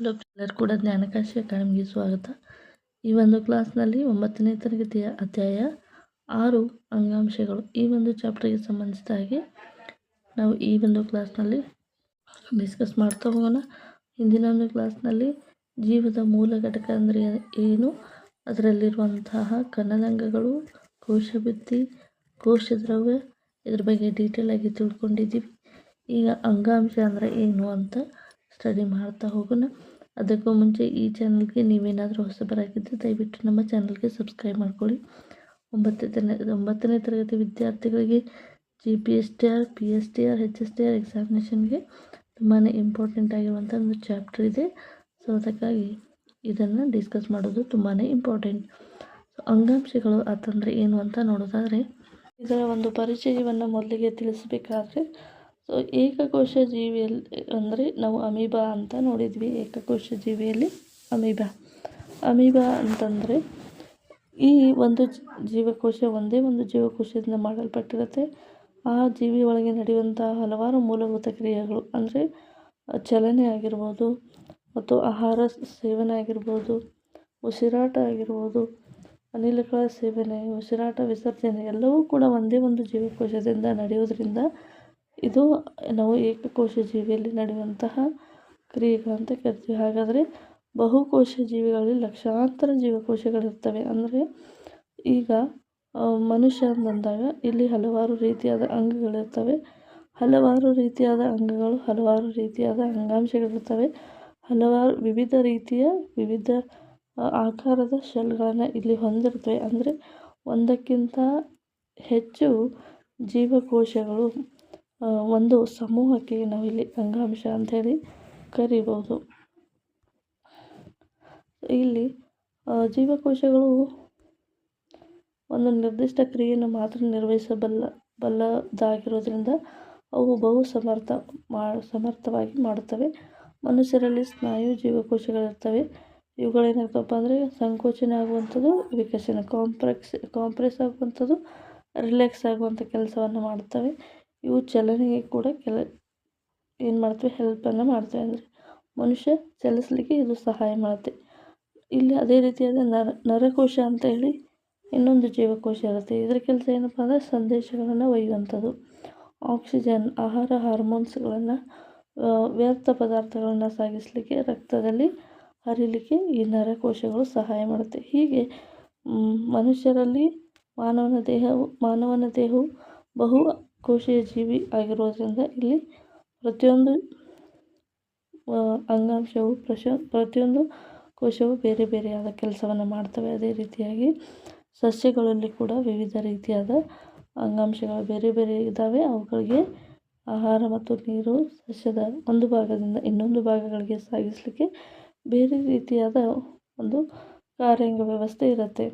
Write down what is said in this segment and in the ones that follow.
Hello ಎಲ್ಲರೂ ಕೂಡ ಜ್ಞಾನಕಾಶಿ ಅಕಾಡೆಮಿಗೆ ಸ್ವಾಗತ. ಈ ಒಂದು ಕ್ಲಾಸ್ನಲ್ಲಿ 9ನೇ ತರಗತಿಯ ಅಧ್ಯಾಯ 6 ಅಂಗಾಂಶಗಳು ಈ ಒಂದು ಚಾಪ್ಟರ್ಗೆ ಸಂಬಂಧಿಸಿದ ಹಾಗೆ ನಾವು ಈ ಒಂದು ಕ್ಲಾಸ್ನಲ್ಲಿ ಡಿಸ್ಕಸ್ ಮಾಡ್ತಾ ಹೋಗೋಣ. ಹಿಂದಿನ ಒಂದು ಕ್ಲಾಸ್ನಲ್ಲಿ ಜೀವದ ಮೂಲ ಘಟಕ ಅಂದರೆ ಏನು, ಅದರಲ್ಲಿರುವಂತಹ ಕಣದಂಗಗಳು, ಕೋಶಭಿತ್ತಿ, ಕೋಶದ್ರವ್ಯ ಇದ್ರ ಬಗ್ಗೆ ಡೀಟೇಲ್ ಆಗಿ ತಿಳ್ಕೊಂಡಿದ್ದೀವಿ. ಈಗ ಅಂಗಾಂಶ ಅಂದರೆ ಏನು ಅಂತ ಸ್ಟಡಿ ಮಾಡ್ತಾ ಹೋಗೋಣ. ಅದಕ್ಕೂ ಮುಂಚೆ ಈ ಚಾನಲ್ಗೆ ನೀವೇನಾದರೂ ಹೊಸಬರಾಗಿದ್ದರೆ ದಯವಿಟ್ಟು ನಮ್ಮ ಚಾನಲ್ಗೆ ಸಬ್ಸ್ಕ್ರೈಬ್ ಮಾಡ್ಕೊಳ್ಳಿ. 9ನೇ ತರಗತಿ ವಿದ್ಯಾರ್ಥಿಗಳಿಗೆ GPSTR, PSTR, HSTR ಎಕ್ಸಾಮಿನೇಷನ್ಗೆ ತುಂಬಾ ಇಂಪಾರ್ಟೆಂಟ್ ಆಗಿರುವಂಥ ಒಂದು ಚಾಪ್ಟರ್ ಇದೆ. ಸೊ ಅದಕ್ಕಾಗಿ ಇದನ್ನು ಡಿಸ್ಕಸ್ ಮಾಡೋದು ತುಂಬಾ ಇಂಪಾರ್ಟೆಂಟ್. ಅಂಗಾಂಶಗಳು ಅಂತಂದರೆ ಏನು ಅಂತ ನೋಡೋದಾದರೆ ಇದರ ಒಂದು ಪರಿಚಯವನ್ನು ಮೊದಲಿಗೆ ತಿಳಿಸಬೇಕಾದ್ರೆ, ಸೊ ಏಕಕೋಶ ಜೀವಿಯಲ್ಲಿ ಅಂದರೆ ನಾವು ಅಮೀಬಾ ಅಂತ ನೋಡಿದ್ವಿ. ಏಕಕೋಶ ಜೀವಿಯಲ್ಲಿ ಅಮೀಬಾ ಅಂತಂದರೆ ಈ ಒಂದು ಜೀವಕೋಶ ಒಂದೇ ಒಂದು ಜೀವಕೋಶದಿಂದ ಮಾಡಲ್ಪಟ್ಟಿರುತ್ತೆ. ಆ ಜೀವಿ ಒಳಗೆ ನಡೆಯುವಂತಹ ಹಲವಾರು ಮೂಲಭೂತ ಕ್ರಿಯೆಗಳು ಅಂದರೆ ಚಲನೆ ಆಗಿರ್ಬೋದು, ಮತ್ತು ಆಹಾರ ಸೇವನೆ ಆಗಿರ್ಬೋದು, ಉಸಿರಾಟ ಆಗಿರ್ಬೋದು, ಅನಿಲಗಳ ಸೇವನೆ, ಉಸಿರಾಟ ವಿಸರ್ಜನೆ ಎಲ್ಲವೂ ಕೂಡ ಒಂದೇ ಒಂದು ಜೀವಕೋಶದಿಂದ ನಡೆಯೋದ್ರಿಂದ ಇದು ನಾವು ಏಕಕೋಶ ಜೀವಿಯಲ್ಲಿ ನಡೆಯುವಂತಹ ಕ್ರಿಯೆಗಳಂತ ಕರಿತೀವಿ. ಹಾಗಾದರೆ ಬಹುಕೋಶ ಜೀವಿಗಳಲ್ಲಿ ಲಕ್ಷಾಂತರ ಜೀವಕೋಶಗಳಿರ್ತವೆ. ಅಂದರೆ ಈಗ ಮನುಷ್ಯ ಬಂದಾಗ ಇಲ್ಲಿ ಹಲವಾರು ರೀತಿಯಾದ ಅಂಗಗಳಿರ್ತವೆ, ಹಲವಾರು ರೀತಿಯಾದ ಅಂಗಗಳು, ಹಲವಾರು ರೀತಿಯಾದ ಅಂಗಾಂಶಗಳಿರ್ತವೆ, ಹಲವಾರು ವಿವಿಧ ಆಕಾರದ ಶೆಲ್ಗಳನ್ನು ಇಲ್ಲಿ ಹೊಂದಿರ್ತವೆ. ಅಂದರೆ ಒಂದಕ್ಕಿಂತ ಹೆಚ್ಚು ಜೀವಕೋಶಗಳು ಒಂದು ಸಮೂಹಕ್ಕೆ ನಾವಿಲ್ಲಿ ಅಂಗಾಂಶ ಅಂಥೇಳಿ ಕರಿಬೋದು. ಇಲ್ಲಿ ಜೀವಕೋಶಗಳು ಒಂದು ನಿರ್ದಿಷ್ಟ ಕ್ರಿಯೆಯನ್ನು ಮಾತ್ರ ನಿರ್ವಹಿಸಬಲ್ಲದಾಗಿರೋದ್ರಿಂದ ಅವು ಬಹು ಸಮರ್ಥವಾಗಿ ಮಾಡುತ್ತವೆ. ಮನುಷ್ಯರಲ್ಲಿ ಸ್ನಾಯು ಜೀವಕೋಶಗಳಿರ್ತವೆ. ಇವುಗಳೇನಾಗ್ತವಪ್ಪ ಅಂದರೆ ಸಂಕೋಚನ ಆಗುವಂಥದ್ದು, ವಿಕಸನ, ಕಾಂಪ್ರೆಸ್ ಆಗುವಂಥದ್ದು, ರಿಲ್ಯಾಕ್ಸ್ ಆಗುವಂಥ ಕೆಲಸವನ್ನು ಮಾಡುತ್ತವೆ. ಇವು ಚಲನೆಗೆ ಕೂಡ ಏನು ಮಾಡ್ತವೆ, ಹೆಲ್ಪನ್ನು ಮಾಡ್ತವೆ. ಅಂದರೆ ಮನುಷ್ಯ ಚಲಿಸಲಿಕ್ಕೆ ಇದು ಸಹಾಯ ಮಾಡುತ್ತೆ. ಇಲ್ಲಿ ಅದೇ ರೀತಿಯಾದ ನರಕೋಶ ಅಂತ ಹೇಳಿ ಇನ್ನೊಂದು ಜೀವಕೋಶ ಇರುತ್ತೆ. ಇದರ ಕೆಲಸ ಏನಪ್ಪ ಅಂದರೆ ಸಂದೇಶಗಳನ್ನು ಒಯ್ಯುವಂಥದ್ದು. ಆಕ್ಸಿಜನ್, ಆಹಾರ, ಹಾರ್ಮೋನ್ಸ್ಗಳನ್ನು, ವ್ಯರ್ಥ ಪದಾರ್ಥಗಳನ್ನು ಸಾಗಿಸಲಿಕ್ಕೆ, ರಕ್ತದಲ್ಲಿ ಹರಿಲಿಕ್ಕೆ ಈ ನರಕೋಶಗಳು ಸಹಾಯ ಮಾಡುತ್ತೆ. ಹೀಗೆ ಮನುಷ್ಯರಲ್ಲಿ ಮಾನವನ ದೇಹವು ಬಹು ಕೋಶೀಯ ಜೀವಿ ಆಗಿರೋದ್ರಿಂದ ಇಲ್ಲಿ ಪ್ರತಿಯೊಂದು ಅಂಗಾಂಶವು ಪ್ರತಿಯೊಂದು ಕೋಶವು ಬೇರೆ ಬೇರೆಯಾದ ಕೆಲಸವನ್ನು ಮಾಡ್ತವೆ. ಅದೇ ರೀತಿಯಾಗಿ ಸಸ್ಯಗಳಲ್ಲಿ ಕೂಡ ವಿವಿಧ ರೀತಿಯಾದ ಅಂಗಾಂಶಗಳು ಬೇರೆ ಬೇರೆ ಇದ್ದಾವೆ. ಅವುಗಳಿಗೆ ಆಹಾರ ಮತ್ತು ನೀರು ಸಸ್ಯದ ಒಂದು ಭಾಗದಿಂದ ಇನ್ನೊಂದು ಭಾಗಗಳಿಗೆ ಸಾಗಿಸಲಿಕ್ಕೆ ಬೇರೆ ರೀತಿಯಾದ ಒಂದು ಕಾರ್ಯಾಂಗ ವ್ಯವಸ್ಥೆ ಇರುತ್ತೆ.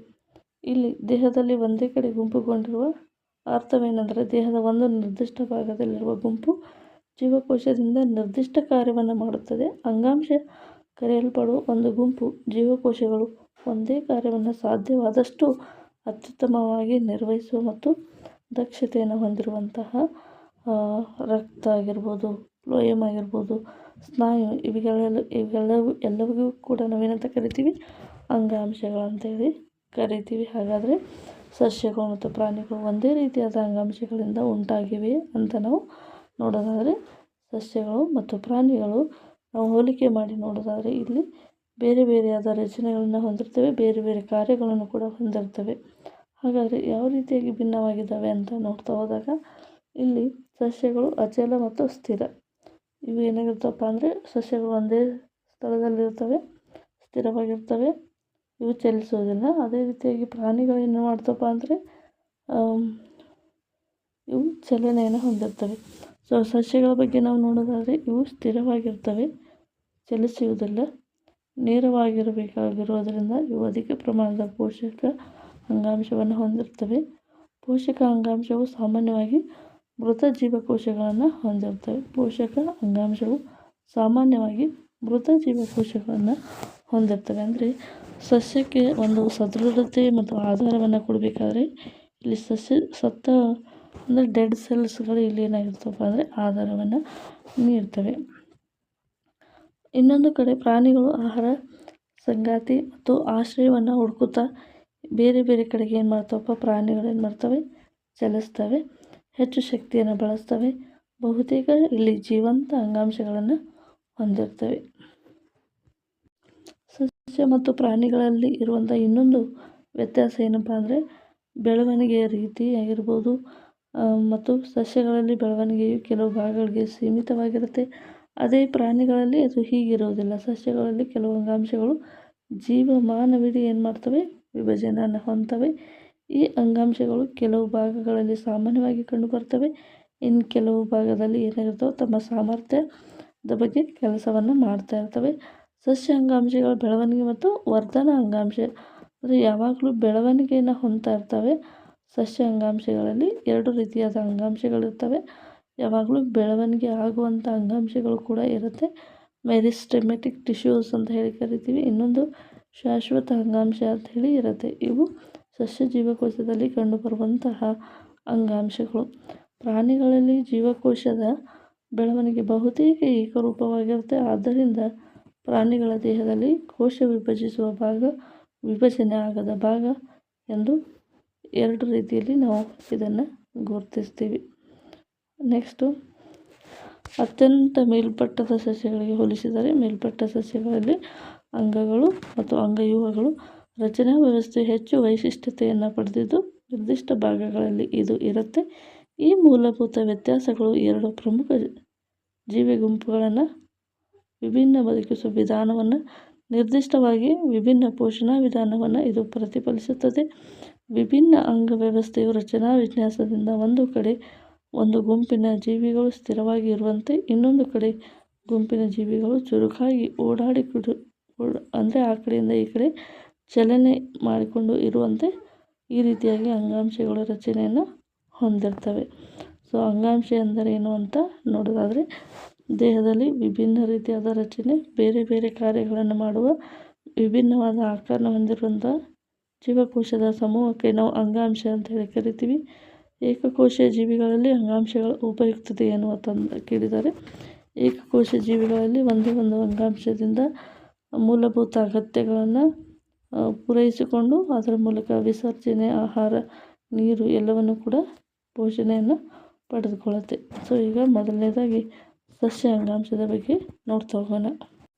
ಇಲ್ಲಿ ದೇಹದಲ್ಲಿ ಒಂದೇ ಕಡೆ ಗುಂಪುಗೊಂಡಿರುವ ಅರ್ಥವೇನೆಂದರೆ, ದೇಹದ ಒಂದು ನಿರ್ದಿಷ್ಟ ಭಾಗದಲ್ಲಿರುವ ಗುಂಪು ಜೀವಕೋಶದಿಂದ ನಿರ್ದಿಷ್ಟ ಕಾರ್ಯವನ್ನು ಮಾಡುತ್ತದೆ. ಅಂಗಾಂಶ ಕರೆಯಲ್ಪಡುವ ಒಂದು ಗುಂಪು ಜೀವಕೋಶಗಳು ಒಂದೇ ಕಾರ್ಯವನ್ನು ಸಾಧ್ಯವಾದಷ್ಟು ಅತ್ಯುತ್ತಮವಾಗಿ ನಿರ್ವಹಿಸುವ ಮತ್ತು ದಕ್ಷತೆಯನ್ನು ಹೊಂದಿರುವಂತಹ ರಕ್ತ ಆಗಿರ್ಬೋದು, ಫ್ಲೋಯಮ್ ಆಗಿರ್ಬೋದು, ಸ್ನಾಯು ಎಲ್ಲವಿಗೂ ಕೂಡ ನಾವೇನಂತ ಕರಿತೀವಿ, ಅಂಗಾಂಶಗಳಂತೇಳಿ ಕರಿತೀವಿ. ಹಾಗಾದರೆ ಸಸ್ಯಗಳು ಮತ್ತು ಪ್ರಾಣಿಗಳು ಒಂದೇ ರೀತಿಯಾದ ಅಂಗಾಂಶಗಳಿಂದ ಉಂಟಾಗಿವೆ ಅಂತ ನಾವು ನೋಡೋದಾದರೆ, ಸಸ್ಯಗಳು ಮತ್ತು ಪ್ರಾಣಿಗಳು ನಾವು ಹೋಲಿಕೆ ಮಾಡಿ ನೋಡೋದಾದರೆ ಇಲ್ಲಿ ಬೇರೆ ಬೇರೆಯಾದ ರಚನೆಗಳನ್ನು ಹೊಂದಿರ್ತವೆ, ಬೇರೆ ಬೇರೆ ಕಾರ್ಯಗಳನ್ನು ಕೂಡ ಹೊಂದಿರ್ತವೆ. ಹಾಗಾದರೆ ಯಾವ ರೀತಿಯಾಗಿ ಭಿನ್ನವಾಗಿದ್ದಾವೆ ಅಂತ ನೋಡ್ತಾ ಹೋದಾಗ ಇಲ್ಲಿ ಸಸ್ಯಗಳು ಅಚಲ ಮತ್ತು ಸ್ಥಿರ. ಇವು ಏನಾಗಿರ್ತವಪ್ಪ ಅಂದರೆ ಸಸ್ಯಗಳು ಒಂದೇ ಸ್ಥಳದಲ್ಲಿರ್ತವೆ, ಸ್ಥಿರವಾಗಿರ್ತವೆ, ಇವು ಚಲಿಸೋದಿಲ್ಲ. ಅದೇ ರೀತಿಯಾಗಿ ಪ್ರಾಣಿಗಳು ಏನು ಮಾಡ್ತವಪ್ಪ ಅಂದರೆ ಇವು ಚಲನೆಯನ್ನು ಹೊಂದಿರ್ತವೆ. ಸೊ ಸಸ್ಯಗಳ ಬಗ್ಗೆ ನಾವು ನೋಡೋದಾದರೆ ಇವು ಸ್ಥಿರವಾಗಿರ್ತವೆ, ಚಲಿಸುವುದಿಲ್ಲ, ನೇರವಾಗಿರಬೇಕಾಗಿರೋದ್ರಿಂದ ಇವು ಅಧಿಕ ಪ್ರಮಾಣದ ಪೋಷಕ ಅಂಗಾಂಶವನ್ನು ಹೊಂದಿರ್ತವೆ. ಪೋಷಕ ಅಂಗಾಂಶವು ಸಾಮಾನ್ಯವಾಗಿ ಮೃತ ಜೀವಕೋಶಗಳನ್ನು ಹೊಂದಿರ್ತವೆ. ಪೋಷಕ ಅಂಗಾಂಶವು ಸಾಮಾನ್ಯವಾಗಿ ಮೃತ ಜೀವಕೋಶಗಳನ್ನು ಹೊಂದಿರ್ತವೆ. ಅಂದರೆ ಸಸ್ಯಕ್ಕೆ ಒಂದು ಸದೃಢತೆ ಮತ್ತು ಆಧಾರವನ್ನು ಕೊಡಬೇಕಾದ್ರೆ ಇಲ್ಲಿ ಸತ್ತ ಅಂದರೆ ಡೆಡ್ ಸೆಲ್ಸ್ಗಳು ಇಲ್ಲಿ ಏನಾಗಿರ್ತವಪ್ಪ ಅಂದರೆ ಆಧಾರವನ್ನು ನೀಡ್ತವೆ. ಇನ್ನೊಂದು ಕಡೆ ಪ್ರಾಣಿಗಳು ಆಹಾರ, ಸಂಗಾತಿ ಮತ್ತು ಆಶ್ರಯವನ್ನು ಹುಡುಕುತ್ತಾ ಬೇರೆ ಬೇರೆ ಕಡೆಗೆ ಏನು ಮಾಡ್ತಾವಪ್ಪ, ಪ್ರಾಣಿಗಳು ಏನು ಮಾಡ್ತವೆ, ಚಲಿಸ್ತವೆ, ಹೆಚ್ಚು ಶಕ್ತಿಯನ್ನು ಬಳಸ್ತವೆ. ಬಹುತೇಕ ಇಲ್ಲಿ ಜೀವಂತ ಅಂಗಾಂಶಗಳನ್ನು ಹೊಂದಿರ್ತವೆ. ಸಸ್ಯ ಮತ್ತು ಪ್ರಾಣಿಗಳಲ್ಲಿ ಇರುವಂಥ ಇನ್ನೊಂದು ವ್ಯತ್ಯಾಸ ಏನಪ್ಪ ಅಂದರೆ ಬೆಳವಣಿಗೆಯ ರೀತಿ ಆಗಿರ್ಬೋದು. ಮತ್ತು ಸಸ್ಯಗಳಲ್ಲಿ ಬೆಳವಣಿಗೆಯು ಕೆಲವು ಭಾಗಗಳಿಗೆ ಸೀಮಿತವಾಗಿರುತ್ತೆ. ಅದೇ ಪ್ರಾಣಿಗಳಲ್ಲಿ ಅದು ಹೀಗಿರೋದಿಲ್ಲ. ಸಸ್ಯಗಳಲ್ಲಿ ಕೆಲವು ಅಂಗಾಂಶಗಳು ಜೀವಮಾನವಿಡೀ ಏನು ಮಾಡ್ತವೆ, ವಿಭಜನೆಯನ್ನು ಹೊಂದ್ತವೆ. ಈ ಅಂಗಾಂಶಗಳು ಕೆಲವು ಭಾಗಗಳಲ್ಲಿ ಸಾಮಾನ್ಯವಾಗಿ ಕಂಡುಬರ್ತವೆ. ಇನ್ನು ಕೆಲವು ಭಾಗದಲ್ಲಿ ಏನಾಗಿರ್ತವೆ, ತಮ್ಮ ಸಾಮರ್ಥ್ಯದ ಬಗ್ಗೆ ಕೆಲಸವನ್ನು ಮಾಡ್ತಾ ಇರ್ತವೆ. ಸಸ್ಯ ಅಂಗಾಂಶಗಳ ಬೆಳವಣಿಗೆ ಮತ್ತು ವರ್ಧನಾ ಅಂಗಾಂಶ ಅಂದರೆ ಯಾವಾಗಲೂ ಬೆಳವಣಿಗೆಯನ್ನು ಹೊಂದ್ತಾ ಇರ್ತವೆ. ಸಸ್ಯ ಅಂಗಾಂಶಗಳಲ್ಲಿ ಎರಡು ರೀತಿಯಾದ ಅಂಗಾಂಶಗಳಿರ್ತವೆ. ಯಾವಾಗಲೂ ಬೆಳವಣಿಗೆ ಆಗುವಂಥ ಅಂಗಾಂಶಗಳು ಕೂಡ ಇರುತ್ತೆ. ಮೆರಿಸ್ಟೆಮೆಟಿಕ್ ಟಿಶ್ಯೂಸ್ ಅಂತ ಹೇಳಿ ಕರಿತೀವಿ. ಇನ್ನೊಂದು ಶಾಶ್ವತ ಅಂಗಾಂಶ ಅಂತ ಹೇಳಿ ಇರುತ್ತೆ. ಇವು ಸಸ್ಯ ಜೀವಕೋಶದಲ್ಲಿ ಕಂಡುಬರುವಂತಹ ಅಂಗಾಂಶಗಳು. ಪ್ರಾಣಿಗಳಲ್ಲಿ ಜೀವಕೋಶದ ಬೆಳವಣಿಗೆ ಬಹುತೇಕ ಏಕರೂಪವಾಗಿರುತ್ತೆ. ಆದ್ದರಿಂದ ಪ್ರಾಣಿಗಳ ದೇಹದಲ್ಲಿ ಕೋಶ ವಿಭಜಿಸುವ ಭಾಗ, ವಿಭಜನೆ ಆಗದ ಭಾಗ ಎಂದು ಎರಡು ರೀತಿಯಲ್ಲಿ ನಾವು ಇದನ್ನು ಗುರುತಿಸ್ತೀವಿ. ನೆಕ್ಸ್ಟು, ಅತ್ಯಂತ ಮೇಲ್ಮಟ್ಟದ ಸಸ್ಯಗಳಿಗೆ ಹೋಲಿಸಿದರೆ ಮೇಲ್ಮಟ್ಟ ಸಸ್ಯಗಳಲ್ಲಿ ಅಂಗಗಳು ಮತ್ತು ಅಂಗವ್ಯೂಹಗಳು ರಚನಾ ವ್ಯವಸ್ಥೆ ಹೆಚ್ಚು ವೈಶಿಷ್ಟ್ಯತೆಯನ್ನು ಪಡೆದಿದ್ದು ನಿರ್ದಿಷ್ಟ ಭಾಗಗಳಲ್ಲಿ ಇದು ಇರುತ್ತೆ. ಈ ಮೂಲಭೂತ ವ್ಯತ್ಯಾಸಗಳು ಎರಡು ಪ್ರಮುಖ ಜೀವಿ ಗುಂಪುಗಳನ್ನು ವಿಭಿನ್ನ ಬದುಕಿಸುವ ವಿಧಾನವನ್ನು, ನಿರ್ದಿಷ್ಟವಾಗಿ ವಿಭಿನ್ನ ಪೋಷಣಾ ವಿಧಾನವನ್ನು ಇದು ಪ್ರತಿಫಲಿಸುತ್ತದೆ. ವಿಭಿನ್ನ ಅಂಗ ವ್ಯವಸ್ಥೆಯು ರಚನಾ ವಿನ್ಯಾಸದಿಂದ ಒಂದು ಕಡೆ ಒಂದು ಗುಂಪಿನ ಜೀವಿಗಳು ಸ್ಥಿರವಾಗಿ ಇರುವಂತೆ, ಇನ್ನೊಂದು ಕಡೆ ಗುಂಪಿನ ಜೀವಿಗಳು ಚುರುಕಾಗಿ ಅಂದರೆ ಆ ಕಡೆಯಿಂದ ಈ ಕಡೆ ಚಲನೆ ಮಾಡಿಕೊಂಡು ಇರುವಂತೆ ಈ ರೀತಿಯಾಗಿ ಅಂಗಾಂಶಗಳ ರಚನೆಯನ್ನು ಹೊಂದಿರ್ತವೆ. ಸೊ ಅಂಗಾಂಶ ಎಂದರೇನು ಅಂತ ನೋಡೋದಾದರೆ ದೇಹದಲ್ಲಿ ವಿಭಿನ್ನ ರೀತಿಯಾದ ರಚನೆ, ಬೇರೆ ಬೇರೆ ಕಾರ್ಯಗಳನ್ನು ಮಾಡುವ ವಿಭಿನ್ನವಾದ ಆಕಾರನ ಹೊಂದಿರುವಂಥ ಜೀವಕೋಶದ ಸಮೂಹಕ್ಕೆ ನಾವು ಅಂಗಾಂಶ ಅಂತ ಹೇಳಿ ಕರಿತೀವಿ. ಏಕಕೋಶ ಜೀವಿಗಳಲ್ಲಿ ಅಂಗಾಂಶಗಳ ಉಪಯುಕ್ತತೆಯನ್ನು ಕೇಳಿದ್ದಾರೆ. ಏಕಕೋಶ ಜೀವಿಗಳಲ್ಲಿ ಒಂದೇ ಒಂದು ಅಂಗಾಂಶದಿಂದ ಮೂಲಭೂತ ಅಗತ್ಯಗಳನ್ನು ಪೂರೈಸಿಕೊಂಡು ಅದರ ಮೂಲಕ ವಿಸರ್ಜನೆ, ಆಹಾರ, ನೀರು ಎಲ್ಲವನ್ನು ಕೂಡ ಪೋಷಣೆಯನ್ನು ಪಡೆದುಕೊಳ್ಳುತ್ತೆ. ಸೊ ಈಗ ಮೊದಲನೇದಾಗಿ ಸಸ್ಯ ಅಂಗಾಂಶದ ಬಗ್ಗೆ ನೋಡ್ತಾ ಹೋಗೋಣ.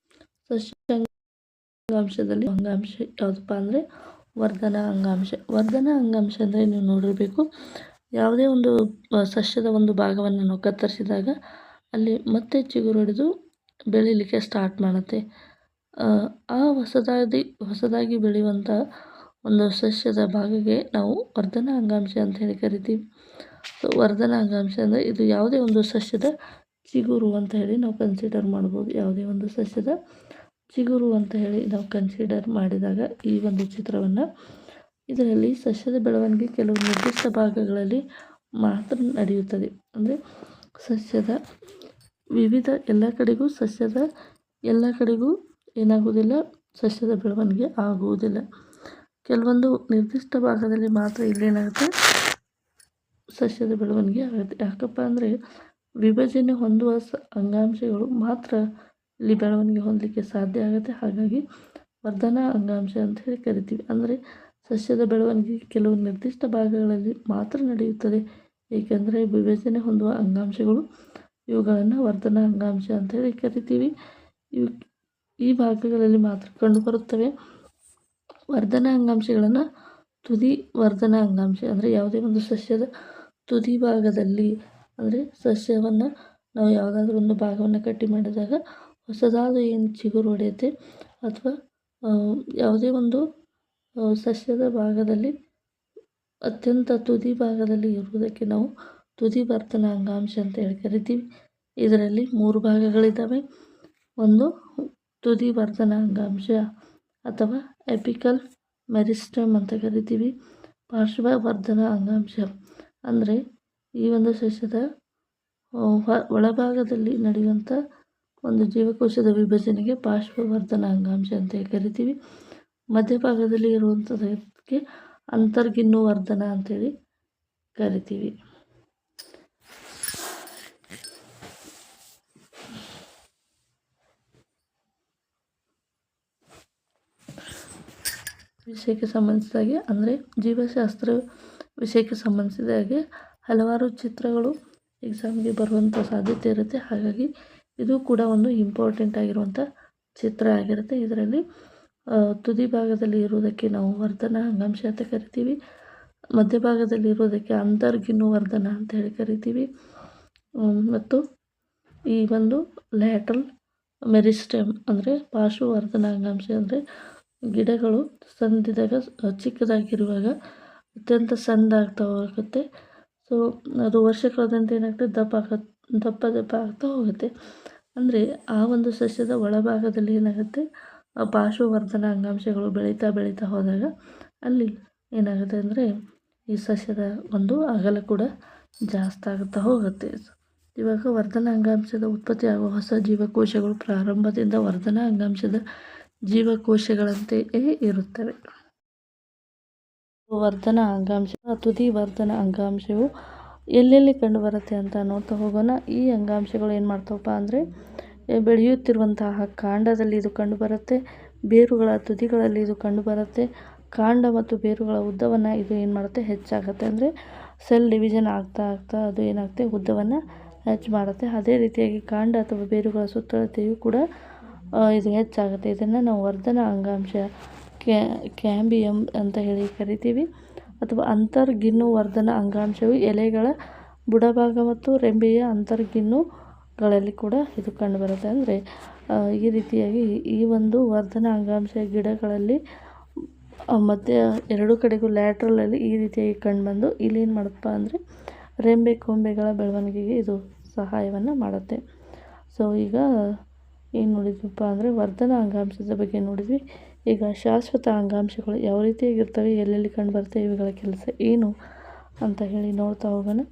ಸಸ್ಯ ಅಂಗಾಂಶದಲ್ಲಿ ಅಂಗಾಂಶ ಯಾವುದಪ್ಪ ಅಂದರೆ ವರ್ಧನಾ ಅಂಗಾಂಶ. ವರ್ಧನಾ ಅಂಗಾಂಶ ಅಂದರೆ ನೀವು ನೋಡಿರಬೇಕು, ಯಾವುದೇ ಒಂದು ಸಸ್ಯದ ಒಂದು ಭಾಗವನ್ನು ನಾವು ಕತ್ತರಿಸಿದಾಗ ಅಲ್ಲಿ ಮತ್ತೆ ಚಿಗುರೊಡೆದು ಬೆಳೀಲಿಕ್ಕೆ ಸ್ಟಾರ್ಟ್ ಮಾಡುತ್ತೆ. ಆ ಹೊಸದಾಗಿ ಬೆಳೆಯುವಂಥ ಒಂದು ಸಸ್ಯದ ಭಾಗಕ್ಕೆ ನಾವು ವರ್ಧನಾ ಅಂಗಾಂಶ ಅಂತ ಹೇಳಿ ಕರಿತೀವಿ. ಸೊ ವರ್ಧನಾ ಅಂಗಾಂಶ ಅಂದರೆ ಇದು ಯಾವುದೇ ಒಂದು ಸಸ್ಯದ ಚಿಗುರು ಅಂತ ಹೇಳಿ ನಾವು ಕನ್ಸಿಡರ್ ಮಾಡ್ಬೋದು. ಯಾವುದೇ ಒಂದು ಸಸ್ಯದ ಚಿಗುರು ಅಂತ ಹೇಳಿ ನಾವು ಕನ್ಸಿಡರ್ ಮಾಡಿದಾಗ ಈ ಒಂದು ಚಿತ್ರವನ್ನು, ಇದರಲ್ಲಿ ಸಸ್ಯದ ಬೆಳವಣಿಗೆ ಕೆಲವು ನಿರ್ದಿಷ್ಟ ಭಾಗಗಳಲ್ಲಿ ಮಾತ್ರ ನಡೆಯುತ್ತದೆ. ಅಂದರೆ ಸಸ್ಯದ ಎಲ್ಲ ಕಡೆಗೂ ಏನಾಗುವುದಿಲ್ಲ, ಸಸ್ಯದ ಬೆಳವಣಿಗೆ ಆಗುವುದಿಲ್ಲ. ಕೆಲವೊಂದು ನಿರ್ದಿಷ್ಟ ಭಾಗದಲ್ಲಿ ಮಾತ್ರ ಇಲ್ಲೇನಾಗುತ್ತೆ, ಸಸ್ಯದ ಬೆಳವಣಿಗೆ ಆಗುತ್ತೆ. ಯಾಕಪ್ಪ ಅಂದರೆ ವಿಭಜನೆ ಹೊಂದುವ ಅಂಗಾಂಶಗಳು ಮಾತ್ರ ಇಲ್ಲಿ ಬೆಳವಣಿಗೆ ಹೊಂದಲಿಕ್ಕೆ ಸಾಧ್ಯ ಆಗುತ್ತೆ. ಹಾಗಾಗಿ ವರ್ಧನಾ ಅಂಗಾಂಶ ಅಂತ ಹೇಳಿ ಕರಿತೀವಿ. ಅಂದರೆ ಸಸ್ಯದ ಬೆಳವಣಿಗೆ ಕೆಲವು ನಿರ್ದಿಷ್ಟ ಭಾಗಗಳಲ್ಲಿ ಮಾತ್ರ ನಡೆಯುತ್ತದೆ, ಏಕೆಂದರೆ ವಿಭಜನೆ ಹೊಂದುವ ಅಂಗಾಂಶಗಳು ಇವುಗಳನ್ನು ವರ್ಧನಾ ಅಂಗಾಂಶ ಅಂತ ಹೇಳಿ ಕರಿತೀವಿ. ಈ ಭಾಗಗಳಲ್ಲಿ ಮಾತ್ರ ಕಂಡುಬರುತ್ತವೆ. ವರ್ಧನಾ ಅಂಗಾಂಶಗಳನ್ನು ತುದಿ ವರ್ಧನಾ ಅಂಗಾಂಶ ಅಂದರೆ ಯಾವುದೇ ಒಂದು ಸಸ್ಯದ ತುದಿ ಭಾಗದಲ್ಲಿ, ಅಂದರೆ ಸಸ್ಯವನ್ನು ನಾವು ಯಾವುದಾದ್ರೂ ಒಂದು ಭಾಗವನ್ನು ಕಟ್ಟಿ ಮಾಡಿದಾಗ ಹೊಸದಾದ ಏನು ಚಿಗುರು ಹೊಡೆಯುತ್ತೆ ಅಥವಾ ಯಾವುದೇ ಒಂದು ಸಸ್ಯದ ಭಾಗದಲ್ಲಿ ಅತ್ಯಂತ ತುದಿ ಭಾಗದಲ್ಲಿ ಇರುವುದಕ್ಕೆ ನಾವು ತುದಿ ವರ್ಧನಾ ಅಂಗಾಂಶ ಅಂತ ಹೇಳಿ ಕರಿತೀವಿ. ಇದರಲ್ಲಿ 3 ಭಾಗಗಳಿದ್ದಾವೆ. ಒಂದು ತುದಿ ವರ್ಧನಾ ಅಂಗಾಂಶ ಅಥವಾ ಎಪಿಕಲ್ ಮೆರಿಸ್ಟೆಮ್ ಅಂತ ಕರಿತೀವಿ. ಪಾರ್ಶ್ವವರ್ಧನಾ ಅಂಗಾಂಶ ಅಂದರೆ ಈ ಒಂದು ಸಸ್ಯದ ಒಳಭಾಗದಲ್ಲಿ ನಡೆಯುವಂಥ ಒಂದು ಜೀವಕೋಶದ ವಿಭಜನೆಗೆ ಪಾರ್ಶ್ವವರ್ಧನಾ ಅಂಗಾಂಶ ಅಂತ ಕರಿತೀವಿ. ಮಧ್ಯಭಾಗದಲ್ಲಿ ಇರುವಂಥದ್ದಕ್ಕೆ ಅಂತರ್ಗಿನ್ನು ವರ್ಧನ ಅಂತೇಳಿ ಕರಿತೀವಿ. ವಿಷಯಕ್ಕೆ ಸಂಬಂಧಿಸಿದ ಹಾಗೆ ಅಂದರೆ ಜೀವಶಾಸ್ತ್ರ ವಿಷಯಕ್ಕೆ ಸಂಬಂಧಿಸಿದ ಹಾಗೆ ಹಲವಾರು ಚಿತ್ರಗಳು ಎಕ್ಸಾಮ್ಗೆ ಬರುವಂಥ ಸಾಧ್ಯತೆ ಇರುತ್ತೆ. ಹಾಗಾಗಿ ಇದು ಕೂಡ ಒಂದು ಇಂಪಾರ್ಟೆಂಟ್ ಆಗಿರುವಂಥ ಚಿತ್ರ ಆಗಿರುತ್ತೆ. ಇದರಲ್ಲಿ ತುದಿ ಭಾಗದಲ್ಲಿ ಇರುವುದಕ್ಕೆ ನಾವು ವರ್ಧನ ಅಂಗಾಂಶ ಅಂತ ಕರಿತೀವಿ. ಮಧ್ಯಭಾಗದಲ್ಲಿ ಇರುವುದಕ್ಕೆ ಅಂತರ್ಗಿನ್ನು ವರ್ಧನ ಅಂತ ಹೇಳಿ ಕರಿತೀವಿ. ಮತ್ತು ಈ ಒಂದು ಲ್ಯಾಟ್ರಲ್ ಮೆರಿಸ್ಟೆಮ್ ಅಂದರೆ ಪಾರ್ಶ್ವವರ್ಧನ ಅಂಗಾಂಶ ಅಂದರೆ ಗಿಡಗಳು ಸಂದಿದಾಗ ಚಿಕ್ಕದಾಗಿರುವಾಗ ಅತ್ಯಂತ ಸಣ್ಣದಾಗ್ತಾ ಹೋಗುತ್ತೆ. ಸೊ ಅದು ವರ್ಷ ಕಳೆದಂತೆ ಏನಾಗ್ತದೆ ದಪ್ಪ ಆಗ್ತಾ ಹೋಗುತ್ತೆ. ಅಂದರೆ ಆ ಒಂದು ಸಸ್ಯದ ಒಳಭಾಗದಲ್ಲಿ ಏನಾಗುತ್ತೆ ಪಾರ್ಶ್ವವರ್ಧನ ಅಂಗಾಂಶಗಳು ಬೆಳೀತಾ ಹೋದಾಗ ಅಲ್ಲಿ ಏನಾಗುತ್ತೆ ಅಂದರೆ ಈ ಸಸ್ಯದ ಒಂದು ಅಗಲ ಕೂಡ ಜಾಸ್ತಿ ಆಗುತ್ತಾ ಹೋಗುತ್ತೆ. ಇವಾಗ ವರ್ಧನ ಅಂಗಾಂಶದ ಉತ್ಪತ್ತಿ ಆಗುವ ಹೊಸ ಜೀವಕೋಶಗಳು ಪ್ರಾರಂಭದಿಂದ ವರ್ಧನ ಅಂಗಾಂಶದ ಜೀವಕೋಶಗಳಂತೆಯೇ ಇರುತ್ತವೆ. ವರ್ಧನ ಅಂಗಾಂಶ ತುದಿ ವರ್ಧನ ಅಂಗಾಂಶವು ಎಲ್ಲೆಲ್ಲಿ ಕಂಡುಬರುತ್ತೆ ಅಂತ ನೋಡ್ತಾ ಹೋಗೋಣ. ಈ ಅಂಗಾಂಶಗಳು ಏನು ಮಾಡ್ತಾವಪ್ಪ ಅಂದರೆ ಬೆಳೆಯುತ್ತಿರುವಂತಹ ಕಾಂಡದಲ್ಲಿ ಇದು ಕಂಡುಬರುತ್ತೆ, ಬೇರುಗಳ ತುದಿಗಳಲ್ಲಿ ಇದು ಕಂಡುಬರುತ್ತೆ. ಕಾಂಡ ಮತ್ತು ಬೇರುಗಳ ಉದ್ದವನ್ನು ಇದು ಏನು ಮಾಡುತ್ತೆ ಹೆಚ್ಚಾಗುತ್ತೆ. ಅಂದರೆ ಸೆಲ್ ಡಿವಿಷನ್ ಆಗ್ತಾ ಅದು ಏನಾಗುತ್ತೆ ಉದ್ದವನ್ನು ಹೆಚ್ಚು ಮಾಡುತ್ತೆ. ಅದೇ ರೀತಿಯಾಗಿ ಕಾಂಡ ಅಥವಾ ಬೇರುಗಳ ಸುತ್ತಳತೆಯು ಕೂಡ ಇದು ಹೆಚ್ಚಾಗುತ್ತೆ. ಇದನ್ನು ನಾವು ವರ್ಧನ ಅಂಗಾಂಶ ಕ್ಯಾಂಬಿಯಂ ಅಂತ ಹೇಳಿ ಕರಿತೀವಿ. ಅಥವಾ ಅಂತರ್ಗಿನ್ನು ವರ್ಧನ ಅಂಗಾಂಶವು ಎಲೆಗಳ ಬುಡಭಾಗ ಮತ್ತು ರೆಂಬೆಯ ಅಂತರ್ಗಿನ್ನುಗಳಲ್ಲಿ ಕೂಡ ಇದು ಕಂಡುಬರುತ್ತೆ. ಅಂದರೆ ಈ ರೀತಿಯಾಗಿ ಈ ಒಂದು ವರ್ಧನ ಅಂಗಾಂಶ ಗಿಡಗಳಲ್ಲಿ ಮಧ್ಯ ಎರಡು ಕಡೆಗೂ ಲ್ಯಾಟ್ರಲಲ್ಲಿ ಈ ರೀತಿಯಾಗಿ ಕಂಡುಬಂದು ಇಲ್ಲಿ ಏನು ಮಾಡುತ್ತಪ್ಪ ಅಂದರೆ ರೆಂಬೆ ಕೊಂಬೆಗಳ ಬೆಳವಣಿಗೆಗೆ ಇದು ಸಹಾಯವನ್ನು ಮಾಡುತ್ತೆ. ಸೊ ಈಗ ಏನು ನೋಡಿದ್ವಿಪ್ಪ ಅಂದರೆ ವರ್ಧನ ಅಂಗಾಂಶದ ಬಗ್ಗೆ ನೋಡಿದ್ವಿ. ಈಗ ಶಾಶ್ವತ ಅಂಗಾಂಶಗಳು ಯಾವ ರೀತಿಯಾಗಿರ್ತವೆ, ಎಲ್ಲೆಲ್ಲಿ ಕಂಡುಬರ್ತವೆ, ಇವುಗಳ ಕೆಲಸ ಏನು ಅಂತ ಹೇಳಿ ನೋಡ್ತಾ ಹೋಗೋಣ.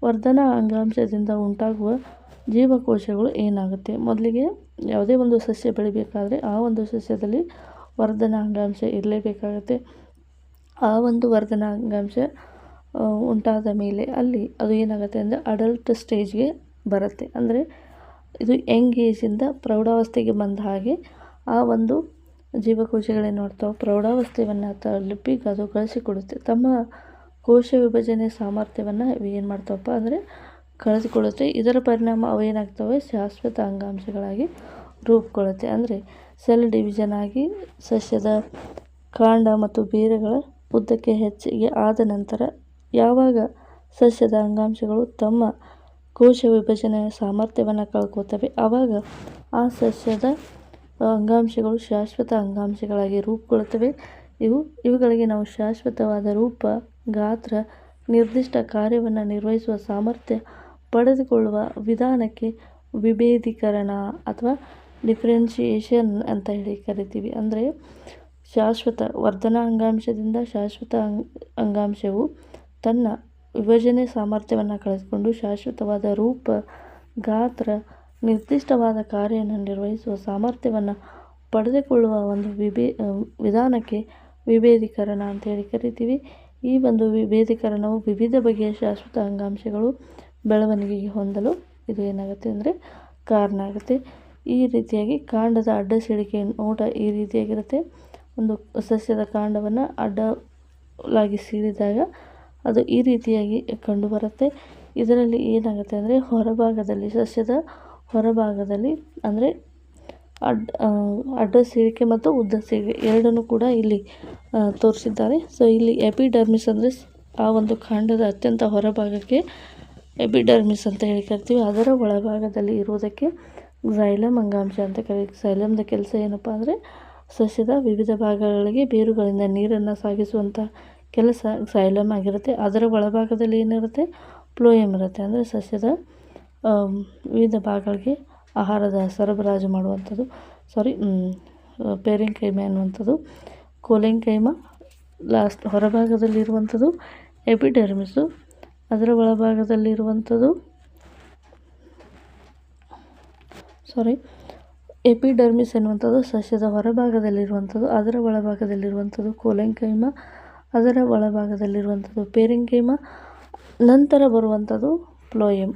ವರ್ಧನ ಅಂಗಾಂಶದಿಂದ ಉಂಟಾಗುವ ಜೀವಕೋಶಗಳು ಏನಾಗುತ್ತೆ. ಮೊದಲಿಗೆ ಯಾವುದೇ ಒಂದು ಸಸ್ಯ ಬೆಳಿಬೇಕಾದ್ರೆ ಆ ಒಂದು ಸಸ್ಯದಲ್ಲಿ ವರ್ಧನ ಅಂಗಾಂಶ ಇರಲೇಬೇಕಾಗುತ್ತೆ. ಆ ಒಂದು ವರ್ಧನ ಅಂಗಾಂಶ ಉಂಟಾದ ಮೇಲೆ ಅಲ್ಲಿ ಅದು ಏನಾಗುತ್ತೆ ಅಂದರೆ ಅಡಲ್ಟ್ ಸ್ಟೇಜ್ಗೆ ಬರುತ್ತೆ. ಅಂದರೆ ಇದು ಯಂಗ್ ಏಜಿಂದ ಪ್ರೌಢಾವಸ್ಥೆಗೆ ಬಂದ ಹಾಗೆ ಆ ಒಂದು ಜೀವಕೋಶಗಳೇನು ಮಾಡ್ತಾವೆ ಪ್ರೌಢಾವಸ್ಥೆಯನ್ನು ತಲುಪಿ ಅದು ಗಳಿಸಿಕೊಡುತ್ತೆ. ತಮ್ಮ ಕೋಶ ವಿಭಜನೆ ಸಾಮರ್ಥ್ಯವನ್ನು ಇವು ಏನು ಮಾಡ್ತಾವಪ್ಪ ಅಂದರೆ ಕಳೆದುಕೊಳ್ಳುತ್ತೆ. ಇದರ ಪರಿಣಾಮ ಅವು ಏನಾಗ್ತವೆ ಶಾಶ್ವತ ಅಂಗಾಂಶಗಳಾಗಿ ರೂಪುಗೊಳ್ಳುತ್ತೆ. ಅಂದರೆ ಸೆಲ್ ಡಿವಿಷನ್ ಆಗಿ ಸಸ್ಯದ ಕಾಂಡ ಮತ್ತು ಬೇರುಗಳ ಉದ್ದಕ್ಕೆ ಹೆಚ್ಚಿಗೆ ಆದ ನಂತರ ಯಾವಾಗ ಸಸ್ಯದ ಅಂಗಾಂಶಗಳು ತಮ್ಮ ಕೋಶ ವಿಭಜನೆಯ ಸಾಮರ್ಥ್ಯವನ್ನು ಕಳ್ಕೊತವೆ ಆವಾಗ ಆ ಸಸ್ಯದ ಅಂಗಾಂಶಗಳು ಶಾಶ್ವತ ಅಂಗಾಂಶಗಳಾಗಿ ರೂಪುಗೊಳ್ಳುತ್ತವೆ. ಇವುಗಳಿಗೆ ನಾವು ಶಾಶ್ವತವಾದ ರೂಪ, ಗಾತ್ರ, ನಿರ್ದಿಷ್ಟ ಕಾರ್ಯವನ್ನು ನಿರ್ವಹಿಸುವ ಸಾಮರ್ಥ್ಯ ಪಡೆದುಕೊಳ್ಳುವ ವಿಧಾನಕ್ಕೆ ವಿಭೇದೀಕರಣ ಅಥವಾ ಡಿಫ್ರೆನ್ಷಿಯೇಷನ್ ಅಂತ ಹೇಳಿ ಕರಿತೀವಿ. ಅಂದರೆ ಶಾಶ್ವತ ವರ್ಧನ ಅಂಗಾಂಶದಿಂದ ಶಾಶ್ವತ ಅಂಗಾಂಶವು ತನ್ನ ವಿಭಜನೆ ಸಾಮರ್ಥ್ಯವನ್ನು ಕಳೆದುಕೊಂಡು ಶಾಶ್ವತವಾದ ರೂಪ, ಗಾತ್ರ, ನಿರ್ದಿಷ್ಟವಾದ ಕಾರ್ಯವನ್ನು ನಿರ್ವಹಿಸುವ ಸಾಮರ್ಥ್ಯವನ್ನು ಪಡೆದುಕೊಳ್ಳುವ ಒಂದು ವಿಧಾನಕ್ಕೆ ವಿಭೇದೀಕರಣ ಅಂತೇಳಿ ಕರಿತೀವಿ. ಈ ಒಂದು ವಿಭೇದೀಕರಣವು ವಿವಿಧ ಬಗೆಯ ಶಾಶ್ವತ ಅಂಗಾಂಶಗಳು ಬೆಳವಣಿಗೆಗೆ ಹೊಂದಲು ಇದು ಏನಾಗುತ್ತೆ ಅಂದರೆ ಕಾರಣ ಆಗುತ್ತೆ. ಈ ರೀತಿಯಾಗಿ ಕಾಂಡದ ಅಡ್ಡ ಸೀಳಿಕೆ ನೋಟ ಈ ರೀತಿಯಾಗಿರುತ್ತೆ. ಒಂದು ಸಸ್ಯದ ಕಾಂಡವನ್ನು ಅಡ್ಡಲಾಗಿ ಸೀಳಿದಾಗ ಅದು ಈ ರೀತಿಯಾಗಿ ಕಂಡುಬರುತ್ತೆ. ಇದರಲ್ಲಿ ಏನಾಗುತ್ತೆ ಅಂದರೆ ಹೊರಭಾಗದಲ್ಲಿ ಸಸ್ಯದ ಹೊರಭಾಗದಲ್ಲಿ ಅಂದರೆ ಅಡ್ಡ ಸೀಳಿಕೆ ಮತ್ತು ಉದ್ದ ಸೀಳಿಕೆ ಎರಡನ್ನೂ ಕೂಡ ಇಲ್ಲಿ ತೋರಿಸಿದ್ದಾರೆ. ಸೊ ಇಲ್ಲಿ ಎಪಿಡರ್ಮಿಸ್ ಅಂದರೆ ಆ ಒಂದು ಕಾಂಡದ ಅತ್ಯಂತ ಹೊರಭಾಗಕ್ಕೆ ಎಪಿಡರ್ಮಿಸ್ ಅಂತ ಹೇಳಿ ಕರಿತೀವಿ. ಅದರ ಒಳಭಾಗದಲ್ಲಿ ಇರುವುದಕ್ಕೆ ಝೈಲಮ್ ಅಂಗಾಂಶ ಅಂತ ಕರೀತೀವಿ. ಝೈಲಮ್ದ ಕೆಲಸ ಏನಪ್ಪ ಅಂದರೆ ಸಸ್ಯದ ವಿವಿಧ ಭಾಗಗಳಿಗೆ ಬೇರುಗಳಿಂದ ನೀರನ್ನು ಸಾಗಿಸುವಂಥ ಕೆಲಸ ಝೈಲಮ್ ಆಗಿರುತ್ತೆ. ಅದರ ಒಳಭಾಗದಲ್ಲಿ ಏನಿರುತ್ತೆ ಫ್ಲೋಯಮ್ ಇರುತ್ತೆ. ಅಂದರೆ ಸಸ್ಯದ ವಿವಿಧ ಭಾಗಗಳಿಗೆ ಆಹಾರದ ಸರಬರಾಜು ಮಾಡುವಂಥದ್ದು ಪೇರೆಂಕೈಮ ಅನ್ನುವಂಥದ್ದು. ಕೋಲೆಂಕೈಮ ಲಾಸ್ಟ್ ಹೊರಭಾಗದಲ್ಲಿರುವಂಥದ್ದು ಎಪಿಡರ್ಮಿಸು. ಅದರ ಒಳಭಾಗದಲ್ಲಿರುವಂಥದ್ದು ಎಪಿಡರ್ಮಿಸ್ ಎನ್ನುವಂಥದ್ದು ಸಸ್ಯದ ಹೊರಭಾಗದಲ್ಲಿರುವಂಥದ್ದು. ಅದರ ಒಳಭಾಗದಲ್ಲಿರುವಂಥದ್ದು ಕೋಲೆಂಕೈಮ. ಅದರ ಒಳಭಾಗದಲ್ಲಿರುವಂಥದ್ದು ಪೇರೆಂಕೈಮ. ನಂತರ ಬರುವಂಥದ್ದು ಫ್ಲೋಯಮ್.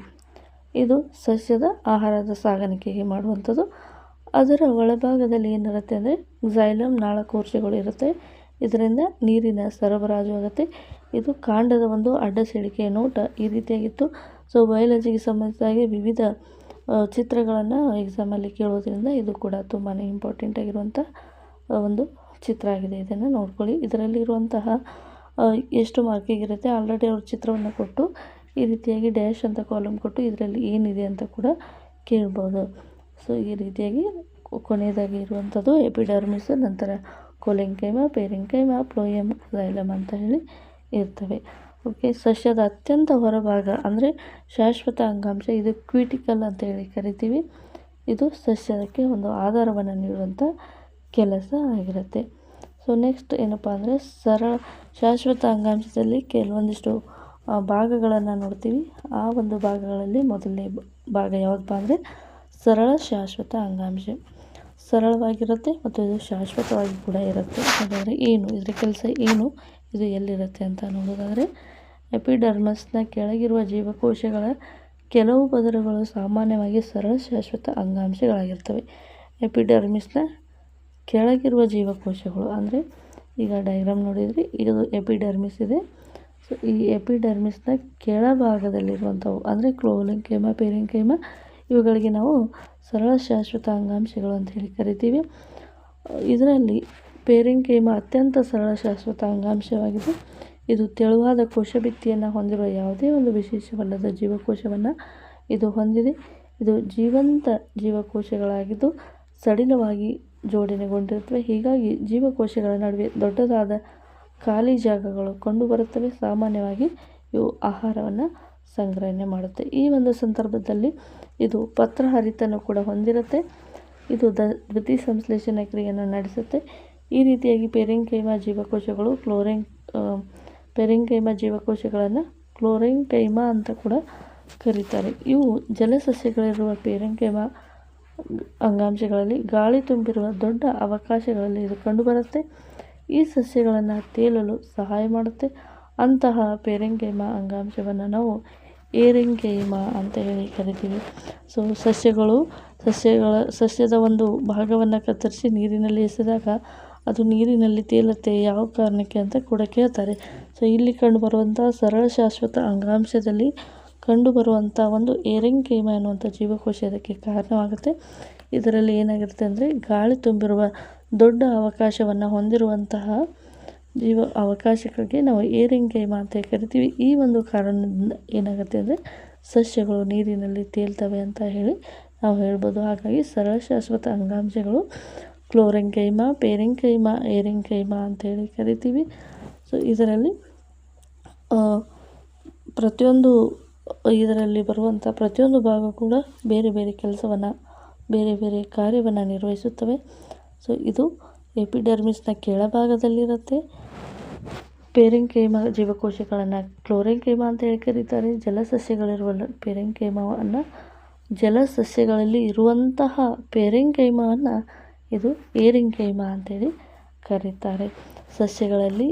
ಇದು ಸಸ್ಯದ ಆಹಾರದ ಸಾಗಾಣಿಕೆಗೆ ಮಾಡುವಂಥದ್ದು. ಅದರ ಒಳಭಾಗದಲ್ಲಿ ಏನಿರುತ್ತೆ ಅಂದರೆ ಝೈಲಮ್ ನಾಳಕೋಶಗಳು ಇರುತ್ತೆ. ಇದರಿಂದ ನೀರಿನ ಸರಬರಾಜು ಆಗುತ್ತೆ. ಇದು ಕಾಂಡದ ಒಂದು ಅಡ್ಡ ಸೀಳಿಕೆಯ ನೋಟ ಈ ರೀತಿಯಾಗಿತ್ತು. ಸೊ ಬಯಾಲಜಿಗೆ ಸಂಬಂಧಿಸಿದಾಗೆ ವಿವಿಧ ಚಿತ್ರಗಳನ್ನು ಎಕ್ಸಾಮಲ್ಲಿ ಕೇಳೋದ್ರಿಂದ ಇದು ಕೂಡ ತುಂಬಾ ಇಂಪಾರ್ಟೆಂಟ್ ಆಗಿರುವಂಥ ಒಂದು ಚಿತ್ರ ಆಗಿದೆ. ಇದನ್ನು ನೋಡ್ಕೊಳ್ಳಿ. ಇದರಲ್ಲಿರುವಂತಹ ಎಷ್ಟು ಮಾರ್ಕಿಗಿರುತ್ತೆ ಆಲ್ರೆಡಿ ಅವ್ರ ಚಿತ್ರವನ್ನು ಕೊಟ್ಟು ಈ ರೀತಿಯಾಗಿ ಡ್ಯಾಶ್ ಅಂತ ಕಾಲಮ್ ಕೊಟ್ಟು ಇದರಲ್ಲಿ ಏನಿದೆ ಅಂತ ಕೂಡ ಕೇಳ್ಬೋದು. ಸೊ ಈ ರೀತಿಯಾಗಿ ಕೊನೆಯದಾಗಿ ಇರುವಂಥದ್ದು ಎಪಿಡರ್ಮಿಸ್, ನಂತರ ಕೊಲೆಂಕೈಮ, ಪೇರೆಂಕೈಮ, ಫ್ಲೋಯಮ್, ಝೈಲಮ್ ಅಂತ ಹೇಳಿ ಇರ್ತವೆ. ಓಕೆ, ಸಸ್ಯದ ಅತ್ಯಂತ ಹೊರಭಾಗ ಅಂದರೆ ಶಾಶ್ವತ ಅಂಗಾಂಶ, ಇದು ಕ್ವಿಟಿಕಲ್ ಅಂತ ಹೇಳಿ ಕರಿತೀವಿ. ಇದು ಸಸ್ಯಕ್ಕೆ ಒಂದು ಆಧಾರವನ್ನು ನೀಡುವಂಥ ಕೆಲಸ ಆಗಿರುತ್ತೆ. ಸೊ ನೆಕ್ಸ್ಟ್ ಏನಪ್ಪ ಅಂದರೆ ಶಾಶ್ವತ ಅಂಗಾಂಶದಲ್ಲಿ ಕೆಲವೊಂದಿಷ್ಟು ಭಾಗಗಳನ್ನು ನೋಡ್ತೀವಿ. ಆ ಒಂದು ಭಾಗಗಳಲ್ಲಿ ಮೊದಲನೇ ಭಾಗ ಯಾವುದಪ್ಪ ಅಂದರೆ ಸರಳ ಶಾಶ್ವತ ಅಂಗಾಂಶ. ಸರಳವಾಗಿರುತ್ತೆ ಮತ್ತು ಇದು ಶಾಶ್ವತವಾಗಿ ಕೂಡ ಇರುತ್ತೆ. ಹಾಗಾದರೆ ಏನು ಇದರ ಕೆಲಸ ಏನು, ಇದು ಎಲ್ಲಿರುತ್ತೆ ಅಂತ ನೋಡೋದಾದರೆ ಎಪಿಡರ್ಮಸ್ನ ಕೆಳಗಿರುವ ಜೀವಕೋಶಗಳ ಕೆಲವು ಪದರಗಳು ಸಾಮಾನ್ಯವಾಗಿ ಸರಳ ಶಾಶ್ವತ ಅಂಗಾಂಶಗಳಾಗಿರ್ತವೆ. ಎಪಿಡರ್ಮಿಸ್ನ ಕೆಳಗಿರುವ ಜೀವಕೋಶಗಳು ಅಂದರೆ ಈಗ ಡಯಾಗ್ರಾಮ್ ನೋಡಿದ್ರಿ, ಇದು ಎಪಿಡರ್ಮಿಸ್ ಇದೆ. ಸೊ ಈ ಎಪಿಡರ್ಮಿಸ್ನ ಕೆಳಭಾಗದಲ್ಲಿರುವಂಥವು ಅಂದರೆ ಕ್ಲೋಲೆಂಕೈಮ, ಪೇರೆಂಕೈಮ ಇವುಗಳಿಗೆ ನಾವು ಸರಳ ಶಾಶ್ವತ ಅಂಗಾಂಶಗಳು ಅಂತ ಹೇಳಿ ಕರಿತೀವಿ. ಇದರಲ್ಲಿ ಪೇರೆಂಕೈಮ ಅತ್ಯಂತ ಸರಳ ಶಾಶ್ವತ ಅಂಗಾಂಶವಾಗಿದೆ. ಇದು ತೆಳುವಾದ ಕೋಶಭಿತ್ತಿಯನ್ನು ಹೊಂದಿರುವ ಯಾವುದೇ ಒಂದು ವಿಶೇಷವಲ್ಲದ ಜೀವಕೋಶವನ್ನು ಇದು ಹೊಂದಿದೆ. ಇದು ಜೀವಂತ ಜೀವಕೋಶಗಳಾಗಿದ್ದು ಸಡಿಲವಾಗಿ ಜೋಡಣೆಗೊಂಡಿರುತ್ತವೆ. ಹೀಗಾಗಿ ಜೀವಕೋಶಗಳ ನಡುವೆ ದೊಡ್ಡದಾದ ಖಾಲಿ ಜಾಗಗಳು ಕಂಡುಬರುತ್ತವೆ. ಸಾಮಾನ್ಯವಾಗಿ ಇವು ಆಹಾರವನ್ನು ಸಂಗ್ರಹಣೆ ಮಾಡುತ್ತೆ. ಈ ಒಂದು ಸಂದರ್ಭದಲ್ಲಿ ಇದು ಪತ್ರಹರಿತನ್ನು ಕೂಡ ಹೊಂದಿರುತ್ತೆ. ಇದು ದ್ಯುತಿ ಸಂಶ್ಲೇಷಣ ಕ್ರಿಯೆಯನ್ನು ನಡೆಸುತ್ತೆ. ಈ ರೀತಿಯಾಗಿ ಪೇರೆಂಕೈಮ ಜೀವಕೋಶಗಳು ಪೇರೆಂಕೈಮ ಜೀವಕೋಶಗಳನ್ನು ಕ್ಲೋರೆಂಕೈಮ ಅಂತ ಕೂಡ ಕರೀತಾರೆ. ಇವು ಜಲಸಸ್ಯಗಳಿರುವ ಪೇರೆಂಕೈಮ ಅಂಗಾಂಶಗಳಲ್ಲಿ ಗಾಳಿ ತುಂಬಿರುವ ದೊಡ್ಡ ಅವಕಾಶಗಳಲ್ಲಿ ಇದು ಕಂಡುಬರುತ್ತೆ. ಈ ಸಸ್ಯಗಳನ್ನು ತೇಲಲು ಸಹಾಯ ಮಾಡುತ್ತೆ. ಅಂತಹ ಪೇರೆಂಕೈಮ ಅಂಗಾಂಶವನ್ನು ನಾವು ಏರೆಂಕೈಮ ಅಂತ ಹೇಳಿ ಕರಿತೀವಿ. ಸೊ ಸಸ್ಯದ ಒಂದು ಭಾಗವನ್ನು ಕತ್ತರಿಸಿ ನೀರಿನಲ್ಲಿ ಎಸೆದಾಗ ಅದು ನೀರಿನಲ್ಲಿ ತೇಲುತ್ತೆ, ಯಾವ ಕಾರಣಕ್ಕೆ ಅಂತ ಕೂಡ ಕೇಳ್ತಾರೆ. ಸೊ ಇಲ್ಲಿ ಕಂಡುಬರುವಂಥ ಸರಳ ಶಾಶ್ವತ ಅಂಗಾಂಶದಲ್ಲಿ ಕಂಡುಬರುವಂಥ ಒಂದು ಏರೆಂಕೈಮ ಎನ್ನುವಂಥ ಜೀವಕೋಶ ಇದಕ್ಕೆ ಕಾರಣವಾಗುತ್ತೆ. ಇದರಲ್ಲಿ ಏನಾಗಿರುತ್ತೆ ಅಂದರೆ ಗಾಳಿ ತುಂಬಿರುವ ದೊಡ್ಡ ಅವಕಾಶವನ್ನು ಹೊಂದಿರುವಂತಹ ಅವಕಾಶಕ್ಕೆ ನಾವು ಏರೆಂಕೈಮ ಅಂತ ಕರಿತೀವಿ. ಈ ಒಂದು ಕಾರಣದಿಂದ ಏನಾಗುತ್ತೆ ಅಂದರೆ ಸಸ್ಯಗಳು ನೀರಿನಲ್ಲಿ ತೇಲ್ತವೆ ಅಂತ ಹೇಳಿ ನಾವು ಹೇಳ್ಬೋದು. ಹಾಗಾಗಿ ಸರಳ ಶಾಶ್ವತ ಅಂಗಾಂಶಗಳು ಕ್ಲೋರೆಂಕೈಮ, ಪೇರೆಂಕೈಮ, ಏರೆಂಕೈಮ ಅಂತ ಹೇಳಿ ಕರಿತೀವಿ. ಸೊ ಇದರಲ್ಲಿ ಬರುವಂಥ ಪ್ರತಿಯೊಂದು ಭಾಗ ಕೂಡ ಬೇರೆ ಬೇರೆ ಕೆಲಸವನ್ನು, ಬೇರೆ ಬೇರೆ ಕಾರ್ಯವನ್ನು ನಿರ್ವಹಿಸುತ್ತವೆ. ಸೊ ಇದು ಎಪಿಡರ್ಮಿಸ್ನ ಕೆಳಭಾಗದಲ್ಲಿರುತ್ತೆ. ಪೇರೆಂಕೈಮ ಜೀವಕೋಶಗಳನ್ನು ಕ್ಲೋರೆಂಕೈಮ ಅಂತ ಹೇಳಿ ಕರೀತಾರೆ. ಜಲಸಸ್ಯಗಳಿರುವ ಪೇರೆಂಕೈಮವನ್ನು, ಜಲಸಸ್ಯಗಳಲ್ಲಿ ಇರುವಂತಹ ಪೇರೆಂಕೈಮವನ್ನು ಇದು ಏರೆಂಕೈಮ ಅಂತೇಳಿ ಕರೀತಾರೆ. ಸಸ್ಯಗಳಲ್ಲಿ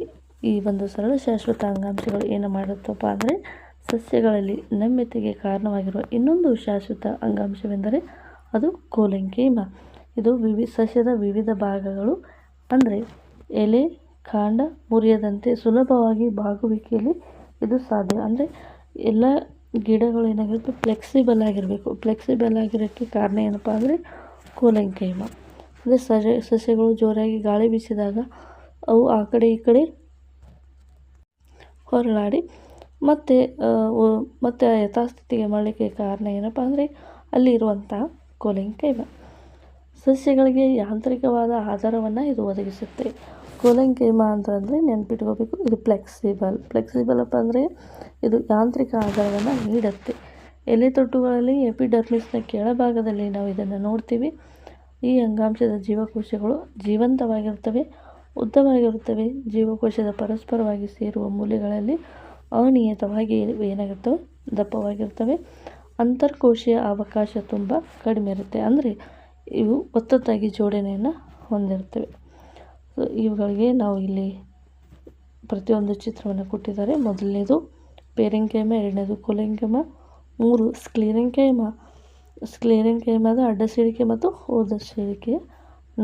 ಈ ಒಂದು ಸರಳ ಶಾಶ್ವತ ಅಂಗಾಂಶಗಳು ಏನು ಮಾಡುತ್ತಪ್ಪ ಅಂದರೆ ಸಸ್ಯಗಳಲ್ಲಿ ನಮ್ಯತೆಗೆ ಕಾರಣವಾಗಿರುವ ಇನ್ನೊಂದು ಶಾಶ್ವತ ಅಂಗಾಂಶವೆಂದರೆ ಅದು ಕೋಲೆಂಕೈಮ. ಇದು ಸಸ್ಯದ ವಿವಿಧ ಭಾಗಗಳು ಅಂದರೆ ಎಲೆ, ಕಾಂಡ ಮುರಿಯದಂತೆ ಸುಲಭವಾಗಿ ಬಾಗುವಿಕೆಯಲ್ಲಿ ಇದು ಸಾಧ್ಯ. ಅಂದರೆ ಎಲ್ಲ ಗಿಡಗಳು ಏನಾಗಿರುತ್ತೆ ಫ್ಲೆಕ್ಸಿಬಲ್ ಆಗಿರಬೇಕು. ಫ್ಲೆಕ್ಸಿಬಲ್ ಆಗಿರೋಕ್ಕೆ ಕಾರಣ ಏನಪ್ಪ ಅಂದರೆ ಕೋಲೆಂಕೈಮ. ಅಂದರೆ ಸಸ್ಯಗಳು ಜೋರಾಗಿ ಗಾಳಿ ಬೀಸಿದಾಗ ಅವು ಆ ಕಡೆ ಈ ಕಡೆ ಹೊರಳಾಡಿ ಮತ್ತೆ ಯಥಾಸ್ಥಿತಿಗೆ ಮಾಡಲಿಕ್ಕೆ ಕಾರಣ ಏನಪ್ಪ ಅಂದರೆ ಅಲ್ಲಿ ಇರುವಂಥ ಕೋಲೆಂಕೈಮ. ಸಸ್ಯಗಳಿಗೆ ಯಾಂತ್ರಿಕವಾದ ಆಧಾರವನ್ನು ಇದು ಒದಗಿಸುತ್ತೆ. ಕೋಲೆಂಕೈಮ ಅಂತಂದರೆ ನೆನ್ಪಿಟ್ಕೋಬೇಕು, ಇದು ಫ್ಲೆಕ್ಸಿಬಲ್ ಅಪ್ಪ ಅಂದರೆ ಇದು ಯಾಂತ್ರಿಕ ಆಧಾರವನ್ನು ನೀಡುತ್ತೆ. ಎಲೆತೊಟ್ಟುಗಳಲ್ಲಿ ಎಪಿಡರ್ಮಿಸ್ನ ಕೆಳಭಾಗದಲ್ಲಿ ನಾವು ಇದನ್ನು ನೋಡ್ತೀವಿ. ಈ ಅಂಗಾಂಶದ ಜೀವಕೋಶಗಳು ಜೀವಂತವಾಗಿರುತ್ತವೆ, ಉದ್ದವಾಗಿರುತ್ತವೆ. ಜೀವಕೋಶದ ಪರಸ್ಪರವಾಗಿ ಸೇರುವ ಮೂಲೆಗಳಲ್ಲಿ ಅನಿಯತವಾಗಿ ಏನಾಗಿರ್ತವೆ, ದಪ್ಪವಾಗಿರ್ತವೆ. ಅಂತರ್ಕೋಶೀಯ ಅವಕಾಶ ತುಂಬ ಕಡಿಮೆ ಇರುತ್ತೆ. ಅಂದರೆ ಇವು ಒತ್ತೊತ್ತಾಗಿ ಜೋಡಣೆಯನ್ನು ಹೊಂದಿರ್ತವೆ. ಸೊ ಇವುಗಳಿಗೆ ನಾವು ಇಲ್ಲಿ ಪ್ರತಿಯೊಂದು ಚಿತ್ರವನ್ನು ಕೊಟ್ಟಿದ್ದಾರೆ. ಮೊದಲನೇದು ಪೇರೆಂಕೈಮ, ಎರಡನೇದು ಕೋಲೆಂಕೈಮ, 3 ಸ್ಕ್ಲೆರೆಂಕೈಮದ ಅಡ್ಡ ಸೀಳಿಕೆ ಮತ್ತು ಹೋದ ಸೀಳಿಕೆಯ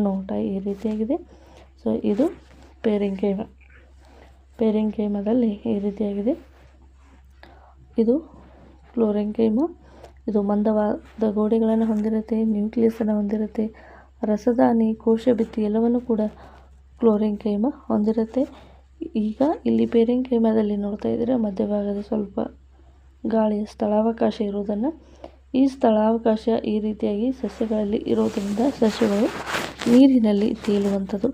ನೋಟ ಈ ರೀತಿಯಾಗಿದೆ. ಸೊ ಇದು ಪೇರೆಂಕೈಮ. ಪೇರೆಂಕೈಮದಲ್ಲಿ ಈ ರೀತಿಯಾಗಿದೆ. ಇದು ಕ್ಲೋರೆಂಕೈಮ. ಇದು ಮಂದವಾದ ಗೋಡೆಗಳನ್ನು ಹೊಂದಿರುತ್ತೆ, ನ್ಯೂಕ್ಲಿಯಸನ್ನು ಹೊಂದಿರುತ್ತೆ, ರಸದಾನಿ, ಕೋಶಭಿತ್ತಿ ಎಲ್ಲವನ್ನು ಕೂಡ ಕ್ಲೋರೆಂಕೈಮ ಹೊಂದಿರುತ್ತೆ. ಈಗ ಇಲ್ಲಿ ಪೇರೆಂಕೈಮದಲ್ಲಿ ನೋಡ್ತಾ ಇದ್ದೀರಾ, ಮಧ್ಯಭಾಗದ ಸ್ವಲ್ಪ ಗಾಳಿಯ ಸ್ಥಳಾವಕಾಶ ಇರುವುದನ್ನು. ಈ ಸ್ಥಳಾವಕಾಶ ಈ ರೀತಿಯಾಗಿ ಸಸ್ಯಗಳಲ್ಲಿ ಇರೋದರಿಂದ ಸಸ್ಯಗಳು ನೀರಿನಲ್ಲಿ ತೇಲುವಂಥದ್ದು.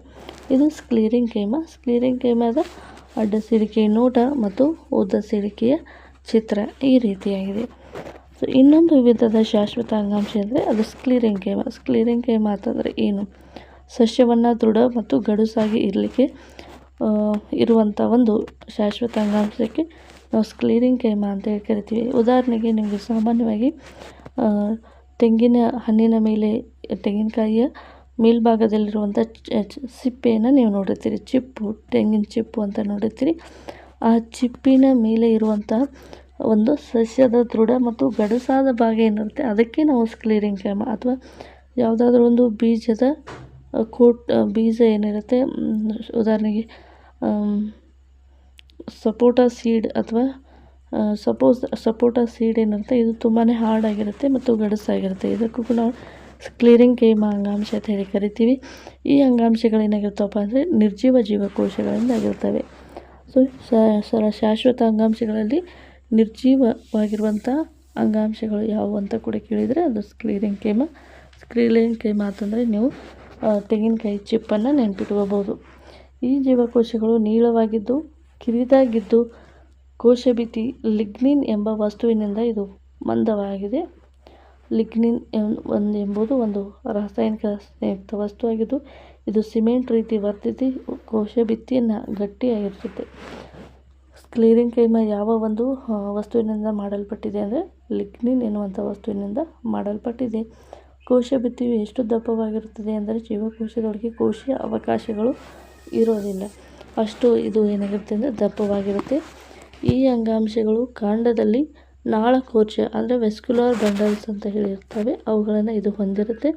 ಇದು ಸ್ಕ್ಲೀರೆಂಕೈಮ. ಸ್ಕ್ಲೀರೆಂಕೈಮದ ಅಡ್ಡ ಸಿಡಿಕೆಯ ನೋಟ ಮತ್ತು ಉದ್ದ ಸಿಡಿಕೆಯ ಚಿತ್ರ ಈ ರೀತಿಯಾಗಿದೆ. ಸೊ ಇನ್ನೊಂದು ವಿಧದ ಶಾಶ್ವತ ಅಂಗಾಂಶ ಅಂದರೆ ಅದು ಸ್ಕ್ಲೀರೆಂಕೈಮ. ಸ್ಕ್ಲೀರೆಂಕೈಮ ಅಂತಂದರೆ ಏನು? ಸಸ್ಯವನ್ನು ದೃಢ ಮತ್ತು ಗಡುಸಾಗಿ ಇರಲಿಕ್ಕೆ ಇರುವಂಥ ಒಂದು ಶಾಶ್ವತ ಅಂಗಾಂಶಕ್ಕೆ ನಾವು ಸ್ಕ್ಲೀರೆಂಕೈಮ ಅಂತೇಳಿ ಕರಿತೀವಿ. ಉದಾಹರಣೆಗೆ ನಿಮಗೆ ಸಾಮಾನ್ಯವಾಗಿ ತೆಂಗಿನ ಹಣ್ಣಿನ ಮೇಲೆ, ತೆಂಗಿನಕಾಯಿಯ ಮೇಲ್ಭಾಗದಲ್ಲಿರುವಂಥ ಸಿಪ್ಪೆಯನ್ನು ನೀವು ನೋಡಿರ್ತೀರಿ. ಚಿಪ್ಪು, ತೆಂಗಿನ ಚಿಪ್ಪು ಅಂತ ನೋಡಿರ್ತೀರಿ. ಆ ಚಿಪ್ಪಿನ ಮೇಲೆ ಇರುವಂಥ ಒಂದು ಸಸ್ಯದ ದೃಢ ಮತ್ತು ಗಡುಸಾದ ಭಾಗ ಏನಿರುತ್ತೆ ಅದಕ್ಕೆ ನಾವು ಸ್ಕ್ಲೀರೆಂಕೈಮ. ಅಥವಾ ಯಾವುದಾದ್ರೂ ಒಂದು ಬೀಜದ ಬೀಜ ಏನಿರುತ್ತೆ, ಉದಾಹರಣೆಗೆ ಸಪೋಟ ಸೀಡ್ ಅಥವಾ ಸಪೋಟ ಸೀಡ್ ಏನಿರುತ್ತೆ ಇದು ತುಂಬಾ ಹಾರ್ಡಾಗಿರುತ್ತೆ ಮತ್ತು ಗಡುಸಾಗಿರುತ್ತೆ. ಇದಕ್ಕೂ ಕೂಡ ನಾವು ಸ್ಕ್ಲೀರೆಂಕೈಮ ಅಂಗಾಂಶ ಅಂತ ಹೇಳಿ ಕರಿತೀವಿ. ಈ ಅಂಗಾಂಶಗಳೇನಾಗಿರ್ತವಪ್ಪ ಅಂದರೆ ನಿರ್ಜೀವ ಜೀವಕೋಶಗಳಿಂದ ಆಗಿರ್ತವೆ. ಸೊ ಶಾಶ್ವತ ಅಂಗಾಂಶಗಳಲ್ಲಿ ನಿರ್ಜೀವವಾಗಿರುವಂಥ ಅಂಗಾಂಶಗಳು ಯಾವುವು ಅಂತ ಕೂಡ ಕೇಳಿದರೆ ಅದು ಸ್ಕ್ಲೀರೆಂಕೈಮ. ಸ್ಕ್ಲೀರೆಂಕೈಮ ಅಂತಂದರೆ ನೀವು ತೆಂಗಿನಕಾಯಿ ಚಿಪ್ಪನ್ನು ನೆನಪಿಟ್ಕೋಬೋದು. ಈ ಜೀವಕೋಶಗಳು ನೀಳವಾಗಿದ್ದು, ಕಿರಿದಾಗಿದ್ದು, ಕೋಶಭಿತ್ತಿ ಲಿಗ್ನಿನ್ ಎಂಬ ವಸ್ತುವಿನಿಂದ ಇದು ಮಂದವಾಗಿದೆ. ಲಿಗ್ನಿನ್ ಎಂಬುದು ಒಂದು ರಾಸಾಯನಿಕ ಸಂಯುಕ್ತ ವಸ್ತುವಾಗಿದ್ದು ಇದು ಸಿಮೆಂಟ್ ರೀತಿ ವರ್ತಿಸಿ ಕೋಶಭಿತ್ತಿಯನ್ನು ಗಟ್ಟಿಯಾಗಿರ್ತದೆ. ಸ್ಕ್ಲೀರೆಂಕೈಮ ಯಾವ ಒಂದು ವಸ್ತುವಿನಿಂದ ಮಾಡಲ್ಪಟ್ಟಿದೆ ಅಂದರೆ ಲಿಗ್ನಿನ್ ಎನ್ನುವಂಥ ವಸ್ತುವಿನಿಂದ ಮಾಡಲ್ಪಟ್ಟಿದೆ. ಕೋಶಭಿತ್ತಿಯು ಎಷ್ಟು ದಪ್ಪವಾಗಿರುತ್ತದೆ ಅಂದರೆ ಜೀವಕೋಶದೊಳಗೆ ಕೋಶೀಯ ಅವಕಾಶಗಳು ಇರೋದಿಲ್ಲ, ಅಷ್ಟು ಇದು ಏನಾಗಿರುತ್ತೆ ಅಂದರೆ ದಪ್ಪವಾಗಿರುತ್ತೆ. ಈ ಅಂಗಾಂಶಗಳು ಕಾಂಡದಲ್ಲಿ ನಾಳಕೋಶ ಅಂದರೆ ವೆಸ್ಕ್ಯುಲರ್ ಬಂಡಲ್ಸ್ ಅಂತ ಹೇಳಿರ್ತವೆ, ಅವುಗಳನ್ನು ಇದು ಹೊಂದಿರುತ್ತೆ.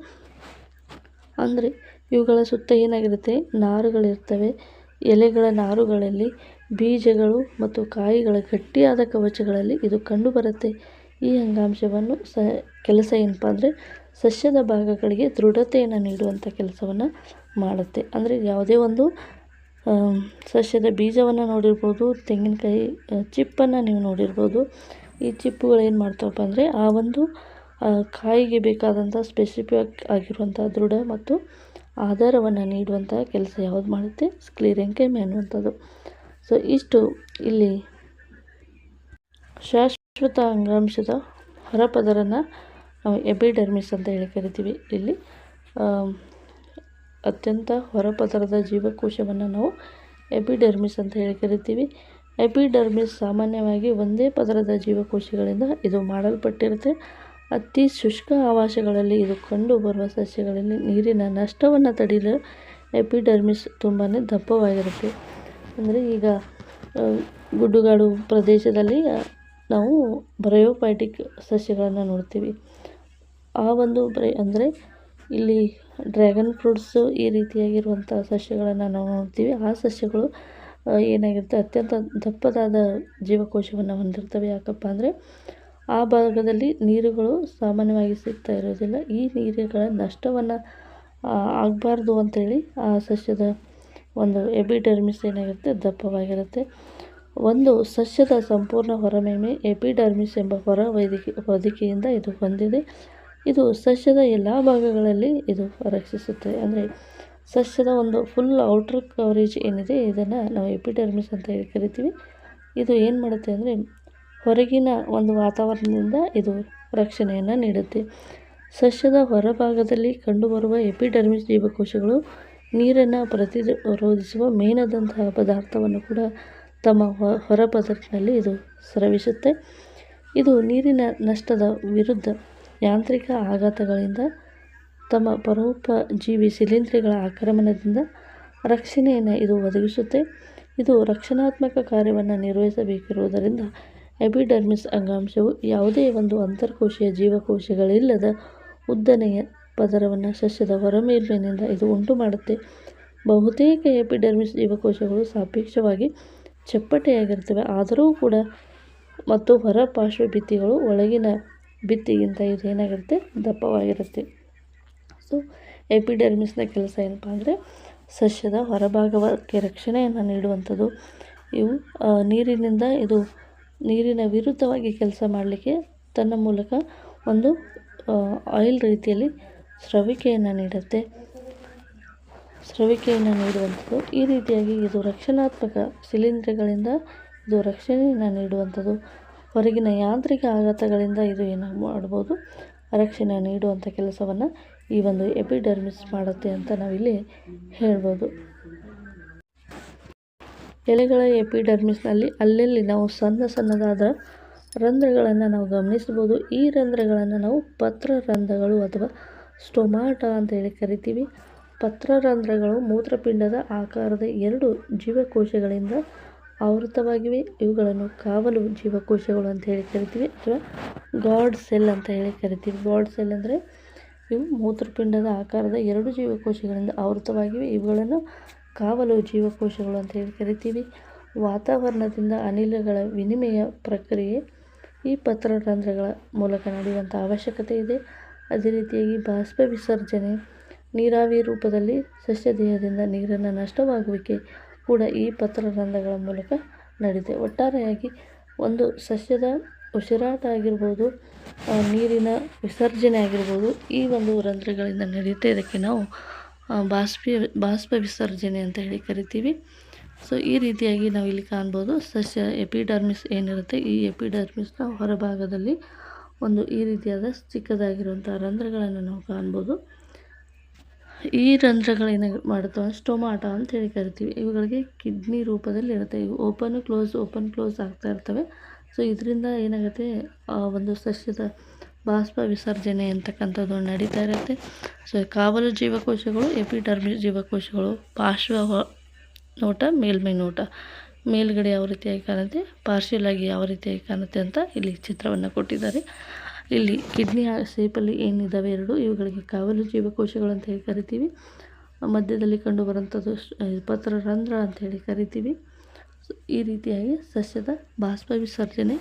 ಅಂದರೆ ಇವುಗಳ ಸುತ್ತ ಏನಾಗಿರುತ್ತೆ, ನಾರುಗಳಿರ್ತವೆ. ಎಲೆಗಳ ನಾರುಗಳಲ್ಲಿ ಬೀಜಗಳು ಮತ್ತು ಕಾಯಿಗಳ ಗಟ್ಟಿಯಾದ ಕವಚಗಳಲ್ಲಿ ಇದು ಕಂಡುಬರುತ್ತೆ. ಈ ಅಂಗಾಂಶವನ್ನು ಕೆಲಸ ಏನಪ್ಪ ಅಂದರೆ ಸಸ್ಯದ ಭಾಗಗಳಿಗೆ ದೃಢತೆಯನ್ನು ನೀಡುವಂಥ ಕೆಲಸವನ್ನು ಮಾಡುತ್ತೆ. ಅಂದರೆ ಯಾವುದೇ ಒಂದು ಸಸ್ಯದ ಬೀಜವನ್ನು ನೋಡಿರ್ಬೋದು, ತೆಂಗಿನಕಾಯಿ ಚಿಪ್ಪನ್ನು ನೀವು ನೋಡಿರ್ಬೋದು. ಈ ಚಿಪ್ಪುಗಳು ಏನು ಮಾಡ್ತಾವಪ್ಪ ಅಂದರೆ ಆ ಒಂದು ಕಾಯಿಗೆ ಬೇಕಾದಂಥ ಸ್ಪೆಸಿಫಿಕ್ ಆಗಿರುವಂಥ ದೃಢ ಮತ್ತು ಆಧಾರವನ್ನು ನೀಡುವಂಥ ಕೆಲಸ ಯಾವುದು ಮಾಡುತ್ತೆ, ಸ್ಕ್ಲೀರೆಂಕೈಮ ಎನ್ನುವಂಥದ್ದು. ಸೊ ಇಷ್ಟು ಇಲ್ಲಿ ಶಾಶ್ವತ ಅಂಗಾಂಶದ ಹೊರಪದರನ್ನು ನಾವು ಎಪಿಡರ್ಮಿಸ್ ಅಂತ ಹೇಳಿ ಕರಿತೀವಿ. ಇಲ್ಲಿ ಅತ್ಯಂತ ಹೊರಪದರದ ಜೀವಕೋಶವನ್ನು ನಾವು ಎಪಿಡರ್ಮಿಸ್ ಅಂತ ಹೇಳಿ ಕರಿತೀವಿ. ಎಪಿಡರ್ಮಿಸ್ ಸಾಮಾನ್ಯವಾಗಿ ಒಂದೇ ಪದರದ ಜೀವಕೋಶಗಳಿಂದ ಇದು ಮಾಡಲ್ಪಟ್ಟಿರುತ್ತೆ. ಅತಿ ಶುಷ್ಕ ಆವಾಸಗಳಲ್ಲಿ ಇದು ಕಂಡುಬರುವ ಸಸ್ಯಗಳಲ್ಲಿ ನೀರಿನ ನಷ್ಟವನ್ನು ತಡೆಯಲು ಎಪಿಡರ್ಮಿಸ್ ತುಂಬಾ ದಪ್ಪವಾಗಿರುತ್ತೆ. ಅಂದರೆ ಈಗ ಗುಡ್ಡುಗಾಡು ಪ್ರದೇಶದಲ್ಲಿ ನಾವು ಬ್ರಯೋಫೈಟಿಕ್ ಸಸ್ಯಗಳನ್ನು ನೋಡ್ತೀವಿ. ಆ ಒಂದು ಅಂದರೆ ಇಲ್ಲಿ ಡ್ರ್ಯಾಗನ್ ಫ್ರೂಟ್ಸು ಈ ರೀತಿಯಾಗಿರುವಂಥ ಸಸ್ಯಗಳನ್ನು ನಾವು ನೋಡ್ತೀವಿ. ಆ ಸಸ್ಯಗಳು ಏನಾಗಿರುತ್ತೆ, ಅತ್ಯಂತ ದಪ್ಪದಾದ ಜೀವಕೋಶವನ್ನು ಹೊಂದಿರ್ತವೆ. ಯಾಕಪ್ಪ ಅಂದರೆ ಆ ಭಾಗದಲ್ಲಿ ನೀರುಗಳು ಸಾಮಾನ್ಯವಾಗಿ ಸಿಗ್ತಾ ಇರೋದಿಲ್ಲ. ಈ ನೀರುಗಳ ನಷ್ಟವನ್ನು ಆಗಬಾರ್ದು ಅಂಥೇಳಿ ಆ ಸಸ್ಯದ ಒಂದು ಎಪಿಡರ್ಮಿಸ್ ಏನಾಗಿರುತ್ತೆ, ದಪ್ಪವಾಗಿರುತ್ತೆ. ಒಂದು ಸಸ್ಯದ ಸಂಪೂರ್ಣ ಹೊರಮೈಮೆ ಎಪಿಡರ್ಮಿಸ್ ಎಂಬ ಹೊದಿಕೆಯಿಂದ ಇದು ಹೊಂದಿದೆ. ಇದು ಸಸ್ಯದ ಎಲ್ಲ ಭಾಗಗಳಲ್ಲಿ ಇದು ರಕ್ಷಿಸುತ್ತದೆ. ಅಂದರೆ ಸಸ್ಯದ ಒಂದು ಫುಲ್ ಔಟರ್ ಕವರೇಜ್ ಏನಿದೆ ಇದನ್ನು ನಾವು ಎಪಿಡರ್ಮಿಸ್ ಅಂತ ಹೇಳಿ ಕರಿತೀವಿ. ಇದು ಏನು ಮಾಡುತ್ತೆ ಅಂದರೆ ಹೊರಗಿನ ಒಂದು ವಾತಾವರಣದಿಂದ ಇದು ರಕ್ಷಣೆಯನ್ನು ನೀಡುತ್ತೆ. ಸಸ್ಯದ ಹೊರಭಾಗದಲ್ಲಿ ಕಂಡುಬರುವ ಎಪಿಡರ್ಮಿಸ್ ಜೀವಕೋಶಗಳು ನೀರನ್ನು ಪ್ರತಿರೋಧಿಸುವ ಮೇಣದಂತಹ ಪದಾರ್ಥವನ್ನು ಕೂಡ ತಮ್ಮ ಹೊರಪದರಿನಲ್ಲಿ ಇದು ಸ್ರವಿಸುತ್ತೆ. ಇದು ನೀರಿನ ನಷ್ಟದ ವಿರುದ್ಧ ಯಾಂತ್ರಿಕ ಆಘಾತಗಳಿಂದ ತಮ್ಮ ಪರೋಪಜೀವಿ ಶಿಲೀಂಧ್ರಗಳ ಆಕ್ರಮಣದಿಂದ ರಕ್ಷಣೆಯನ್ನು ಇದು ಒದಗಿಸುತ್ತೆ. ಇದು ರಕ್ಷಣಾತ್ಮಕ ಕಾರ್ಯವನ್ನು ನಿರ್ವಹಿಸಬೇಕಿರುವುದರಿಂದ ಎಪಿಡರ್ಮಿಸ್ ಅಂಗಾಂಶವು ಯಾವುದೇ ಒಂದು ಅಂತರ್ಕೋಶೀಯ ಜೀವಕೋಶಗಳಿಲ್ಲದ ಉದ್ದನೆಯ ಪದರವನ್ನು ಸಸ್ಯದ ಹೊರಮೇಲ್ಮೈನಿಂದ ಇದು ಉಂಟು ಮಾಡುತ್ತೆ. ಬಹುತೇಕ ಎಪಿಡರ್ಮಿಸ್ ಜೀವಕೋಶಗಳು ಸಾಪೇಕ್ಷವಾಗಿ ಚಪ್ಪಟೆಯಾಗಿರ್ತವೆ, ಆದರೂ ಕೂಡ ಮತ್ತು ಹೊರ ಪಾರ್ಶ್ವ ಭಿತ್ತಿಗಳು ಒಳಗಿನ ಭಿತ್ತಿಗಿಂತ ಇದು ಏನಾಗಿರುತ್ತೆ, ದಪ್ಪವಾಗಿರುತ್ತೆ. ಸೊ ಎಪಿಡರ್ಮಿಸ್ನ ಕೆಲಸ ಏನಪ್ಪ ಅಂದರೆ ಸಸ್ಯದ ಹೊರಭಾಗಕ್ಕೆ ರಕ್ಷಣೆಯನ್ನು ನೀಡುವಂಥದ್ದು. ಇವು ನೀರಿನ ವಿರುದ್ಧವಾಗಿ ಕೆಲಸ ಮಾಡಲಿಕ್ಕೆ ತನ್ನ ಮೂಲಕ ಒಂದು ಆಯಿಲ್ ರೀತಿಯಲ್ಲಿ ಸ್ರವಿಕೆಯನ್ನು ನೀಡುವಂಥದ್ದು. ಈ ರೀತಿಯಾಗಿ ಇದು ರಕ್ಷಣಾತ್ಮಕ ಶಿಲೀಂಧ್ರಗಳಿಂದ ಇದು ರಕ್ಷಣೆಯನ್ನು ನೀಡುವಂಥದ್ದು. ಹೊರಗಿನ ಯಾಂತ್ರಿಕ ಆಘಾತಗಳಿಂದ ಇದು ಏನು ಮಾಡ್ಬೋದು, ರಕ್ಷಣೆ ನೀಡುವಂಥ ಕೆಲಸವನ್ನು ಈ ಒಂದು ಎಪಿಡರ್ಮಿಸ್ ಮಾಡುತ್ತೆ ಅಂತ ನಾವಿಲ್ಲಿ ಹೇಳ್ಬೋದು. ಎಲೆಗಳ ಎಪಿಡರ್ಮಿಸ್ನಲ್ಲಿ ಅಲ್ಲಲ್ಲಿ ನಾವು ಸಣ್ಣದಾದ ರಂಧ್ರಗಳನ್ನು ನಾವು ಗಮನಿಸ್ಬೋದು. ಈ ರಂಧ್ರಗಳನ್ನು ನಾವು ಪತ್ರರಂಧ್ರಗಳು ಅಥವಾ ಸ್ಟೊಮಾಟ ಅಂತ ಹೇಳಿ ಕರಿತೀವಿ. ಪತ್ರರಂಧ್ರಗಳು ಮೂತ್ರಪಿಂಡದ ಆಕಾರದ 2 ಜೀವಕೋಶಗಳಿಂದ ಆವೃತವಾಗಿವೆ. ಇವುಗಳನ್ನು ಕಾವಲು ಜೀವಕೋಶಗಳು ಅಂತ ಹೇಳಿ ಕರಿತೀವಿ ಅಥವಾ ಗಾರ್ಡ್ ಸೆಲ್ ಅಂತ ಹೇಳಿ ಕರಿತೀವಿ. ಗಾರ್ಡ್ ಸೆಲ್ ಅಂದರೆ ಇವು ಮೂತ್ರಪಿಂಡದ ಆಕಾರದ 2 ಜೀವಕೋಶಗಳಿಂದ ಆವೃತವಾಗಿವೆ. ಇವುಗಳನ್ನು ಕಾವಲು ಜೀವಕೋಶಗಳು ಅಂತ ಹೇಳಿ ಕರಿತೀವಿ. ವಾತಾವರಣದಿಂದ ಅನಿಲಗಳ ವಿನಿಮಯ ಪ್ರಕ್ರಿಯೆ ಈ ಪತ್ರರಂಧ್ರಗಳ ಮೂಲಕ ನಡೆಯುವಂಥ ಅವಶ್ಯಕತೆ ಇದೆ. ಅದೇ ರೀತಿಯಾಗಿ ಬಾಷ್ಪ ವಿಸರ್ಜನೆ, ನೀರಾವಿ ರೂಪದಲ್ಲಿ ಸಸ್ಯ ದೇಹದಿಂದ ನೀರನ್ನು ನಷ್ಟವಾಗುವಿಕೆ ಕೂಡ ಈ ಪತ್ರರಂಧ್ರಗಳ ಮೂಲಕ ನಡೆಯುತ್ತೆ. ಒಟ್ಟಾರೆಯಾಗಿ ಒಂದು ಸಸ್ಯದ ಉಸಿರಾಟ ಆಗಿರ್ಬೋದು, ನೀರಿನ ವಿಸರ್ಜನೆ ಆಗಿರ್ಬೋದು, ಈ ಒಂದು ರಂಧ್ರಗಳಿಂದ ನಡೆಯುತ್ತೆ. ಇದಕ್ಕೆ ನಾವು ಬಾಷ್ಪ ವಿಸರ್ಜನೆ ಅಂತ ಹೇಳಿ ಕರಿತೀವಿ. ಸೊ ಈ ರೀತಿಯಾಗಿ ನಾವು ಇಲ್ಲಿ ಕಾಣ್ಬೋದು. ಸಸ್ಯ ಎಪಿಡರ್ಮಿಸ್ ಏನಿರುತ್ತೆ, ಈ ಎಪಿಡರ್ಮಿಸ್ನ ಹೊರಭಾಗದಲ್ಲಿ ಒಂದು ಈ ರೀತಿಯಾದ ಚಿಕ್ಕದಾಗಿರುವಂಥ ರಂಧ್ರಗಳನ್ನು ನಾವು ಕಾಣ್ಬೋದು. ಈ ರಂಧ್ರಗಳೇನು ಮಾಡುತ್ತವೆ, ಸ್ಟೊಮಾಟ ಅಂತ ಹೇಳಿ ಕರಿತೀವಿ. ಇವುಗಳಿಗೆ ಕಿಡ್ನಿ ರೂಪದಲ್ಲಿ ಇರುತ್ತೆ. ಇವು ಓಪನ್ ಕ್ಲೋಸ್ ಆಗ್ತಾ ಇರ್ತವೆ. ಸೊ ಇದರಿಂದ ಏನಾಗುತ್ತೆ, ಒಂದು ಸಸ್ಯದ ಬಾಷ್ಪ ವಿಸರ್ಜನೆ ಅಂತಕ್ಕಂಥದ್ದು ನಡೀತಾ ಇರುತ್ತೆ. ಸೊ ಕಾವಲು ಜೀವಕೋಶಗಳು, ಎಪಿಡರ್ಮಿಸ್ ಜೀವಕೋಶಗಳು, ಪಾರ್ಶ್ವ ನೋಟ, ಮೇಲ್ಮೈ ನೋಟ, ಮೇಲ್ಗಡೆ ಯಾವ ರೀತಿಯಾಗಿ ಕಾಣುತ್ತೆ, ಪಾರ್ಷಿಯಲ್ ಆಗಿ ಯಾವ ರೀತಿಯಾಗಿ ಕಾಣುತ್ತೆ ಅಂತ ಇಲ್ಲಿ ಚಿತ್ರವನ್ನು ಕೊಟ್ಟಿದ್ದಾರೆ. ಇಲ್ಲಿ ಕಿಡ್ನಿ ಶೇಪಲ್ಲಿ ಏನಿದ್ದಾವೆ 2, ಇವುಗಳಿಗೆ ಕಾವಲು ಜೀವಕೋಶಗಳು ಅಂತ ಹೇಳಿ ಕರಿತೀವಿ. ಮಧ್ಯದಲ್ಲಿ ಕಂಡು ಬರುವಂಥದ್ದು ಪತ್ರರಂಧ್ರ ಅಂತ ಹೇಳಿ ಕರಿತೀವಿ. ಈ ರೀತಿಯಾಗಿ ಸಸ್ಯದ ಬಾಷ್ಪ ವಿಸರ್ಜನೆ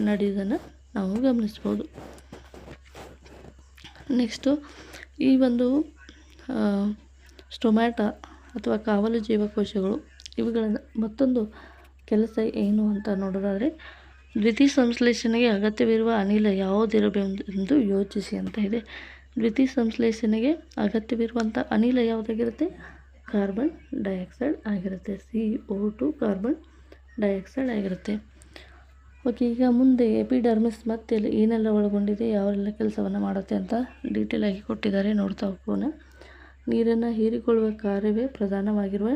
ನಡೆಯೋದನ್ನು ನಾವು ಗಮನಿಸ್ಬೋದು. ನೆಕ್ಸ್ಟು ಈ ಒಂದು ಸ್ಟೊಮ್ಯಾಟ ಅಥವಾ ಕಾವಲು ಜೀವಕೋಶಗಳು, ಇವುಗಳ ಮತ್ತೊಂದು ಕೆಲಸ ಏನು ಅಂತ ನೋಡೋದಾದರೆ, ದ್ಯುತಿಸಂಶ್ಲೇಷಣೆಗೆ ಅಗತ್ಯವಿರುವ ಅನಿಲ ಯಾವುದಿರಬೇಕೆಂದು ಯೋಚಿಸಿ ಅಂತ ಇದೆ. ದ್ಯುತಿಸಂಶ್ಲೇಷಣೆಗೆ ಅಗತ್ಯವಿರುವಂಥ ಅನಿಲ ಯಾವುದಾಗಿರುತ್ತೆ, ಕಾರ್ಬನ್ ಡೈಆಕ್ಸೈಡ್ ಆಗಿರುತ್ತೆ. CO2 ಕಾರ್ಬನ್ ಡೈಆಕ್ಸೈಡ್ ಆಗಿರುತ್ತೆ. ಓಕೆ, ಈಗ ಮುಂದೆ ಎಪಿಡರ್ಮಿಸ್ ಮತ್ತೆ ಏನೆಲ್ಲ ಒಳಗೊಂಡಿದೆ, ಯಾವೆಲ್ಲ ಕೆಲಸವನ್ನು ಮಾಡುತ್ತೆ ಅಂತ ಡೀಟೇಲಾಗಿ ಕೊಟ್ಟಿದ್ದಾರೆ, ನೋಡ್ತಾ ಹೋಗೋಣ. ನೀರನ್ನು ಹೀರಿಕೊಳ್ಳುವ ಕಾರ್ಯವೇ ಪ್ರಧಾನವಾಗಿರುವ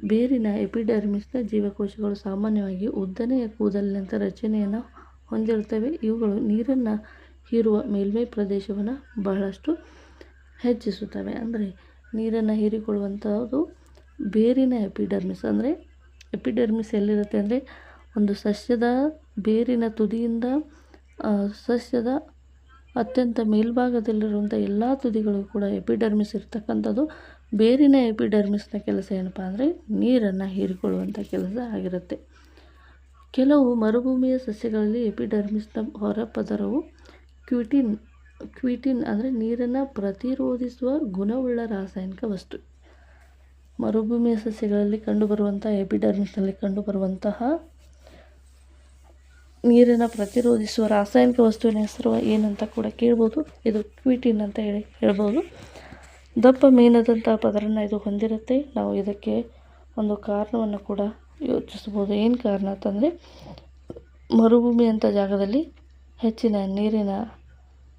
ಬೇರಿನ ಎಪಿಡರ್ಮಿಸ್ನ ಜೀವಕೋಶಗಳು ಸಾಮಾನ್ಯವಾಗಿ ಉದ್ದನೆಯ ಕೂದಲಿನಂಥ ರಚನೆಯನ್ನು ಹೊಂದಿರುತ್ತವೆ. ಇವುಗಳು ನೀರನ್ನು ಹೀರುವ ಮೇಲ್ಮೈ ಪ್ರದೇಶವನ್ನು ಬಹಳಷ್ಟು ಹೆಚ್ಚಿಸುತ್ತವೆ. ಅಂದರೆ ನೀರನ್ನು ಹೀರಿಕೊಳ್ಳುವಂಥದ್ದು ಬೇರಿನ ಎಪಿಡರ್ಮಿಸ್. ಅಂದರೆ ಎಪಿಡರ್ಮಿಸ್ ಎಲ್ಲಿರುತ್ತೆ ಅಂದರೆ, ಒಂದು ಸಸ್ಯದ ಬೇರಿನ ತುದಿಯಿಂದ ಸಸ್ಯದ ಅತ್ಯಂತ ಮೇಲ್ಭಾಗದಲ್ಲಿರುವಂಥ ಎಲ್ಲ ತುದಿಗಳು ಕೂಡ ಎಪಿಡರ್ಮಿಸ್ ಇರ್ತಕ್ಕಂಥದ್ದು. ಬೇರಿನ ಎಪಿಡರ್ಮಿಸ್ನ ಕೆಲಸ ಏನಪ್ಪ ಅಂದರೆ ನೀರನ್ನು ಹೀರಿಕೊಳ್ಳುವಂಥ ಕೆಲಸ ಆಗಿರುತ್ತೆ. ಕೆಲವು ಮರುಭೂಮಿಯ ಸಸ್ಯಗಳಲ್ಲಿ ಎಪಿಡರ್ಮಿಸ್ನ ಹೊರಪದರವು ಕ್ವಿಟಿನ್ ಅಂದರೆ ನೀರನ್ನು ಪ್ರತಿರೋಧಿಸುವ ಗುಣವುಳ್ಳ ರಾಸಾಯನಿಕ ವಸ್ತು. ಮರುಭೂಮಿಯ ಸಸ್ಯಗಳಲ್ಲಿ ಕಂಡುಬರುವಂಥ ಎಪಿಡರ್ಮಿಸ್ನಲ್ಲಿ ಕಂಡುಬರುವಂತಹ ನೀರನ್ನು ಪ್ರತಿರೋಧಿಸುವ ರಾಸಾಯನಿಕ ವಸ್ತುವಿನ ಹೆಸರು ಏನಂತ ಕೂಡ ಕೇಳ್ಬೋದು. ಇದು ಕ್ವಿಟಿನ್ ಅಂತ ಹೇಳಿ ಹೇಳ್ಬೋದು. ದಪ್ಪ ಮೇಣದಂಥ ಪದರನ್ನು ಇದು ಹೊಂದಿರುತ್ತೆ. ನಾವು ಇದಕ್ಕೆ ಒಂದು ಕಾರಣವನ್ನು ಕೂಡ ಯೋಚಿಸ್ಬೋದು. ಏನು ಕಾರಣ ಅಂತಂದರೆ, ಮರುಭೂಮಿ ಅಂಥ ಜಾಗದಲ್ಲಿ ಹೆಚ್ಚಿನ ನೀರಿನ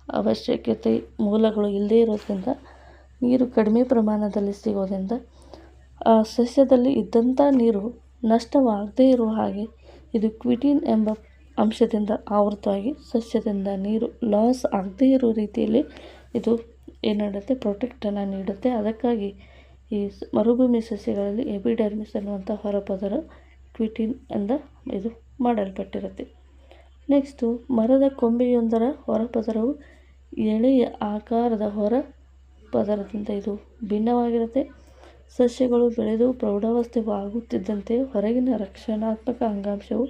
ಅವಶ್ಯಕತೆ ಮೂಲಗಳು ಇಲ್ಲದೇ ಇರೋದ್ರಿಂದ, ನೀರು ಕಡಿಮೆ ಪ್ರಮಾಣದಲ್ಲಿ ಸಿಗೋದ್ರಿಂದ ಆ ಸಸ್ಯದಲ್ಲಿ ಇದ್ದಂಥ ನೀರು ನಷ್ಟವಾಗದೇ ಇರುವ ಹಾಗೆ ಇದು ಕ್ವಿಟಿನ್ ಎಂಬ ಅಂಶದಿಂದ ಆವೃತವಾಗಿ ಸಸ್ಯದಿಂದ ನೀರು ಲಾಸ್ ಆಗದೇ ಇರೋ ರೀತಿಯಲ್ಲಿ ಇದು ಏನಾಡುತ್ತೆ, ಪ್ರೊಟೆಕ್ಟನ್ನು ನೀಡುತ್ತೆ. ಅದಕ್ಕಾಗಿ ಈ ಮರುಭೂಮಿ ಸಸ್ಯಗಳಲ್ಲಿ ಎಪಿಡರ್ಮಿಸ್ ಅನ್ನುವಂಥ ಹೊರಪದರ ಕ್ವಿಟಿನ್ ಇಂದ ಇದು ಮಾಡಲ್ಪಟ್ಟಿರುತ್ತೆ. ನೆಕ್ಸ್ಟು, ಮರದ ಕೊಂಬೆಯೊಂದರ ಹೊರಪದರವು ಎಳೆಯ ಆಕಾರದ ಹೊರ ಪದರದಿಂದ ಇದು ಭಿನ್ನವಾಗಿರುತ್ತೆ. ಸಸ್ಯಗಳು ಬೆಳೆದು ಪ್ರೌಢಾವಸ್ಥೆಯಾಗುತ್ತಿದ್ದಂತೆ ಹೊರಗಿನ ರಕ್ಷಣಾತ್ಮಕ ಅಂಗಾಂಶವು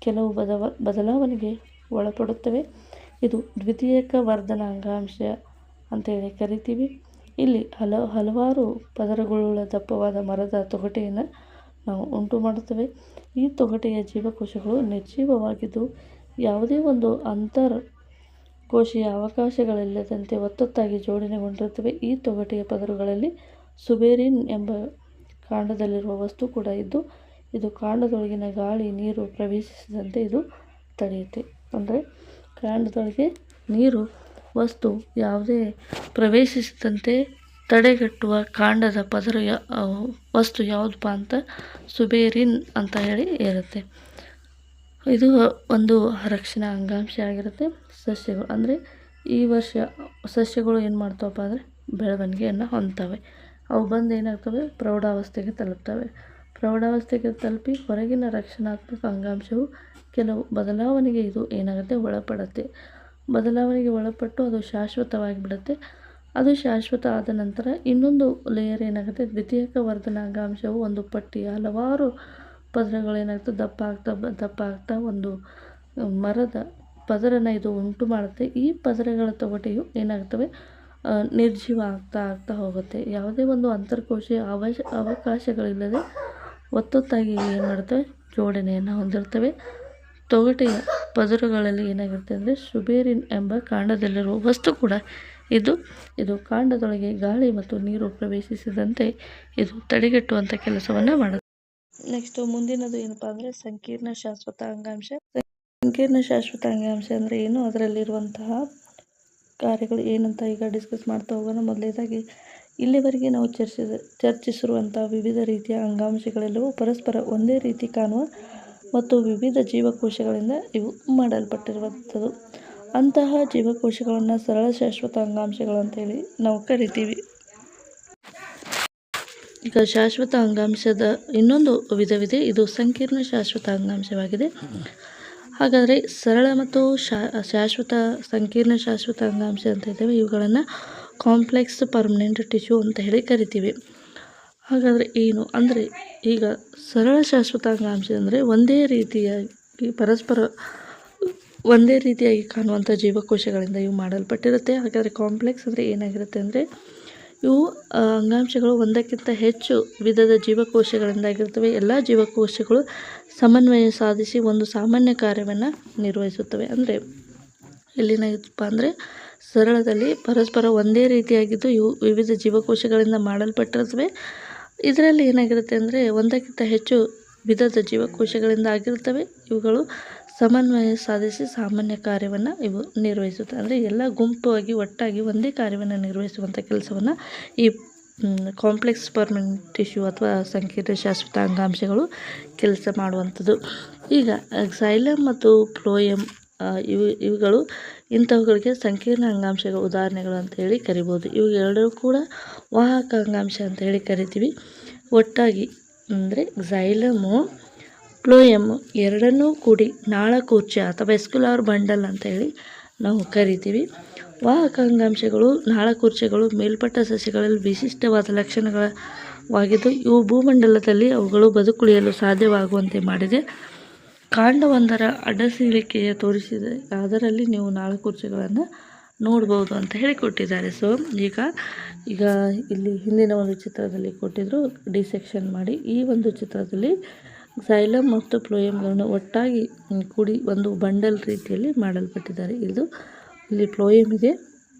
ಕೆಲವು ಬದಲಾವಣೆಗೆ ಒಳಪಡುತ್ತವೆ. ಇದು ದ್ವಿತೀಯಕ ವರ್ಧನ ಅಂಗಾಂಶ ಅಂತೇಳಿ ಕರಿತೀವಿ. ಇಲ್ಲಿ ಹಲವಾರು ಪದರಗಳುಳ್ಳ ದಪ್ಪವಾದ ಮರದ ತೊಗಟೆಯನ್ನು ನಾವು ಉಂಟು ಮಾಡುತ್ತವೆ. ಈ ತೊಗಟೆಯ ಜೀವಕೋಶಗಳು ನಿರ್ಜೀವವಾಗಿದ್ದು ಯಾವುದೇ ಒಂದು ಅಂತರ್ಕೋಶೀಯ ಅವಕಾಶಗಳಿಲ್ಲದಂತೆ ಒತ್ತೊತ್ತಾಗಿ ಜೋಡಣೆಗೊಂಡಿರುತ್ತವೆ. ಈ ತೊಗಟೆಯ ಪದರಗಳಲ್ಲಿ ಸುಬೇರಿನ್ ಎಂಬ ಕಾಂಡದಲ್ಲಿರುವ ವಸ್ತು ಕೂಡ ಇದ್ದು ಇದು ಕಾಂಡದೊಳಗಿನ ಗಾಳಿ ನೀರು ಪ್ರವೇಶಿಸದಂತೆ ಇದು ತಡೆಯುತ್ತೆ. ಅಂದರೆ ಕಾಂಡದೊಳಗೆ ನೀರು ವಸ್ತು ಯಾವುದೇ ಪ್ರವೇಶಿಸದಂತೆ ತಡೆಗಟ್ಟುವ ಕಾಂಡದ ಪದರ ವಸ್ತು ಯಾವುದಪ್ಪ ಅಂತ ಸುಬೇರಿನ್ ಅಂತ ಹೇಳಿ ಇರುತ್ತೆ. ಇದು ಒಂದು ರಕ್ಷಣಾ ಅಂಗಾಂಶ ಆಗಿರುತ್ತೆ. ಸಸ್ಯಗಳು ಅಂದರೆ ಈ ವರ್ಷ ಸಸ್ಯಗಳು ಏನು ಮಾಡ್ತಾವಪ್ಪ ಅಂದರೆ ಬೆಳವಣಿಗೆಯನ್ನು ಹೊಂದ್ತವೆ. ಅವು ಬಂದು ಏನಾಗ್ತವೆ, ಪ್ರೌಢಾವಸ್ಥೆಗೆ ತಲುಪ್ತವೆ. ಪ್ರೌಢಾವಸ್ಥೆಗೆ ತಲುಪಿ ಹೊರಗಿನ ರಕ್ಷಣಾತ್ಮಕ ಅಂಗಾಂಶವು ಕೆಲವು ಬದಲಾವಣೆಗೆ ಇದು ಏನಾಗುತ್ತೆ, ಒಳಪಡುತ್ತೆ. ಬದಲಾವಣೆಗೆ ಒಳಪಟ್ಟು ಅದು ಶಾಶ್ವತವಾಗಿ ಬಿಡುತ್ತೆ. ಅದು ಶಾಶ್ವತ ಆದ ನಂತರ ಇನ್ನೊಂದು ಲೇಯರ್ ಏನಾಗುತ್ತೆ, ದ್ವಿತೀಯಕ ವರ್ಧನ ಅಂಗಾಂಶವು ಒಂದು ಪಟ್ಟಿ ಹಲವಾರು ಪದರಗಳೇನಾಗುತ್ತೆ ದಪ್ಪ ಆಗ್ತಾ ಒಂದು ಮರದ ಪದರನ ಇದು ಉಂಟು ಮಾಡುತ್ತೆ. ಈ ಪದರಗಳ ತೊಗಟೆಯು ಏನಾಗ್ತವೆ, ನಿರ್ಜೀವ ಆಗ್ತಾ ಹೋಗುತ್ತೆ. ಯಾವುದೇ ಒಂದು ಅಂತರ್ಕೋಶೀಯ ಅವಕಾಶಗಳಿಲ್ಲದೆ ಒತ್ತೊತ್ತಾಗಿ ಏನು ಮಾಡ್ತವೆ, ಜೋಡಣೆಯನ್ನು ಹೊಂದಿರ್ತವೆ. ತೊಗಟೆಯ ಪದರಗಳಲ್ಲಿ ಏನಾಗಿರುತ್ತೆ ಅಂದರೆ ಸುಬೇರಿನ್ ಎಂಬ ಕಾಂಡದಲ್ಲಿರುವ ವಸ್ತು ಕೂಡ ಇದು ಕಾಂಡದೊಳಗೆ ಗಾಳಿ ಮತ್ತು ನೀರು ಪ್ರವೇಶಿಸದಂತೆ ಇದು ತಡೆಗಟ್ಟುವಂಥ ಕೆಲಸವನ್ನು ಮಾಡುತ್ತೆ. ನೆಕ್ಸ್ಟ್ ಮುಂದಿನದು ಏನಪ್ಪ ಅಂದರೆ ಸಂಕೀರ್ಣ ಶಾಶ್ವತ ಅಂಗಾಂಶ. ಸಂಕೀರ್ಣ ಶಾಶ್ವತ ಅಂಗಾಂಶ ಅಂದರೆ ಏನು, ಅದರಲ್ಲಿರುವಂತಹ ಕಾರ್ಯಗಳು ಏನಂತ ಈಗ ಡಿಸ್ಕಸ್ ಮಾಡ್ತಾ ಹೋಗೋಣ. ಮೊದಲನೇದಾಗಿ ಇಲ್ಲಿವರೆಗೆ ನಾವು ಚರ್ಚಿಸಿರುವಂಥ ವಿವಿಧ ರೀತಿಯ ಅಂಗಾಂಶಗಳೆಲ್ಲವೂ ಪರಸ್ಪರ ಒಂದೇ ರೀತಿ ಕಾಣುವ ಮತ್ತು ವಿವಿಧ ಜೀವಕೋಶಗಳಿಂದ ಇವು ಮಾಡಲ್ಪಟ್ಟಿರುವಂಥದ್ದು. ಅಂತಹ ಜೀವಕೋಶಗಳನ್ನು ಸರಳ ಶಾಶ್ವತ ಅಂಗಾಂಶಗಳು ಅಂತೇಳಿ ನಾವು ಕರಿತೀವಿ. ಈಗ ಶಾಶ್ವತ ಅಂಗಾಂಶದ ಇನ್ನೊಂದು ವಿಧವಿದೆ, ಇದು ಸಂಕೀರ್ಣ ಶಾಶ್ವತ ಅಂಗಾಂಶವಾಗಿದೆ. ಹಾಗಾದರೆ ಸರಳ ಮತ್ತು ಶಾಶ್ವತ ಸಂಕೀರ್ಣ ಶಾಶ್ವತ ಅಂಗಾಂಶ ಅಂತ ಇದ್ದಾವೆ, ಇವುಗಳನ್ನು ಕಾಂಪ್ಲೆಕ್ಸ್ ಪರ್ಮನೆಂಟ್ ಟಿಶ್ಯೂ ಅಂತ ಹೇಳಿ ಕರಿತೀವಿ. ಹಾಗಾದರೆ ಏನು ಅಂದರೆ, ಈಗ ಸರಳ ಶಾಶ್ವತ ಅಂಗಾಂಶ ಅಂದರೆ ಪರಸ್ಪರ ಒಂದೇ ರೀತಿಯಾಗಿ ಕಾಣುವಂಥ ಜೀವಕೋಶಗಳಿಂದ ಇವು ಮಾಡಲ್ಪಟ್ಟಿರುತ್ತೆ. ಹಾಗಾದರೆ ಕಾಂಪ್ಲೆಕ್ಸ್ ಅಂದರೆ ಏನಾಗಿರುತ್ತೆ ಅಂದರೆ, ಇವು ಅಂಗಾಂಶಗಳು ಒಂದಕ್ಕಿಂತ ಹೆಚ್ಚು ವಿಧದ ಜೀವಕೋಶಗಳಿಂದಾಗಿರ್ತವೆ. ಎಲ್ಲ ಜೀವಕೋಶಗಳು ಸಮನ್ವಯ ಸಾಧಿಸಿ ಒಂದು ಸಾಮಾನ್ಯ ಕಾರ್ಯವನ್ನು ನಿರ್ವಹಿಸುತ್ತವೆ. ಅಂದರೆ ಇಲ್ಲೇನಾಗಿತ್ತಪ್ಪ ಅಂದರೆ, ಸರಳದಲ್ಲಿ ಪರಸ್ಪರ ಒಂದೇ ರೀತಿಯಾಗಿದ್ದು ಇವು ವಿವಿಧ ಜೀವಕೋಶಗಳಿಂದ ಮಾಡಲ್ಪಟ್ಟಿರುತ್ತವೆ. ಇದರಲ್ಲಿ ಏನಾಗಿರುತ್ತೆ ಅಂದರೆ, ಒಂದಕ್ಕಿಂತ ಹೆಚ್ಚು ವಿಧದ ಜೀವಕೋಶಗಳಿಂದ ಆಗಿರುತ್ತವೆ. ಇವುಗಳು ಸಮನ್ವಯ ಸಾಧಿಸಿ ಸಾಮಾನ್ಯ ಕಾರ್ಯವನ್ನು ಇವು ನಿರ್ವಹಿಸುತ್ತವೆ. ಅಂದರೆ ಎಲ್ಲ ಗುಂಪಾಗಿ ಒಟ್ಟಾಗಿ ಒಂದೇ ಕಾರ್ಯವನ್ನು ನಿರ್ವಹಿಸುವಂಥ ಕೆಲಸವನ್ನು ಈ ಕಾಂಪ್ಲೆಕ್ಸ್ ಪರ್ಮನೆಂಟ್ ಟಿಶ್ಯೂ ಅಥವಾ ಸಂಕೀರ್ಣ ಶಾಶ್ವತ ಅಂಗಾಂಶಗಳು ಕೆಲಸ ಮಾಡುವಂಥದ್ದು. ಈಗ ಕ್ಸೈಲಮ್ ಮತ್ತು ಫ್ಲೋಯಮ್ ಇವುಗಳು ಇಂಥವುಗಳಿಗೆ ಸಂಕೀರ್ಣ ಅಂಗಾಂಶಗಳ ಉದಾಹರಣೆಗಳು ಅಂತ ಹೇಳಿ ಕರಿಬೋದು. ಇವು ಎರಡೂ ಕೂಡ ವಾಹಕ ಅಂಗಾಂಶ ಅಂತ ಹೇಳಿ ಕರಿತೀವಿ. ಒಟ್ಟಾಗಿ ಅಂದರೆ ಕ್ಸೈಲಮು ಫ್ಲೋಯಮ್ ಎರಡನ್ನೂ ಕೂಡಿ ನಾಳಕೂರ್ಚ ಅಥವಾ ವೆಸ್ಕ್ಯುಲಾರ್ ಬಂಡಲ್ ಅಂತ ಹೇಳಿ ನಾವು ಕರಿತೀವಿ. ವಾಹಕ ಅಂಗಾಂಶಗಳು ನಾಳಕೂರ್ಚೆಗಳು ಮೇಲ್ಪಟ್ಟ ಸಸ್ಯಗಳಲ್ಲಿ ವಿಶಿಷ್ಟವಾದ ಲಕ್ಷಣವಾಗಿದ್ದು ಇವು ಭೂಮಂಡಲದಲ್ಲಿ ಅವುಗಳು ಬದುಕುಳಿಯಲು ಸಾಧ್ಯವಾಗುವಂತೆ ಮಾಡಿದೆ. ಕಾಂಡವೊಂದರ ಅಡ್ಡಸೀಳಿಕೆಯ ತೋರಿಸಿದೆ, ಅದರಲ್ಲಿ ನೀವು ನಾಳಕೂರ್ಚೆಗಳನ್ನು ನೋಡ್ಬೋದು ಅಂತ ಹೇಳಿ ಕೊಟ್ಟಿದ್ದಾರೆ. ಸೊ ಈಗ ಇಲ್ಲಿ ಹಿಂದಿನ ಒಂದು ಚಿತ್ರದಲ್ಲಿ ಕೊಟ್ಟಿದ್ರು ಡಿಸೆಕ್ಷನ್ ಮಾಡಿ. ಈ ಒಂದು ಚಿತ್ರದಲ್ಲಿ ಕ್ಸೈಲಮ್ ಮತ್ತು ಫ್ಲೋಯಮ್ಗಳನ್ನು ಒಟ್ಟಾಗಿ ಕೂಡಿ ಒಂದು ಬಂಡಲ್ ರೀತಿಯಲ್ಲಿ ಮಾಡಲ್ಪಟ್ಟಿದ್ದಾರೆ. ಇಲ್ಲಿ ಫ್ಲೋಯಮ್ ಇದೆ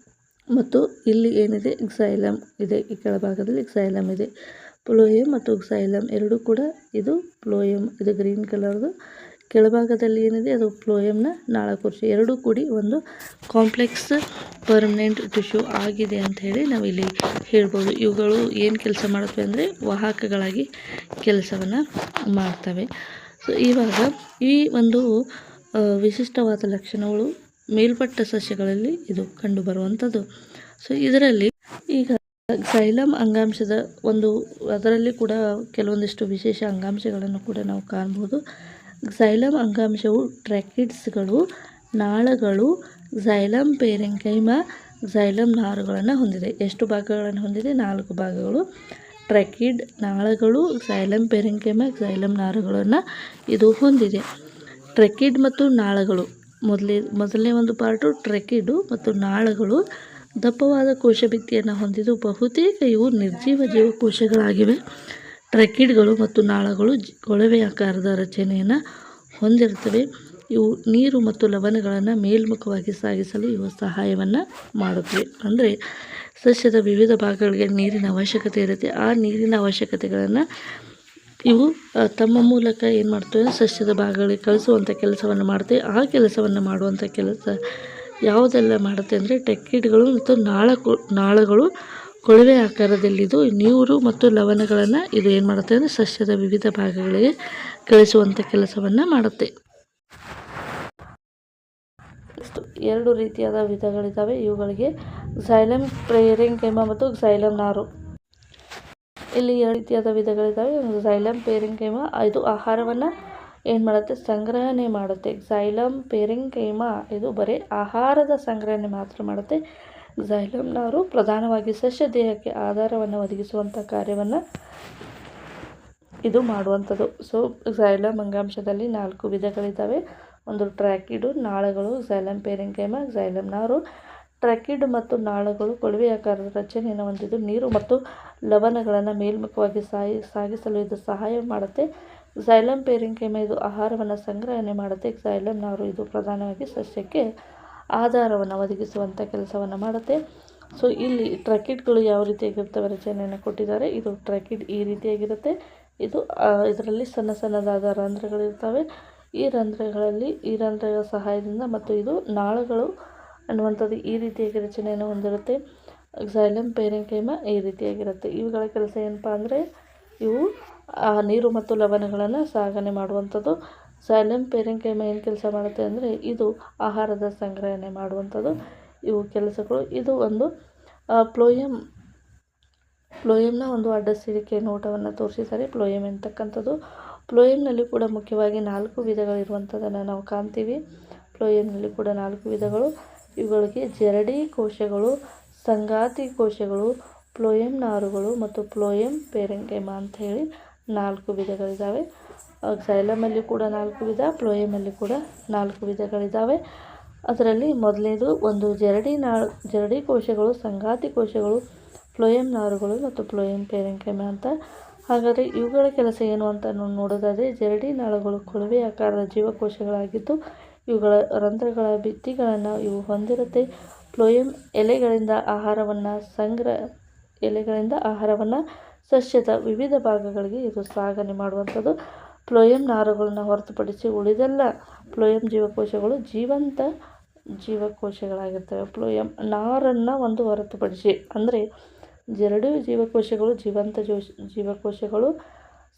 ಮತ್ತು ಇಲ್ಲಿ ಏನಿದೆ ಕ್ಸೈಲಮ್ ಇದೆ. ಈ ಕೆಳಭಾಗದಲ್ಲಿ ಕ್ಸೈಲಮ್ ಇದೆ. ಫ್ಲೋಯಮ್ ಮತ್ತು ಕ್ಸೈಲಮ್ ಎರಡೂ ಕೂಡ ಇದು ಫ್ಲೋಯಮ್, ಇದು ಗ್ರೀನ್ ಕಲರ್ದು. ಕೆಳಭಾಗದಲ್ಲಿ ಏನಿದೆ ಅದು ಫ್ಲೋಯಮ್ನ ನಾಳಕೂರ್ಚೆ. ಎರಡೂ ಕೂಡಿ ಒಂದು ಕಾಂಪ್ಲೆಕ್ಸ್ ಪರ್ಮನೆಂಟ್ ಟಿಶ್ಯೂ ಆಗಿದೆ ಅಂತ ಹೇಳಿ ನಾವು ಇಲ್ಲಿ ಹೇಳ್ಬೋದು. ಇವುಗಳು ಏನು ಕೆಲಸ ಮಾಡುತ್ತವೆ ಅಂದರೆ ವಾಹಕಗಳಾಗಿ ಕೆಲಸವನ್ನು ಮಾಡ್ತವೆ. ಸೊ ಇವಾಗ ಈ ಒಂದು ವಿಶಿಷ್ಟವಾದ ಲಕ್ಷಣಗಳು ಮೇಲ್ಪಟ್ಟ ಸಸ್ಯಗಳಲ್ಲಿ ಇದು ಕಂಡುಬರುವಂಥದ್ದು. ಸೊ ಇದರಲ್ಲಿ ಈಗ ಕ್ಸೈಲಮ್ ಅಂಗಾಂಶದ ಅದರಲ್ಲಿ ಕೂಡ ಕೆಲವೊಂದಿಷ್ಟು ವಿಶೇಷ ಅಂಗಾಂಶಗಳನ್ನು ಕೂಡ ನಾವು ಕಾಣ್ಬೋದು. ಕ್ಸೈಲಮ್ ಅಂಗಾಂಶವು ಟ್ರ್ಯಾಕಿಡ್ಸ್ಗಳು, ನಾಳಗಳು, ಕ್ಸೈಲಮ್ ಪೇರೆಂಕೈಮ, ಕ್ಸೈಲಮ್ ನಾರುಗಳನ್ನು ಹೊಂದಿದೆ. ಎಷ್ಟು ಭಾಗಗಳನ್ನು ಹೊಂದಿದೆ? 4 ಭಾಗಗಳು. ಟ್ರೆಕಿಡ್ ನಾಳಗಳು, ಕ್ಸೈಲಮ್ ಪೆರೆನ್ಕೈಮಾ, ಕ್ಸೈಲಮ್ ನಾರುಗಳನ್ನು ಇದು ಹೊಂದಿದೆ. ಟ್ರೆಕಿಡ್ ಮತ್ತು ನಾಳಗಳು ಮೊದಲನೇ ಒಂದು ಪಾರ್ಟು ಟ್ರೆಕಿಡು ಮತ್ತು ನಾಳಗಳು ದಪ್ಪವಾದ ಕೋಶಭಿತ್ತಿಯನ್ನು ಹೊಂದಿದ್ದು ಬಹುತೇಕ ಇವು ನಿರ್ಜೀವ ಜೀವಕೋಶಗಳಾಗಿವೆ. ಟ್ರೆಕಿಡ್ಗಳು ಮತ್ತು ನಾಳಗಳು ಕೊಳವೆ ಆಕಾರದ ರಚನೆಯನ್ನು ಹೊಂದಿರುತ್ತವೆ. ಇವು ನೀರು ಮತ್ತು ಲವಣಗಳನ್ನು ಮೇಲ್ಮುಖವಾಗಿ ಸಾಗಿಸಲು ಇವು ಸಹಾಯವನ್ನು ಮಾಡುತ್ತವೆ. ಅಂದರೆ ಸಸ್ಯದ ವಿವಿಧ ಭಾಗಗಳಿಗೆ ನೀರಿನ ಅವಶ್ಯಕತೆ ಇರುತ್ತೆ. ಆ ನೀರಿನ ಅವಶ್ಯಕತೆಗಳನ್ನು ಇವು ತಮ್ಮ ಮೂಲಕ ಏನು ಮಾಡ್ತವೆ, ಸಸ್ಯದ ಭಾಗಗಳಿಗೆ ಕಳಿಸುವಂಥ ಕೆಲಸವನ್ನು ಮಾಡ್ತವೆ. ಆ ಕೆಲಸವನ್ನು ಮಾಡುವಂಥ ಕೆಲಸ ಯಾವುದೆಲ್ಲ ಮಾಡುತ್ತೆ ಅಂದರೆ ಟ್ರೆಕಿಡ್ಗಳು ಮತ್ತು ನಾಳಗಳು ಕೊಳವೆ ಆಕಾರದಲ್ಲಿದ್ದು ನೀರು ಮತ್ತು ಲವಣಗಳನ್ನು ಇದು ಏನು ಮಾಡುತ್ತೆ ಅಂದರೆ ಸಸ್ಯದ ವಿವಿಧ ಭಾಗಗಳಿಗೆ ಕಳಿಸುವಂಥ ಕೆಲಸವನ್ನು ಮಾಡುತ್ತೆ. ಎರಡು ರೀತಿಯಾದ ವಿಧಗಳಿದ್ದಾವೆ. ಇವುಗಳಿಗೆ ಕ್ಸೈಲಮ್ ಪೆರೆನ್ಕೈಮಾ ಮತ್ತು ಕ್ಸೈಲಮ್ ನಾರು. ಇಲ್ಲಿ ಎರಡು ರೀತಿಯಾದ ವಿಧಗಳಿದ್ದಾವೆ. ಕ್ಸೈಲಮ್ ಪೆರೆನ್ಕೈಮಾ ಇದು ಆಹಾರವನ್ನು ಏನು ಮಾಡುತ್ತೆ, ಸಂಗ್ರಹಣೆ ಮಾಡುತ್ತೆ. ಕ್ಸೈಲಮ್ ಪೆರೆನ್ಕೈಮಾ ಇದು ಬರೀ ಆಹಾರದ ಸಂಗ್ರಹಣೆ ಮಾತ್ರ ಮಾಡುತ್ತೆ. ಕ್ಸೈಲಮ್ ನಾರು ಪ್ರಧಾನವಾಗಿ ಸಸ್ಯ ದೇಹಕ್ಕೆ ಆಧಾರವನ್ನು ಒದಗಿಸುವಂಥ ಕಾರ್ಯವನ್ನು ಇದು ಮಾಡುವಂಥದ್ದು. ಸೊ ಕ್ಸೈಲಮ್ ಅಂಗಾಂಶದಲ್ಲಿ 4 ವಿಧಗಳಿದ್ದಾವೆ. ಒಂದು ಟ್ರ್ಯಾಕಿಡು, ನಾಳಗಳು, ಕ್ಸೈಲಮ್ ಪೆರೆನ್ಕೈಮಾ, ಕ್ಸೈಲಮ್ ನಾರು. ಟ್ರ್ಯಾಕಿಡ್ ಮತ್ತು ನಾಳಗಳು ಕೊಳವೆ ಆಕಾರದ ರಚನೆಯನ್ನು ಹೊಂದಿದ್ದು ನೀರು ಮತ್ತು ಲವಣಗಳನ್ನು ಮೇಲ್ಮುಖವಾಗಿ ಸಾಗಿಸಲು ಇದು ಸಹಾಯ ಮಾಡುತ್ತೆ. ಕ್ಸೈಲಮ್ ಪೆರೆನ್ಕೈಮಾ ಇದು ಆಹಾರವನ್ನು ಸಂಗ್ರಹಣೆ ಮಾಡುತ್ತೆ. ಕ್ಸೈಲಮ್ ನಾರು ಇದು ಪ್ರಧಾನವಾಗಿ ಸಸ್ಯಕ್ಕೆ ಆಧಾರವನ್ನು ಒದಗಿಸುವಂಥ ಕೆಲಸವನ್ನು ಮಾಡುತ್ತೆ. ಸೊ ಇಲ್ಲಿ ಟ್ರ್ಯಾಕಿಡ್ಗಳು ಯಾವ ರೀತಿಯಾಗಿರ್ತವೆ ರಚನೆಯನ್ನು ಕೊಟ್ಟಿದ್ದಾರೆ. ಇದು ಟ್ರ್ಯಾಕಿಡ್ ಈ ರೀತಿಯಾಗಿರುತ್ತೆ. ಇದರಲ್ಲಿ ಸಣ್ಣ ಸಣ್ಣದಾದ ರಂಧ್ರಗಳಿರ್ತವೆ. ಈ ರಂಧ್ರಗಳ ಸಹಾಯದಿಂದ ಮತ್ತು ಇದು ನಾಳಗಳು ಅನ್ನುವಂಥದ್ದು ಈ ರೀತಿಯಾಗಿ ರಚನೆಯನ್ನು ಹೊಂದಿರುತ್ತೆ. ಕ್ಸೈಲಮ್ ಪೆರೆನ್ಕೈಮಾ ಈ ರೀತಿಯಾಗಿರುತ್ತೆ. ಇವುಗಳ ಕೆಲಸ ಏನಪ್ಪ ಅಂದರೆ ಇವು ನೀರು ಮತ್ತು ಲವಣಗಳನ್ನು ಸಾಗಣೆ ಮಾಡುವಂಥದ್ದು. ಕ್ಸೈಲಮ್ ಪೆರೆನ್ಕೈಮಾ ಏನು ಕೆಲಸ ಮಾಡುತ್ತೆ ಅಂದರೆ ಇದು ಆಹಾರದ ಸಂಗ್ರಹಣೆ ಮಾಡುವಂಥದ್ದು. ಇವು ಕೆಲಸಗಳು. ಇದು ಒಂದು ಫ್ಲೋಯಮ್ನ ಒಂದು ಅಡ್ಡ ಸಿರಿಕೆ ನೋಟವನ್ನು ತೋರಿಸಿದ್ದಾರೆ. ಫ್ಲೋಯಮ್ ಎಂತಕ್ಕಂಥದ್ದು. ಫ್ಲೋಯಮ್ನಲ್ಲಿ ಕೂಡ ಮುಖ್ಯವಾಗಿ 4 ವಿಧಗಳಿರುವಂಥದ್ದನ್ನು ನಾವು ಕಾಣ್ತೀವಿ. ಫ್ಲೋಯಮ್ನಲ್ಲಿ ಕೂಡ 4 ವಿಧಗಳು. ಇವುಗಳಿಗೆ ಜರಡಿ ಕೋಶಗಳು, ಸಂಗಾತಿ ಕೋಶಗಳು, ಫ್ಲೋಯಮ್ ನಾರುಗಳು ಮತ್ತು ಫ್ಲೋಯಮ್ ಪೆರೆನ್ಕೈಮಾ ಅಂತ ಹೇಳಿ 4 ವಿಧಗಳಿದ್ದಾವೆ. ಕ್ಸೈಲಮಲ್ಲಿ ಕೂಡ 4 ವಿಧ, ಫ್ಲೋಯಮಲ್ಲಿ ಕೂಡ 4 ವಿಧಗಳಿದ್ದಾವೆ. ಅದರಲ್ಲಿ ಮೊದಲನೇದು ಒಂದು ಜರಡಿ ಕೋಶಗಳು, ಸಂಗಾತಿ ಕೋಶಗಳು, ಫ್ಲೋಯಮ್ ನಾರುಗಳು ಮತ್ತು ಫ್ಲೋಯಮ್ ಪೆರೆನ್ಕೈಮಾ ಅಂತ. ಹಾಗಾದರೆ ಇವುಗಳ ಕೆಲಸ ಏನು ಅಂತ ನೋಡೋದಾದರೆ ಜರಡಿ ನಾಳಗಳು ಕೊಳವೆ ಆಕಾರದ ಜೀವಕೋಶಗಳಾಗಿದ್ದು ಇವುಗಳ ರಂಧ್ರಗಳ ಭಿತ್ತಿಗಳನ್ನು ಇವು ಹೊಂದಿರುತ್ತೆ. ಫ್ಲೋಯಮ್ ಎಲೆಗಳಿಂದ ಆಹಾರವನ್ನು ಸಸ್ಯದ ವಿವಿಧ ಭಾಗಗಳಿಗೆ ಇದು ಸಾಗಣೆ ಮಾಡುವಂಥದ್ದು. ಫ್ಲೋಯಮ್ ನಾರುಗಳನ್ನು ಹೊರತುಪಡಿಸಿ ಉಳಿದೆಲ್ಲ ಫ್ಲೋಯಮ್ ಜೀವಕೋಶಗಳು ಜೀವಂತ ಜೀವಕೋಶಗಳಾಗಿರ್ತವೆ. ಫ್ಲೋಯಮ್ ನಾರನ್ನು ಒಂದು ಹೊರತುಪಡಿಸಿ, ಅಂದರೆ ಜರಡಿ ಜೀವಕೋಶಗಳು ಜೀವಂತ ಜೀವಕೋಶಗಳು,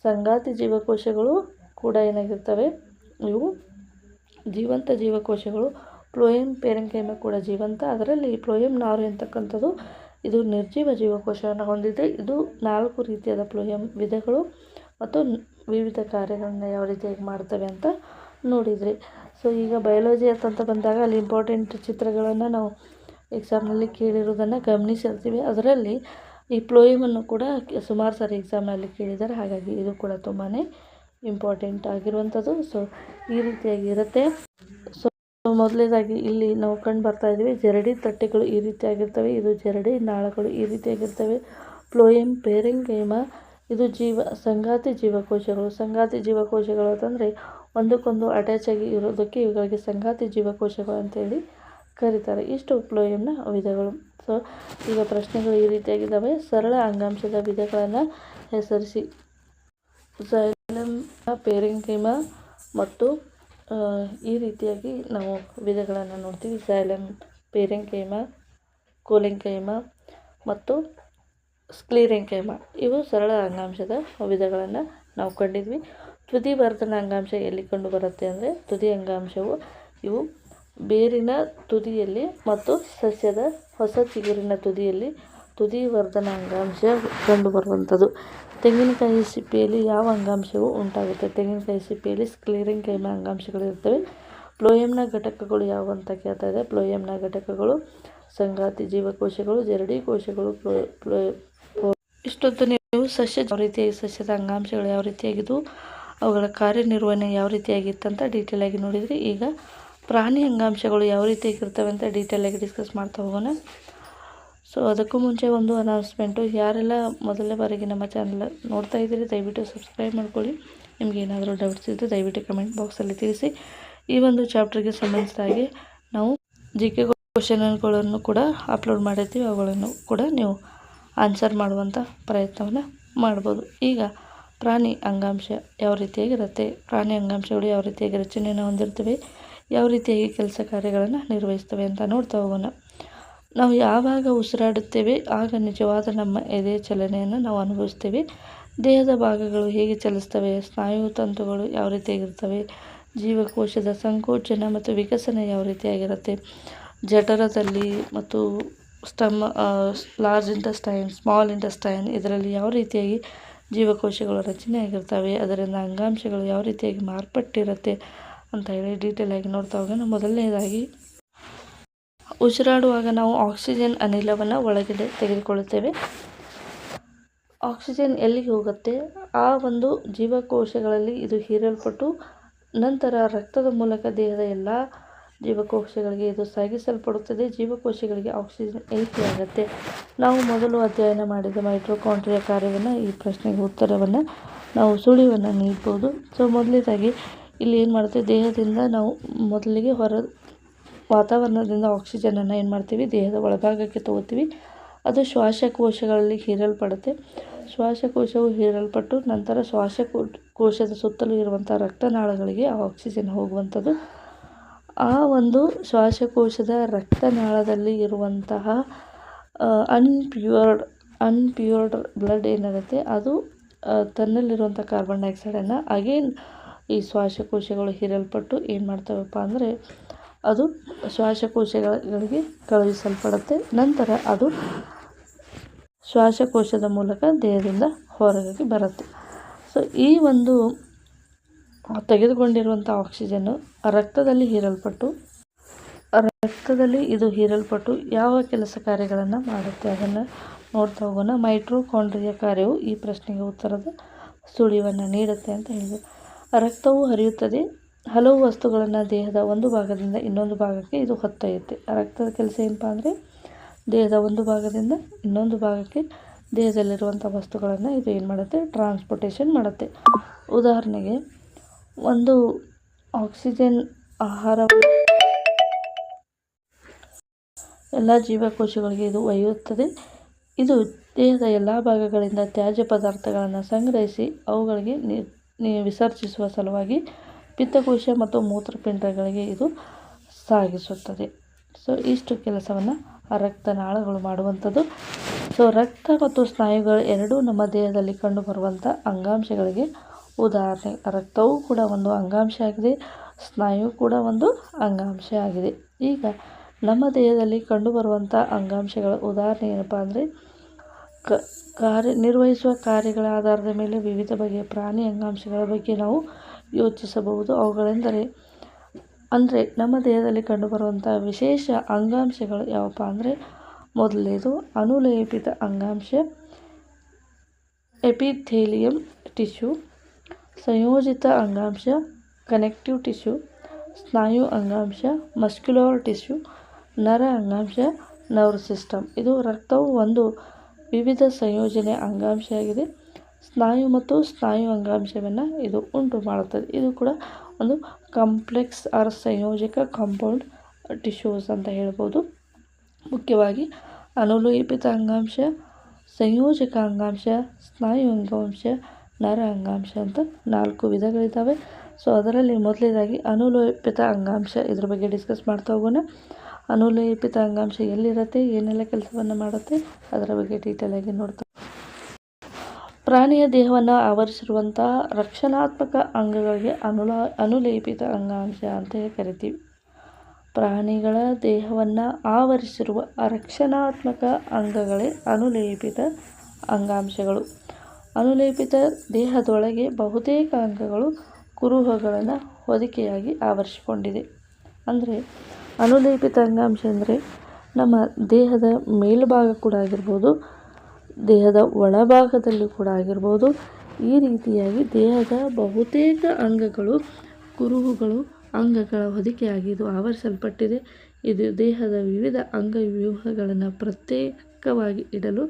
ಸಂಗಾತಿ ಜೀವಕೋಶಗಳು ಕೂಡ ಏನಾಗಿರ್ತವೆ, ಇವು ಜೀವಂತ ಜೀವಕೋಶಗಳು. ಫ್ಲೋಯಮ್ ಪೆರೆನ್ಕೈಮಾ ಕೂಡ ಜೀವಂತ. ಅದರಲ್ಲಿ ಫ್ಲೋಯಮ್ ನಾರು ಎಂತಕ್ಕಂಥದ್ದು ಇದು ನಿರ್ಜೀವ ಜೀವಕೋಶವನ್ನು ಹೊಂದಿದೆ. ಇದು 4 ರೀತಿಯಾದ ಫ್ಲೋಯಮ್ ವಿಧಗಳು ಮತ್ತು ವಿವಿಧ ಕಾರ್ಯಗಳನ್ನು ಯಾವ ರೀತಿಯಾಗಿ ಮಾಡ್ತವೆ ಅಂತ ನೋಡಿದ್ರಿ. ಸೊ ಈಗ ಬಯಾಲಜಿ ಅಂತ ಬಂದಾಗ ಅಲ್ಲಿ ಇಂಪಾರ್ಟೆಂಟ್ ಚಿತ್ರಗಳನ್ನು ನಾವು ಎಕ್ಸಾಮ್ನಲ್ಲಿ ಕೇಳಿರೋದನ್ನು ಗಮನಿಸಿರ್ತೀವಿ. ಅದರಲ್ಲಿ ಈ ಫ್ಲೋಯಮನ್ನು ಕೂಡ ಸುಮಾರು ಸಾರಿ ಎಕ್ಸಾಮ್ನಲ್ಲಿ ಕೇಳಿದ್ದಾರೆ. ಹಾಗಾಗಿ ಇದು ಕೂಡ ತುಂಬಾ ಇಂಪಾರ್ಟೆಂಟ್ ಆಗಿರುವಂಥದ್ದು. ಸೊ ಈ ರೀತಿಯಾಗಿ ಇರುತ್ತೆ. ಸೊ ಮೊದಲನೇದಾಗಿ ಇಲ್ಲಿ ನಾವು ಕಂಡು ಬರ್ತಾ ಇದ್ದೀವಿ ಜರಡಿ ತಟ್ಟೆಗಳು ಈ ರೀತಿಯಾಗಿರ್ತವೆ. ಇದು ಜರಡಿ ನಾಳಗಳು ಈ ರೀತಿಯಾಗಿರ್ತವೆ. ಫ್ಲೋಯಮ್ ಪೆರೆನ್ಕೈಮಾ ಇದು ಸಂಗಾತಿ ಜೀವಕೋಶಗಳು ಅಂತಂದರೆ ಒಂದಕ್ಕೊಂದು ಅಟ್ಯಾಚ್ ಆಗಿ ಇರೋದಕ್ಕೆ ಇವುಗಳಿಗೆ ಸಂಗಾತಿ ಜೀವಕೋಶಗಳು ಅಂತೇಳಿ ಕರೀತಾರೆ. ಇಷ್ಟು ಫ್ಲೋಯಮ್ನ ವಿಧಗಳು. ಸೊ ಈಗ ಪ್ರಶ್ನೆಗಳು ಈ ರೀತಿಯಾಗಿದ್ದಾವೆ. ಸರಳ ಅಂಗಾಂಶದ ವಿಧಗಳನ್ನು ಹೆಸರಿಸಿ. ಕ್ಸೈಲಮ್ ಪೆರೆನ್ಕೈಮಾ ಮತ್ತು ಈ ರೀತಿಯಾಗಿ ನಾವು ವಿಧಗಳನ್ನು ನೋಡ್ತೀವಿ. ಕ್ಸೈಲಮ್ ಪೆರೆನ್ಕೈಮಾ, ಕೋಲೆನ್ಕೈಮಾ ಮತ್ತು ಸ್ಕ್ಲೆರೆನ್ಕೈಮಾ ಇವು ಸರಳ ಅಂಗಾಂಶದ ವಿಧಗಳನ್ನು ನಾವು ಕಂಡಿದ್ವಿ. ತುದಿ ವರ್ಧನ ಅಂಗಾಂಶ ಎಲ್ಲಿ ಕಂಡುಬರುತ್ತೆ ಅಂದರೆ ತುದಿ ಅಂಗಾಂಶವು ಇವು ಬೇರಿನ ತುದಿಯಲ್ಲಿ ಮತ್ತು ಸಸ್ಯದ ಹೊಸ ಚಿಗುರಿನ ತುದಿಯಲ್ಲಿ ತುದಿ ವರ್ಧನ ಅಂಗಾಂಶ ಕಂಡುಬರುವಂಥದ್ದು. ತೆಂಗಿನಕಾಯಿ ಸಿಪ್ಪೆಯಲ್ಲಿ ಯಾವ ಅಂಗಾಂಶವು ಉಂಟಾಗುತ್ತೆ? ತೆಂಗಿನಕಾಯಿ ಸಿಪ್ಪೆಯಲ್ಲಿ ಸ್ಕ್ಲೆರೆನ್ಕೈಮಾ ಅಂಗಾಂಶಗಳಿರ್ತವೆ. ಫ್ಲೋಯಮ್ನ ಘಟಕಗಳು ಯಾವುವು ಅಂತ ಕೇಳ್ತಾ ಇದೆ. ಫ್ಲೋಯಮ್ನ ಘಟಕಗಳು ಸಂಗಾತಿ ಜೀವಕೋಶಗಳು, ಜರಡಿ ಕೋಶಗಳು, ಇಷ್ಟೊತ್ತು ಇವು ಯಾವ ರೀತಿಯಾಗಿ ಸಸ್ಯದ ಅಂಗಾಂಶಗಳು ಯಾವ ರೀತಿಯಾಗಿದ್ದು ಅವುಗಳ ಕಾರ್ಯನಿರ್ವಹಣೆ ಯಾವ ರೀತಿಯಾಗಿತ್ತಂತ ಡೀಟೇಲ್ ಆಗಿ ನೋಡಿದ್ರಿ. ಈಗ ಪ್ರಾಣಿ ಅಂಗಾಂಶಗಳು ಯಾವ ರೀತಿಯಾಗಿರ್ತವೆ ಅಂತ ಡೀಟೇಲ್ ಆಗಿ ಡಿಸ್ಕಸ್ ಮಾಡ್ತಾ ಹೋಗೋಣ. ಸೊ ಅದಕ್ಕೂ ಮುಂಚೆ ಒಂದು ಅನೌನ್ಸ್ಮೆಂಟು, ಯಾರೆಲ್ಲ ಮೊದಲನೇ ಬಾರಿಗೆ ನಮ್ಮ ಚಾನಲ್ ನೋಡ್ತಾ ಇದ್ದೀರಿ ದಯವಿಟ್ಟು ಸಬ್ಸ್ಕ್ರೈಬ್ ಮಾಡ್ಕೊಳ್ಳಿ. ನಿಮ್ಗೆ ಏನಾದರೂ ಡೌಟ್ಸ್ ಇದ್ದರೆ ದಯವಿಟ್ಟು ಕಮೆಂಟ್ ಬಾಕ್ಸಲ್ಲಿ ತಿಳಿಸಿ. ಈ ಒಂದು ಚಾಪ್ಟರ್ಗೆ ಸಂಬಂಧಿಸಿದ ಹಾಗೆ ನಾವು GK ಕ್ವಶನ್ಗಳನ್ನು ಕೂಡ ಅಪ್ಲೋಡ್ ಮಾಡಿರ್ತೀವಿ, ಅವುಗಳನ್ನು ಕೂಡ ನೀವು ಆನ್ಸರ್ ಮಾಡುವಂಥ ಪ್ರಯತ್ನವನ್ನು ಮಾಡ್ಬೋದು. ಈಗ ಪ್ರಾಣಿ ಅಂಗಾಂಶ ಯಾವ ರೀತಿಯಾಗಿರುತ್ತೆ, ಪ್ರಾಣಿ ಅಂಗಾಂಶಗಳು ಯಾವ ರೀತಿಯಾಗಿ ರಚನೆಯನ್ನು ಹೊಂದಿರ್ತವೆ, ಯಾವ ರೀತಿಯಾಗಿ ಕೆಲಸ ಕಾರ್ಯಗಳನ್ನು ನಿರ್ವಹಿಸ್ತವೆ ಅಂತ ನೋಡ್ತಾ ಹೋಗೋಣ. ನಾವು ಯಾವಾಗ ಉಸಿರಾಡುತ್ತೇವೆ ಆಗ ನಿಜವಾದ ನಮ್ಮ ಎದೆ ಚಲನೆಯನ್ನು ನಾವು ಅನುಭವಿಸ್ತೇವೆ. ದೇಹದ ಭಾಗಗಳು ಹೇಗೆ ಚಲಿಸ್ತವೆ, ಸ್ನಾಯು ತಂತುಗಳು ಯಾವ ರೀತಿಯಾಗಿರ್ತವೆ, ಜೀವಕೋಶದ ಸಂಕೋಚನ ಮತ್ತು ವಿಕಸನ ಯಾವ ರೀತಿಯಾಗಿರುತ್ತೆ, ಜಠರದಲ್ಲಿ ಮತ್ತು ಲಾರ್ಜ್ ಇಂಟೆಸ್ಟೈನ್, ಸ್ಮಾಲ್ ಇಂಟೆಸ್ಟೈನ್ ಇದರಲ್ಲಿ ಯಾವ ರೀತಿಯಾಗಿ ಜೀವಕೋಶಗಳು ರಚನೆ ಆಗಿರ್ತವೆ, ಅದರಿಂದ ಅಂಗಾಂಶಗಳು ಯಾವ ರೀತಿಯಾಗಿ ಮಾರ್ಪಟ್ಟಿರುತ್ತೆ ಅಂತ ಹೇಳಿ ಡೀಟೇಲ್ ಆಗಿ ನೋಡ್ತಾ ಹೋಗೋಣ. ಮೊದಲನೇದಾಗಿ ಉಸಿರಾಡುವಾಗ ನಾವು ಆಕ್ಸಿಜನ್ ಅನಿಲವನ್ನು ಒಳಗಡೆ ತೆಗೆದುಕೊಳ್ಳುತ್ತೇವೆ. ಆಕ್ಸಿಜನ್ ಎಲ್ಲಿಗೆ ಹೋಗುತ್ತೆ, ಆ ಒಂದು ಜೀವಕೋಶಗಳಲ್ಲಿ ಇದು ಹೀರಲ್ಪಟ್ಟು ನಂತರ ರಕ್ತದ ಮೂಲಕ ದೇಹದ ಎಲ್ಲ ಜೀವಕೋಶಗಳಿಗೆ ಇದು ಸಾಗಿಸಲ್ಪಡುತ್ತದೆ. ಜೀವಕೋಶಗಳಿಗೆ ಆಕ್ಸಿಜನ್ ಏಕೆ ಆಗುತ್ತೆ, ನಾವು ಮೊದಲು ಅಧ್ಯಯನ ಮಾಡಿದ ಮೈಟೊಕಾಂಡ್ರಿಯಾ ಕಾರ್ಯವನ್ನು ಈ ಪ್ರಶ್ನೆಗೆ ಉತ್ತರವನ್ನು ನಾವು ಸುಳಿವನ್ನು ನೀಡ್ಬೋದು. ಸೊ ಮೊದಲನೇದಾಗಿ ಇಲ್ಲಿ ಏನು ಮಾಡ್ತೀವಿ, ದೇಹದಿಂದ ನಾವು ಮೊದಲಿಗೆ ವಾತಾವರಣದಿಂದ ಆಕ್ಸಿಜನನ್ನು ಏನು ಮಾಡ್ತೀವಿ ದೇಹದ ಒಳಭಾಗಕ್ಕೆ ತಗೋತೀವಿ. ಅದು ಶ್ವಾಸಕೋಶಗಳಲ್ಲಿ ಹೀರಲ್ಪಡುತ್ತೆ. ಶ್ವಾಸಕೋಶವು ಹೀರಲ್ಪಟ್ಟು ನಂತರ ಶ್ವಾಸಕೋಶದ ಸುತ್ತಲೂ ಇರುವಂಥ ರಕ್ತನಾಳಗಳಿಗೆ ಆ ಆಕ್ಸಿಜನ್ ಹೋಗುವಂಥದ್ದು. ಆ ಒಂದು ಶ್ವಾಸಕೋಶದ ರಕ್ತನಾಳದಲ್ಲಿ ಇರುವಂತಹ ಅನ್ಪ್ಯೂರ್ಡ್ ಬ್ಲಡ್ ಏನಾಗುತ್ತೆ, ಅದು ತನ್ನಲ್ಲಿರುವಂಥ ಕಾರ್ಬನ್ ಡೈಆಕ್ಸೈಡನ್ನು ಅಗೇನ್ ಈ ಶ್ವಾಸಕೋಶಗಳು ಹೀರಲ್ಪಟ್ಟು ಏನು ಮಾಡ್ತವಪ್ಪ ಅಂದರೆ ಅದು ಶ್ವಾಸಕೋಶಗಳಿಗೆ ಕಳುಹಿಸಲ್ಪಡುತ್ತೆ. ನಂತರ ಅದು ಶ್ವಾಸಕೋಶದ ಮೂಲಕ ದೇಹದಿಂದ ಹೊರಗೆ ಬರುತ್ತೆ. ಸೊ ಈ ಒಂದು ತೆಗೆದುಕೊಂಡಿರುವಂಥ ಆಕ್ಸಿಜನ್ನು ರಕ್ತದಲ್ಲಿ ಹೀರಲ್ಪಟ್ಟು ಯಾವ ಕೆಲಸ ಕಾರ್ಯಗಳನ್ನು ಮಾಡುತ್ತೆ ಅದನ್ನು ನೋಡ್ತಾ ಹೋಗೋಣ. ಮೈಟೊಕಾಂಡ್ರಿಯಾ ಕಾರ್ಯವು ಈ ಪ್ರಶ್ನೆಗೆ ಉತ್ತರದ ಸುಳಿವನ್ನು ನೀಡುತ್ತೆ ಅಂತ ಹೇಳಿದೆ. ರಕ್ತವು ಹರಿಯುತ್ತದೆ, ಹಲವು ವಸ್ತುಗಳನ್ನು ದೇಹದ ಒಂದು ಭಾಗದಿಂದ ಇನ್ನೊಂದು ಭಾಗಕ್ಕೆ ಇದು ಹೊತ್ತೊಯ್ಯುತ್ತೆ. ರಕ್ತದ ಕೆಲಸ ಏನಪ್ಪ ಅಂದರೆ ದೇಹದ ಒಂದು ಭಾಗದಿಂದ ಇನ್ನೊಂದು ಭಾಗಕ್ಕೆ ದೇಹದಲ್ಲಿರುವಂಥ ವಸ್ತುಗಳನ್ನು ಇದು ಏನು ಮಾಡುತ್ತೆ, ಟ್ರಾನ್ಸ್ಪೋರ್ಟೇಷನ್ ಮಾಡುತ್ತೆ. ಉದಾಹರಣೆಗೆ ಒಂದು ಆಕ್ಸಿಜನ್ ಆಹಾರ ಎಲ್ಲ ಜೀವಕೋಶಗಳಿಗೆ ಇದು ಒಯ್ಯುತ್ತದೆ. ಇದು ದೇಹದ ಎಲ್ಲ ಭಾಗಗಳಿಂದ ತ್ಯಾಜ್ಯ ಪದಾರ್ಥಗಳನ್ನು ಸಂಗ್ರಹಿಸಿ ಅವುಗಳಿಗೆ ವಿಸರ್ಜಿಸುವ ಸಲುವಾಗಿ ಪಿತ್ತಕೋಶ ಮತ್ತು ಮೂತ್ರಪಿಂಡಗಳಿಗೆ ಇದು ಸಾಗಿಸುತ್ತದೆ. ಸೊ ಇಷ್ಟು ಕೆಲಸವನ್ನು ರಕ್ತನಾಳಗಳು ಮಾಡುವಂಥದ್ದು. ಸೊ ರಕ್ತ ಮತ್ತು ಸ್ನಾಯುಗಳು ಎರಡೂ ನಮ್ಮ ದೇಹದಲ್ಲಿ ಕಂಡುಬರುವಂಥ ಅಂಗಾಂಶಗಳಿಗೆ ಉದಾಹರಣೆ. ರಕ್ತವೂ ಕೂಡ ಒಂದು ಅಂಗಾಂಶ ಆಗಿದೆ, ಸ್ನಾಯು ಕೂಡ ಒಂದು ಅಂಗಾಂಶ ಆಗಿದೆ. ಈಗ ನಮ್ಮ ದೇಹದಲ್ಲಿ ಕಂಡುಬರುವಂಥ ಅಂಗಾಂಶಗಳ ಉದಾಹರಣೆ ಏನಪ್ಪ ಅಂದರೆ ನಿರ್ವಹಿಸುವ ಕಾರ್ಯಗಳ ಆಧಾರದ ಮೇಲೆ ವಿವಿಧ ಬಗೆಯ ಪ್ರಾಣಿ ಅಂಗಾಂಶಗಳ ಬಗ್ಗೆ ನಾವು ಯೋಚಿಸಬಹುದು. ಅವುಗಳೆಂದರೆ ನಮ್ಮ ದೇಹದಲ್ಲಿ ಕಂಡುಬರುವಂಥ ವಿಶೇಷ ಅಂಗಾಂಶಗಳು ಯಾವಪ್ಪ ಅಂದರೆ ಮೊದಲನೇದು ಅನುಲೇಪಿತ ಅಂಗಾಂಶ, ಎಪಿಥೇಲಿಯಂ ಟಿಶ್ಯೂ, ಸಂಯೋಜಿತ ಅಂಗಾಂಶ, ಕನೆಕ್ಟಿವ್ ಟಿಶ್ಯೂ, ಸ್ನಾಯು ಅಂಗಾಂಶ, ಮಸ್ಕ್ಯುಲರ್ ಟಿಶ್ಯೂ, ನರ ಅಂಗಾಂಶ, ನರ್ವ್ ಸಿಸ್ಟಮ್. ಇದು ರಕ್ತವು ಒಂದು ವಿವಿಧ ಸಂಯೋಜನೆ ಅಂಗಾಂಶ ಆಗಿದೆ. ಸ್ನಾಯು ಮತ್ತು ಸ್ನಾಯು ಅಂಗಾಂಶವನ್ನು ಇದು ಉಂಟು ಮಾಡುತ್ತದೆ. ಇದು ಕೂಡ ಒಂದು ಕಾಂಪ್ಲೆಕ್ಸ್ ಆರ್ ಸಂಯೋಜಕ ಕಾಂಪೌಂಡ್ ಟಿಶ್ಯೂಸ್ ಅಂತ ಹೇಳ್ಬೋದು. ಮುಖ್ಯವಾಗಿ ಅನುಲೇಪಿತ ಅಂಗಾಂಶ, ಸಂಯೋಜಕ ಅಂಗಾಂಶ, ಸ್ನಾಯು ಅಂಗಾಂಶ, ನರ ಅಂಗಾಂಶ ಅಂತ 4 ವಿಧಗಳಿದ್ದಾವೆ. ಸೊ ಅದರಲ್ಲಿ ಮೊದಲನೇದಾಗಿ ಅನುಲೇಪಿತ ಅಂಗಾಂಶ, ಇದ್ರ ಬಗ್ಗೆ ಡಿಸ್ಕಸ್ ಮಾಡ್ತಾ ಹೋಗೋಣ. ಅನುಲೇಪಿತ ಅಂಗಾಂಶ ಎಲ್ಲಿರುತ್ತೆ, ಏನೆಲ್ಲ ಕೆಲಸವನ್ನು ಮಾಡುತ್ತೆ ಅದರ ಬಗ್ಗೆ ಡೀಟೇಲ್ ಆಗಿ ನೋಡ್ತಾ. ಪ್ರಾಣಿಯ ದೇಹವನ್ನು ಆವರಿಸಿರುವಂತಹ ರಕ್ಷಣಾತ್ಮಕ ಅಂಗಗಳಿಗೆ ಅನುಲೇಪಿತ ಅಂಗಾಂಶ ಅಂತ ಕರಿತೀವಿ. ಪ್ರಾಣಿಗಳ ದೇಹವನ್ನು ಆವರಿಸಿರುವ ರಕ್ಷಣಾತ್ಮಕ ಅಂಗಗಳೇ ಅನುಲೇಪಿತ ಅಂಗಾಂಶಗಳು. ಅನುಲೇಪಿತ ದೇಹದೊಳಗೆ ಬಹುತೇಕ ಅಂಗಗಳು ಕುರುಹುಗಳನ್ನು ಹೊದಿಕೆಯಾಗಿ ಆವರಿಸಿಕೊಂಡಿದೆ. ಅಂದರೆ ಅನುಲೇಪಿತ ಅಂಗಾಂಶ ಅಂದರೆ ನಮ್ಮ ದೇಹದ ಮೇಲ್ಭಾಗ ಕೂಡ ಆಗಿರ್ಬೋದು, ದೇಹದ ಒಳಭಾಗದಲ್ಲಿ ಕೂಡ ಆಗಿರ್ಬೋದು. ಈ ರೀತಿಯಾಗಿ ದೇಹದ ಬಹುತೇಕ ಅಂಗಗಳು ಕುರುಹುಗಳು ಅಂಗಗಳ ಹೊದಿಕೆಯಾಗಿ ಇದು ಆವರಿಸಲ್ಪಟ್ಟಿದೆ. ಇದು ದೇಹದ ವಿವಿಧ ಅಂಗವ್ಯೂಹಗಳನ್ನು ಪ್ರತ್ಯೇಕವಾಗಿ ಇಡಲು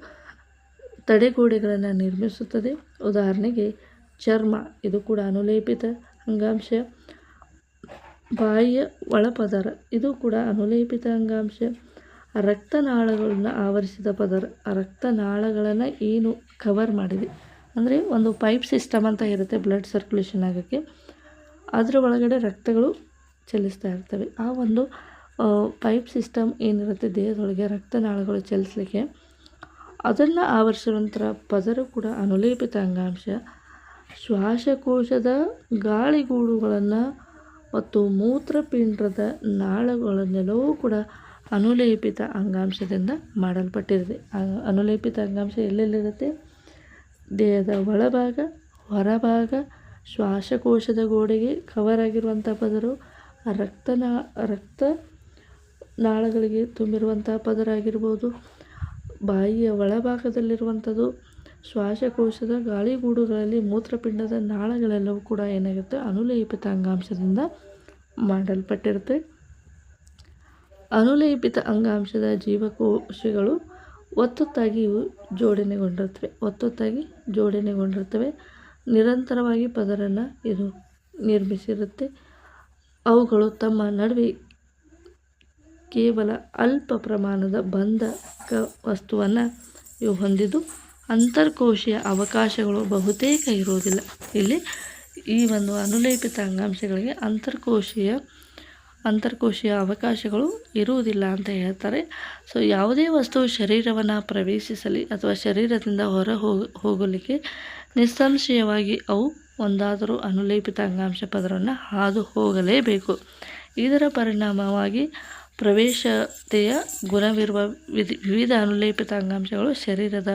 ತಡೆಗೋಡೆಗಳನ್ನು ನಿರ್ಮಿಸುತ್ತದೆ. ಉದಾಹರಣೆಗೆ ಚರ್ಮ, ಇದು ಕೂಡ ಅನುಲೇಪಿತ ಅಂಗಾಂಶ. ಬಾಯಿಯ ಒಳಪದರ, ಇದು ಕೂಡ ಅನುಲೇಪಿತ ಅಂಗಾಂಶ. ರಕ್ತನಾಳಗಳನ್ನು ಆವರಿಸಿದ ಪದರ, ರಕ್ತನಾಳಗಳನ್ನು ಏನು ಕವರ್ ಮಾಡಿದೆ ಅಂದರೆ ಒಂದು ಪೈಪ್ ಸಿಸ್ಟಮ್ ಅಂತ ಇರುತ್ತೆ ಬ್ಲಡ್ ಸರ್ಕ್ಯುಲೇಷನ್ ಆಗೋಕ್ಕೆ. ಅದರ ಒಳಗಡೆ ರಕ್ತಗಳು ಚಲಿಸ್ತಾ ಇರ್ತವೆ. ಆ ಒಂದು ಪೈಪ್ ಸಿಸ್ಟಮ್ ಏನಿರುತ್ತೆ ದೇಹದೊಳಗೆ ರಕ್ತನಾಳಗಳು ಚಲಿಸಲಿಕ್ಕೆ, ಅದನ್ನು ಆವರಿಸುವಂಥ ಪದರ ಕೂಡ ಅನುಲೇಪಿತ ಅಂಗಾಂಶ. ಶ್ವಾಸಕೋಶದ ಗಾಳಿಗೂಡುಗಳನ್ನು ಮತ್ತು ಮೂತ್ರಪಿಂಡದ ನಾಳಗಳನ್ನೆಲ್ಲವೂ ಕೂಡ ಅನುಲೇಪಿತ ಅಂಗಾಂಶದಿಂದ ಮಾಡಲ್ಪಟ್ಟಿದೆ. ಅನುಲೇಪಿತ ಅಂಗಾಂಶ ಎಲ್ಲೆಲ್ಲಿರುತ್ತೆ? ದೇಹದ ಒಳಭಾಗ, ಹೊರಭಾಗ, ಶ್ವಾಸಕೋಶದ ಗೋಡೆಗೆ ಕವರ್ ಆಗಿರುವಂಥ ಪದರು, ರಕ್ತ ನಾಳಗಳಿಗೆ ತುಂಬಿರುವಂಥ ಪದರ ಆಗಿರ್ಬೋದು, ಬಾಯಿಯ ಒಳಭಾಗದಲ್ಲಿರುವಂಥದ್ದು, ಶ್ವಾಸಕೋಶದ ಗಾಳಿಗೂಡುಗಳಲ್ಲಿ ಮೂತ್ರಪಿಂಡದ ನಾಳಗಳೆಲ್ಲವೂ ಕೂಡ ಏನಾಗುತ್ತೆ? ಅನುಲೇಪಿತ ಅಂಗಾಂಶದಿಂದ ಮಾಡಲ್ಪಟ್ಟಿರುತ್ತೆ. ಅನುಲೇಪಿತ ಅಂಗಾಂಶದ ಜೀವಕೋಶಗಳು ಒತ್ತೊತ್ತಾಗಿ ಜೋಡಣೆಗೊಂಡಿರ್ತವೆ. ನಿರಂತರವಾಗಿ ಪದರನ್ನು ಇದು ನಿರ್ಮಿಸಿರುತ್ತೆ. ಅವುಗಳು ತಮ್ಮ ನಡುವೆ ಕೇವಲ ಅಲ್ಪ ಪ್ರಮಾಣದ ಬಂಧಕ ವಸ್ತುವನ್ನು ಇವು ಹೊಂದಿದ್ದು ಅಂತರ್ಕೋಶೀಯ ಅವಕಾಶಗಳು ಬಹುತೇಕ ಇರುವುದಿಲ್ಲ. ಇಲ್ಲಿ ಈ ಒಂದು ಅನುಲೇಪಿತ ಅಂಗಾಂಶಗಳಿಗೆ ಅಂತರ್ಕೋಶೀಯ ಅವಕಾಶಗಳು ಇರುವುದಿಲ್ಲ ಅಂತ ಹೇಳ್ತಾರೆ. ಸೊ ಯಾವುದೇ ವಸ್ತು ಶರೀರವನ್ನು ಪ್ರವೇಶಿಸಲಿ ಅಥವಾ ಶರೀರದಿಂದ ಹೊರ ಹೋಗಲಿಕ್ಕೆ ನಿಸ್ಸಂಶಯವಾಗಿ ಅವು ಒಂದಾದರೂ ಅನುಲೇಪಿತ ಅಂಗಾಂಶ ಪದರವನ್ನು ಹಾದು ಹೋಗಲೇಬೇಕು. ಇದರ ಪರಿಣಾಮವಾಗಿ ಪ್ರವೇಶತೆಯ ಗುಣವಿರುವ ವಿವಿಧ ಅನುಲೇಪಿತ ಅಂಗಾಂಶಗಳು ಶರೀರದ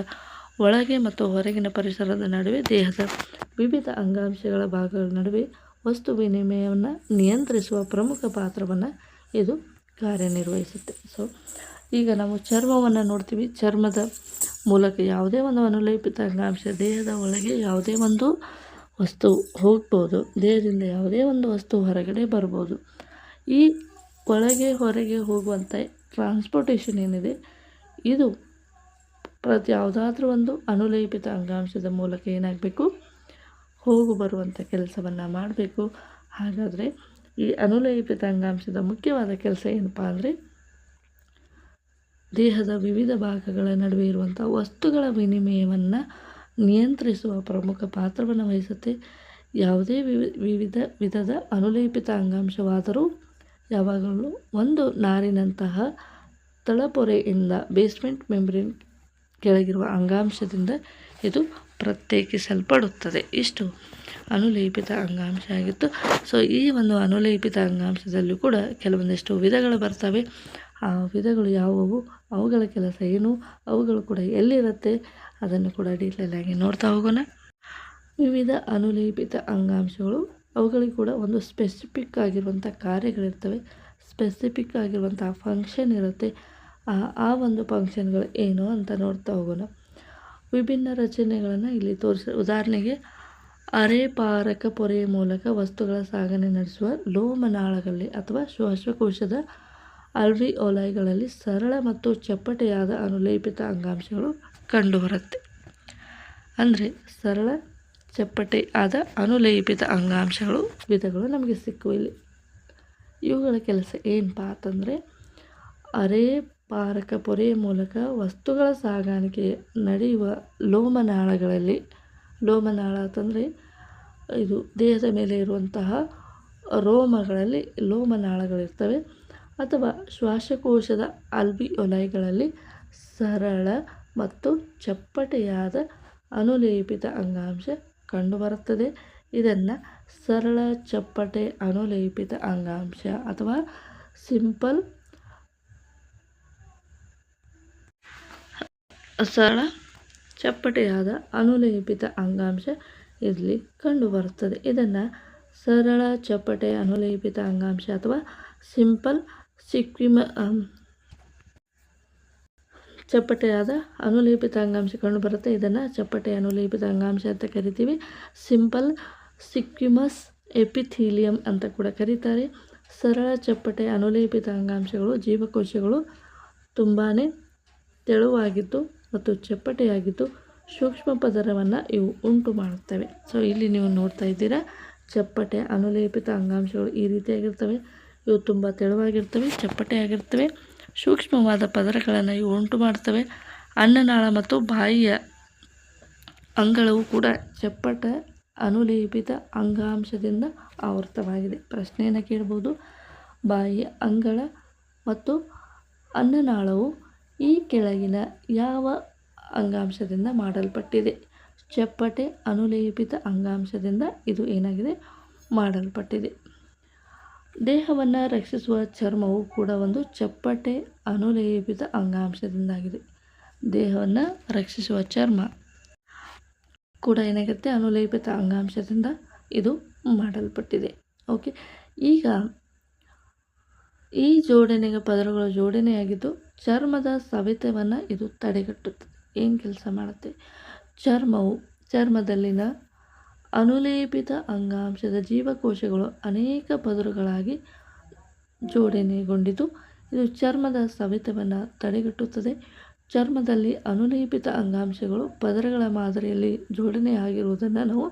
ಒಳಗೆ ಮತ್ತು ಹೊರಗಿನ ಪರಿಸರದ ನಡುವೆ ದೇಹದ ವಿವಿಧ ಅಂಗಾಂಶಗಳ ಭಾಗಗಳ ನಡುವೆ ವಸ್ತು ವಿನಿಮಯವನ್ನು ನಿಯಂತ್ರಿಸುವ ಪ್ರಮುಖ ಪಾತ್ರವನ್ನು ಇದು ಕಾರ್ಯನಿರ್ವಹಿಸುತ್ತೆ. ಸೊ ಈಗ ನಾವು ಚರ್ಮವನ್ನು ನೋಡ್ತೀವಿ. ಚರ್ಮದ ಮೂಲಕ ಯಾವುದೇ ಒಂದು ಅನುಲೇಪಿತ ಅಂಗಾಂಶ ದೇಹದ ಒಳಗೆ ಯಾವುದೇ ಒಂದು ವಸ್ತು ಹೋಗ್ಬೋದು, ದೇಹದಿಂದ ಯಾವುದೇ ಒಂದು ವಸ್ತು ಹೊರಗಡೆ ಬರ್ಬೋದು. ಈ ಒಳಗೆ ಹೊರಗೆ ಹೋಗುವಂಥ ಟ್ರಾನ್ಸ್ಪೋರ್ಟೇಷನ್ ಏನಿದೆ, ಇದು ಯಾವುದಾದ್ರೂ ಒಂದು ಅನುಲೇಪಿತ ಅಂಗಾಂಶದ ಮೂಲಕ ಏನಾಗಬೇಕು? ಹೋಗು ಬರುವಂಥ ಕೆಲಸವನ್ನು ಮಾಡಬೇಕು. ಹಾಗಾದರೆ ಈ ಅನುಲೇಪಿತ ಅಂಗಾಂಶದ ಮುಖ್ಯವಾದ ಕೆಲಸ ಏನಪ್ಪ ಅಂದರೆ ದೇಹದ ವಿವಿಧ ಭಾಗಗಳ ನಡುವೆ ಇರುವಂಥ ವಸ್ತುಗಳ ವಿನಿಮಯವನ್ನು ನಿಯಂತ್ರಿಸುವ ಪ್ರಮುಖ ಪಾತ್ರವನ್ನು ವಹಿಸುತ್ತೆ. ಯಾವುದೇ ವಿಧದ ಅನುಲೇಪಿತ ಅಂಗಾಂಶವಾದರೂ ಯಾವಾಗಲೂ ಒಂದು ನಾರಿನಂತಹ ತಳಪೊರೆಯಿಂದ ಬೇಸ್ಮೆಂಟ್ ಮೆಂಬ್ರೇನ್ ಕೆಳಗಿರುವ ಅಂಗಾಂಶದಿಂದ ಇದು ಪ್ರತ್ಯೇಕಿಸಲ್ಪಡುತ್ತದೆ. ಇಷ್ಟು ಅನುಲೇಪಿತ ಅಂಗಾಂಶ ಆಗಿತ್ತು. ಸೊ ಈ ಒಂದು ಅನುಲೇಪಿತ ಅಂಗಾಂಶದಲ್ಲೂ ಕೂಡ ಕೆಲವೊಂದಿಷ್ಟು ವಿಧಗಳು ಬರ್ತವೆ. ಆ ವಿಧಗಳು ಯಾವುವು, ಅವುಗಳ ಕೆಲಸ ಏನು, ಅವುಗಳು ಕೂಡ ಎಲ್ಲಿರುತ್ತೆ, ಅದನ್ನು ಕೂಡ ಡೀಟೇಲ್ ಆಗಿ ನೋಡ್ತಾ ಹೋಗೋಣ. ವಿವಿಧ ಅನುಲೇಪಿತ ಅಂಗಾಂಶಗಳು, ಅವುಗಳಿಗೆ ಕೂಡ ಒಂದು ಸ್ಪೆಸಿಫಿಕ್ ಆಗಿರುವಂಥ ಕಾರ್ಯಗಳಿರ್ತವೆ, ಸ್ಪೆಸಿಫಿಕ್ ಆಗಿರುವಂಥ ಫಂಕ್ಷನ್ ಇರುತ್ತೆ. ಆ ಒಂದು ಫಂಕ್ಷನ್ಗಳು ಏನು ಅಂತ ನೋಡ್ತಾ ಹೋಗೋಣ. ವಿಭಿನ್ನ ರಚನೆಗಳನ್ನು ಇಲ್ಲಿ ಉದಾಹರಣೆಗೆ ಅರೆಪಾರಕ ಪೊರೆಯ ಮೂಲಕ ವಸ್ತುಗಳ ಸಾಗಣೆ ನಡೆಸುವ ಲೋಮನಾಳಗಳಲ್ಲಿ ಅಥವಾ ಶ್ವಾಸಕೋಶದ ಅಲ್ವಿಯೋಲೈಗಳಲ್ಲಿ ಸರಳ ಮತ್ತು ಚಪ್ಪಟೆಯಾದ ಅನುಲೇಪಿತ ಅಂಗಾಂಶಗಳು ಕಂಡುಬರುತ್ತೆ. ಅಂದರೆ ಸರಳ ಚಪ್ಪಟೆಯಾದ ಅನುಲೇಪಿತ ಅಂಗಾಂಶಗಳು ವಿಧಗಳು ನಮಗೆ ಸಿಕ್ಕುವ ಇಲ್ಲಿ. ಇವುಗಳ ಕೆಲಸ ಏನಪ್ಪ ಅಂತಂದರೆ ಅರೆಪಾರಕ ಪೊರೆಯ ಮೂಲಕ ವಸ್ತುಗಳ ಸಾಗಾಣಿಕೆ ನಡೆಯುವ ಲೋಮನಾಳಗಳಲ್ಲಿ, ಲೋಮನಾಳ ಅಂತಂದರೆ ಇದು ದೇಹದ ಮೇಲೆ ಇರುವಂತಹ ರೋಮಗಳಲ್ಲಿ ಲೋಮನಾಳಗಳಿರ್ತವೆ, ಅಥವಾ ಶ್ವಾಸಕೋಶದ ಆಲ್ವಿಯೋಲೈಗಳಲ್ಲಿ ಸರಳ ಮತ್ತು ಚಪ್ಪಟೆಯಾದ ಅನುಲೇಪಿತ ಅಂಗಾಂಶ ಕಂಡುಬರುತ್ತದೆ. ಇದನ್ನು ಸರಳ ಚಪ್ಪಟೆ ಅನುಲೇಪಿತ ಅಂಗಾಂಶ ಅಥವಾ ಸರಳ ಚಪ್ಪಟೆಯಾದ ಅನುಲೇಪಿತ ಅಂಗಾಂಶ ಇಲ್ಲಿ ಕಂಡುಬರುತ್ತದೆ. ಇದನ್ನು ಸರಳ ಚಪ್ಪಟೆ ಅನುಲೇಪಿತ ಅಂಗಾಂಶ ಅಥವಾ ಸಿಂಪಲ್ ಚಪ್ಪಟೆಯಾದ ಅನುಲೇಪಿತ ಅಂಗಾಂಶ ಕಂಡುಬರುತ್ತೆ. ಇದನ್ನು ಚಪ್ಪಟೆ ಅನುಲೇಪಿತ ಅಂಗಾಂಶ ಅಂತ ಕರಿತೀವಿ. ಸಿಂಪಲ್ ಸಿಕ್ಯುಮಸ್ ಎಪಿಥೀಲಿಯಂ ಅಂತ ಕೂಡ ಕರೀತಾರೆ. ಸರಳ ಚಪ್ಪಟೆ ಅನುಲೇಪಿತ ಅಂಗಾಂಶಗಳು ಜೀವಕೋಶಗಳು ತುಂಬಾ ತೆಳುವಾಗಿದ್ದು ಮತ್ತು ಚಪ್ಪಟೆಯಾಗಿದ್ದು ಸೂಕ್ಷ್ಮ ಪದರವನ್ನು ಇವು ಉಂಟು ಮಾಡುತ್ತವೆ. ಸೊ ಇಲ್ಲಿ ನೀವು ನೋಡ್ತಾ ಇದ್ದೀರಾ, ಚಪ್ಪಟೆ ಅನುಲೇಪಿತ ಅಂಗಾಂಶಗಳು ಈ ರೀತಿಯಾಗಿರ್ತವೆ. ಇವು ತುಂಬ ತೆಳುವಾಗಿರ್ತವೆ, ಚಪ್ಪಟೆಯಾಗಿರ್ತವೆ, ಸೂಕ್ಷ್ಮವಾದ ಪದರಗಳನ್ನು ಇವು ಉಂಟು ಮಾಡ್ತವೆ. ಅನ್ನನಾಳ ಮತ್ತು ಬಾಯಿಯ ಅಂಗಳವು ಕೂಡ ಚಪ್ಪಟ ಅನುಲೇಪಿತ ಅಂಗಾಂಶದಿಂದ ಆವೃತವಾಗಿದೆ. ಪ್ರಶ್ನೆಯನ್ನು ಕೇಳ್ಬೋದು, ಬಾಯಿಯ ಅಂಗಳ ಮತ್ತು ಅನ್ನನಾಳವು ಈ ಕೆಳಗಿನ ಯಾವ ಅಂಗಾಂಶದಿಂದ ಮಾಡಲ್ಪಟ್ಟಿದೆ? ಚಪ್ಪಟೆ ಅನುಲೇಪಿತ ಅಂಗಾಂಶದಿಂದ ಇದು ಏನಾಗಿದೆ, ಮಾಡಲ್ಪಟ್ಟಿದೆ. ದೇಹವನ್ನು ರಕ್ಷಿಸುವ ಚರ್ಮವು ಕೂಡ ಒಂದು ಚಪ್ಪಟೆ ಅನುಲೇಪಿತ ಅಂಗಾಂಶದಿಂದಾಗಿದೆ. ದೇಹವನ್ನು ರಕ್ಷಿಸುವ ಚರ್ಮ ಕೂಡ ಏನಾಗುತ್ತೆ, ಅನುಲೇಪಿತ ಅಂಗಾಂಶದಿಂದ ಇದು ಮಾಡಲ್ಪಟ್ಟಿದೆ. ಓಕೆ, ಈಗ ಈ ಜೋಡಣೆಗೆ ಪದರಗಳ ಜೋಡಣೆಯಾಗಿದ್ದು ಚರ್ಮದ ಸವೆತವನ್ನು ಇದು ತಡೆಗಟ್ಟುತ್ತದೆ. ಏನು ಕೆಲಸ ಮಾಡುತ್ತೆ? ಚರ್ಮದಲ್ಲಿನ ಅನುಲೇಪಿತ ಅಂಗಾಂಶದ ಜೀವಕೋಶಗಳು ಅನೇಕ ಪದರಗಳಾಗಿ ಜೋಡಣೆಗೊಂಡಿದ್ದು ಇದು ಚರ್ಮದ ಸವೆತವನ್ನು ತಡೆಗಟ್ಟುತ್ತದೆ. ಚರ್ಮದಲ್ಲಿ ಅನುಲೇಪಿತ ಅಂಗಾಂಶಗಳು ಪದರಗಳ ಮಾದರಿಯಲ್ಲಿ ಜೋಡಣೆಯಾಗಿರುವುದನ್ನು ನಾವು